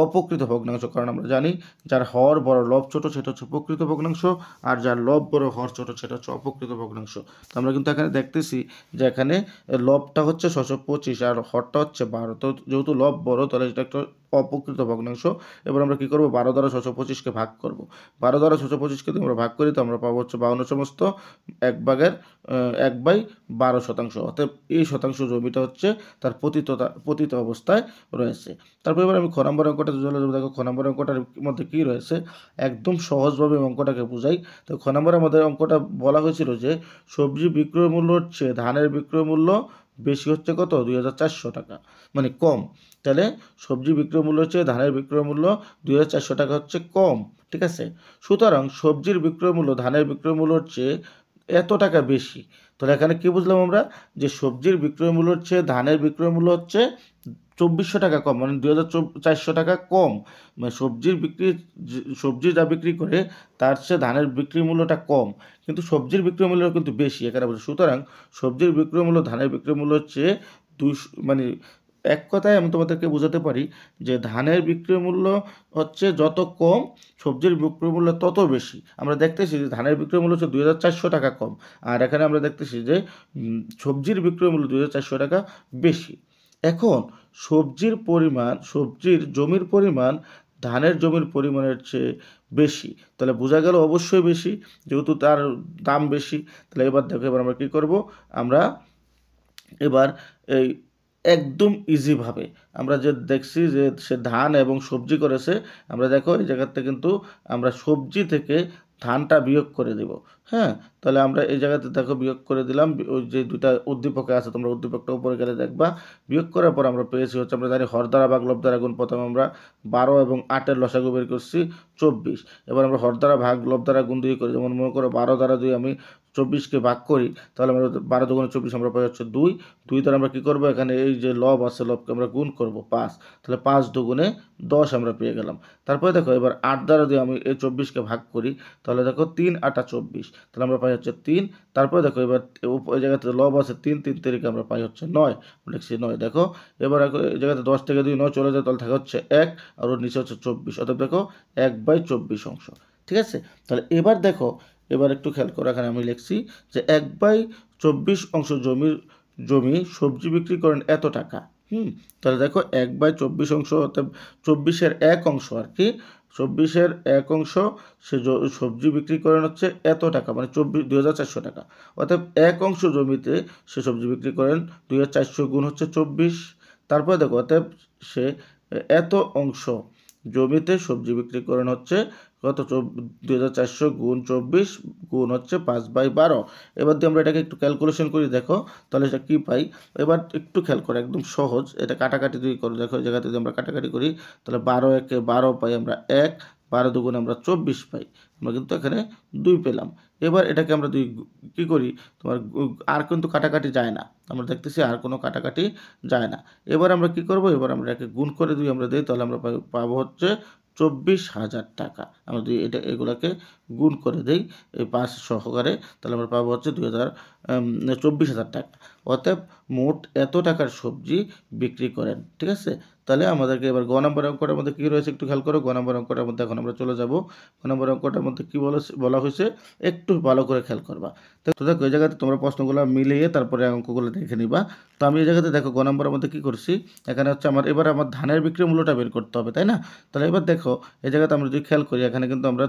অপ্রকৃত ভগ্নাংশ, কারণ আমরা জানি যার হর বড় লব ছোট সেটা হচ্ছে প্রকৃত ভগ্নাংশ, আর যার লব বড় হর ছোট সেটা হচ্ছে অপ্রকৃত ভগ্নাংশ। তো আমরা কিন্তু এখানে দেখতেছি যে এখানে লবটা হচ্ছে 625 আর হরটা হচ্ছে 12। তো যেহেতু লব বড়, তাহলে এটা একটা অপ্রকৃত ভগ্নাংশ। এবার আমরা কি করব, 12 দ্বারা 625কে ভাগ করব। 12 দ্বারা 625কে যদি আমরা ভাগ করি, তো আমরা পাবো হচ্ছে 52 সমস্ত 1/12%। অর্থাৎ এই শতাংশ জমিটা হচ্ছে তার পতিত অবস্থায় রয়েছে। তারপর এবার আমি খ নম্বর অঙ্কটা চলে যাবো। দেখো খ নম্বর অঙ্কটার মধ্যে কী রয়েছে, একদম সহজভাবে অঙ্কটাকে বুঝাই। তো খ নম্বরে আমাদের অঙ্কটা বলা হয়েছিল যে সবজি বিক্রয় মূল্য হচ্ছে ধানের বিক্রয় মূল্য বেশি হচ্ছে কত 2400 টাকা, মানে কম। তাহলে সবজি বিক্রয় মূল্য হচ্ছে ধানের বিক্রয় মূল্য 2400 টাকা হচ্ছে কম, ঠিক আছে। সুতরাং সবজির বিক্রয় মূল্য ধানের বিক্রয় মূল্য হচ্ছে এত টাকা বেশি। তাহলে এখানে কি বুঝলাম আমরা, যে সবজির বিক্রয় মূল্য হচ্ছে ধানের বিক্রয় মূল্য হচ্ছে 2400 টাকা কম, মানে 2400 টাকা কম। মানে সবজি যা বিক্রি করে তার চেয়ে ধানের বিক্রি মূল্যটা কম, কিন্তু সবজির বিক্রয় মূল্য কিন্তু বেশি এখানে বলছে। সুতরাং সবজির বিক্রয় মূল্য ধানের বিক্রয় মূল্য হচ্ছে 200, মানে এক কথায় আমি তোমাদেরকে বোঝাতে পারি যে ধানের বিক্রয় মূল্য হচ্ছে যত কম, সবজির বিক্রয় মূল্য তত বেশি। আমরা দেখতেছি যে ধানের বিক্রয় মূল্য হচ্ছে 2400 টাকা কম, আর এখানে আমরা দেখতেছি যে সবজির বিক্রয় মূল্য 2400 টাকা বেশি। এখন সবজির জমির পরিমাণ ধানের জমির পরিমাণের চেয়ে বেশি, তাহলে বোঝা গেল অবশ্যই বেশি, যেহেতু তার দাম বেশি। তাহলে এবার দেখো, এবার আমরা কী করব, আমরা এবার এই একদম ইজিভাবে আমরা যে দেখছি যে সে ধান এবং সবজি করেছে, আমরা দেখো এই জায়গাতে কিন্তু আমরা সবজি থেকে ধানটা বিয়োগ করে দেব। হ্যাঁ, তাহলে আমরা এই জায়গাতে দেখো বিয়োগ করে দিলাম, ওই যে দুইটা উদ্দীপকে আছে, তোমরা উদ্দীপকটা উপরে গেলে দেখবা। বিয়োগ করার পর আমরা পেয়েছি হচ্ছে, আমরা জানি হর দ্বারা ভাগ লব দ্বারা গুণ, প্রথমে আমরা 12 এবং 8-এর লসাগু বের করছি 24। এবার আমরা হর দ্বারা ভাগ লব দ্বারা গুণ দিয়ে করি, যেমন মনে করো 12 দ্বারা যদি আমি 24কে ভাগ করি, তাহলে আমরা 12 দুগুণে 24 আমরা পাই হচ্ছে 2। 2 দ্বারা আমরা কী করবো, এখানে এই যে লব আছে লবকে আমরা গুণ করব 5, তাহলে 5 দুগুণে 10 আমরা পেয়ে গেলাম। তারপরে দেখো এবার 8 দ্বারা যদি আমি এই 24কে ভাগ করি, তাহলে দেখো 3 8 24, তাহলে আমরা পাই হচ্ছে 3। তারপরে দেখো এবার ওই জায়গাতে লব আছে 3, 3 তারিখে আমরা পাই হচ্ছে 9, লিখছি 9। দেখো এবার এই জায়গাতে 10 থেকে 2 9 চলে যায়, তাহলে থাকে হচ্ছে 1, আর ওর নিচে হচ্ছে 24, অর্থাৎ দেখো 1/24 অংশ, ঠিক আছে। তাহলে এবার দেখো, এবার একটু খেয়াল করো, এখানে আমি লিখছি যে 1/24 অংশ জমি সবজি বিক্রি করেন এত টাকা। তাহলে দেখো 1/24 অংশ, অর্থাৎ 24-এর 1 অংশ আর কি, 24-এর 1 অংশ সে সবজি বিক্রি করেন হচ্ছে এত টাকা, মানে 2400 টাকা। অর্থাৎ 1 অংশ জমিতে সে সবজি বিক্রি করেন 2400 গুণ হচ্ছে 24। তারপরে দেখো, অর্থাৎ সে এত অংশ জমিতে সবজি বিক্রি করেন হচ্ছে কত, 2400 গুণ 24 গুণ হচ্ছে 5/12। এবার দিয়ে আমরা এটাকে একটু ক্যালকুলেশন করি, দেখো তাহলে এটা কী পাই। এবার একটু খেয়াল করো, একদম সহজ, এটা কাটাকাটি দিয়ে করো। দেখো এই জায়গাতে যদি আমরা কাটাকাটি করি, তাহলে 12 একে 12 পাই আমরা 1, 12 দুগুণে আমরা 24 পাই, আমরা কিন্তু এখানে 2 পেলাম। এবার এটাকে আমরা কী করি, তোমার আর কিন্তু কাটাকাটি যায় না, আমরা দেখতেছি আর কোনো কাটাকাটি যায় না। এবার আমরা কী করব, এবার আমরা এটাকে গুণ করে আমরা দিই, তাহলে আমরা পাবো হচ্ছে 24,000 টাকা। আমরা যদি এগুলাকে গুণ করে দিই এই 5 সহকারে, তাহলে আমরা পাবো হচ্ছে 24,000 টাকা। অতএব মোট এত টাকার সবজি বিক্রি করেন, ঠিক আছে। তাহলে আমাদেরকে এবার গ নম্বর অঙ্কটার মধ্যে কী রয়েছে একটু খেয়াল করো। গ নম্বর অঙ্কটার মধ্যে এখন আমরা চলে যাব। গ নম্বর অঙ্কটার মধ্যে কী বলা হয়েছে একটু ভালো করে খেয়াল করবা। তো দেখো এই জায়গাতে তোমরা প্রশ্নগুলো মিলিয়ে তারপরে অঙ্কগুলো দেখে নিবা। তো আমি এই জায়গাতে দেখো গ নম্বরের মধ্যে কী করছি, এখানে হচ্ছে এবার আমার ধানের বিক্রয় মূল্যটা বের করতে হবে, তাই না। তাহলে এবার দেখো এই জায়গাতে আমরা যদি খেয়াল করি, এখানে কিন্তু আমরা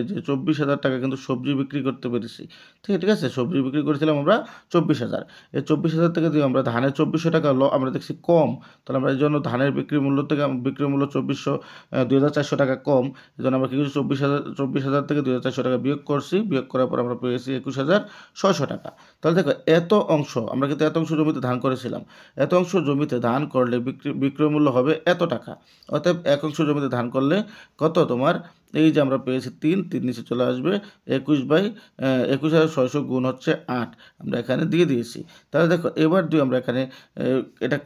যে 24,000 টাকা কিন্তু সবজি বিক্রি করতে পেরেছি, ঠিক আছে। সবজি বিক্রি করেছিলাম আমরা 24,000। এই 24,000 থেকে যদি আমরা ধানের 2400 টাকা আমরা দেখছি কম, তাহলে আমরা এই জন্য ধানের বিক্রি মূল্য থেকে বিক্রয় মূল্য 2400 টাকা কম, এই জন্য আমরা কী করছি 24,000 থেকে 2400 টাকা বিয়োগ করছি। বিয়োগ করার পর আমরা পেয়েছি 21,600 টাকা। তাহলে দেখো এত অংশ, আমরা কিন্তু এত অংশ জমিতে ধান করেছিলাম, এত অংশ জমিতে ধান করলে বিক্রয় মূল্য হবে এত টাকা। অতএব 1 অংশ জমিতে ধান করলে কত তোমার, এই যে আমরা পেয়েছি 3 নিচে চলে আসবে 21/600 গুণ হচ্ছে 8, আমরা এখানে দিয়ে দিয়েছি। তাহলে দেখো এবার আমরা এখানে এটা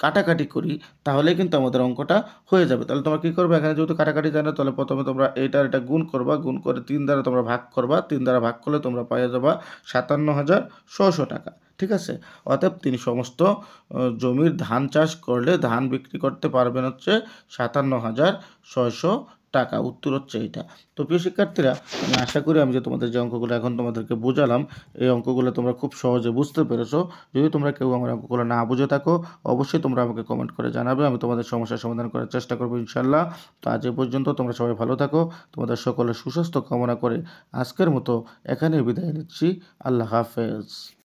কাটাকাটি করি, তাহলে কিন্তু আমাদের অঙ্কটা হয়ে যাবে। তাহলে তোমরা কী করবে, এখানে যেহেতু কাটাকাটি জানো, তাহলে প্রথমে তোমরা এটা গুণ করবা, গুণ করে 3 দ্বারা তোমরা ভাগ করবা, 3 দ্বারা ভাগ করলে তোমরা পেয়ে যাবা 57,600 টাকা, ঠিক আছে। অতএব তিনি সমস্ত জমির ধান চাষ করলে ধান বিক্রি করতে পারবেন হচ্ছে 57,600 টাকা। উত্তর হচ্ছে এটা। তো প্রিয় শিক্ষার্থীরা, আমি আশা করি আমি যে তোমাদের যে অঙ্কগুলো এখন তোমাদেরকে বোঝালাম, এই অঙ্কগুলো তোমরা খুব সহজে বুঝতে পেরেছো। যদি তোমরা কেউ আমার অঙ্কগুলো না বুঝে থাকো, অবশ্যই তোমরা আমাকে কমেন্ট করে জানাবে, আমি তোমাদের সমস্যার সমাধান করার চেষ্টা করবো ইনশাল্লাহ। তো আজ এ পর্যন্ত, তোমরা সবাই ভালো থাকো। তোমাদের সকলের সুস্বাস্থ্য কামনা করে আজকের মতো এখানেই বিদায় নিচ্ছি। আল্লাহ হাফেজ।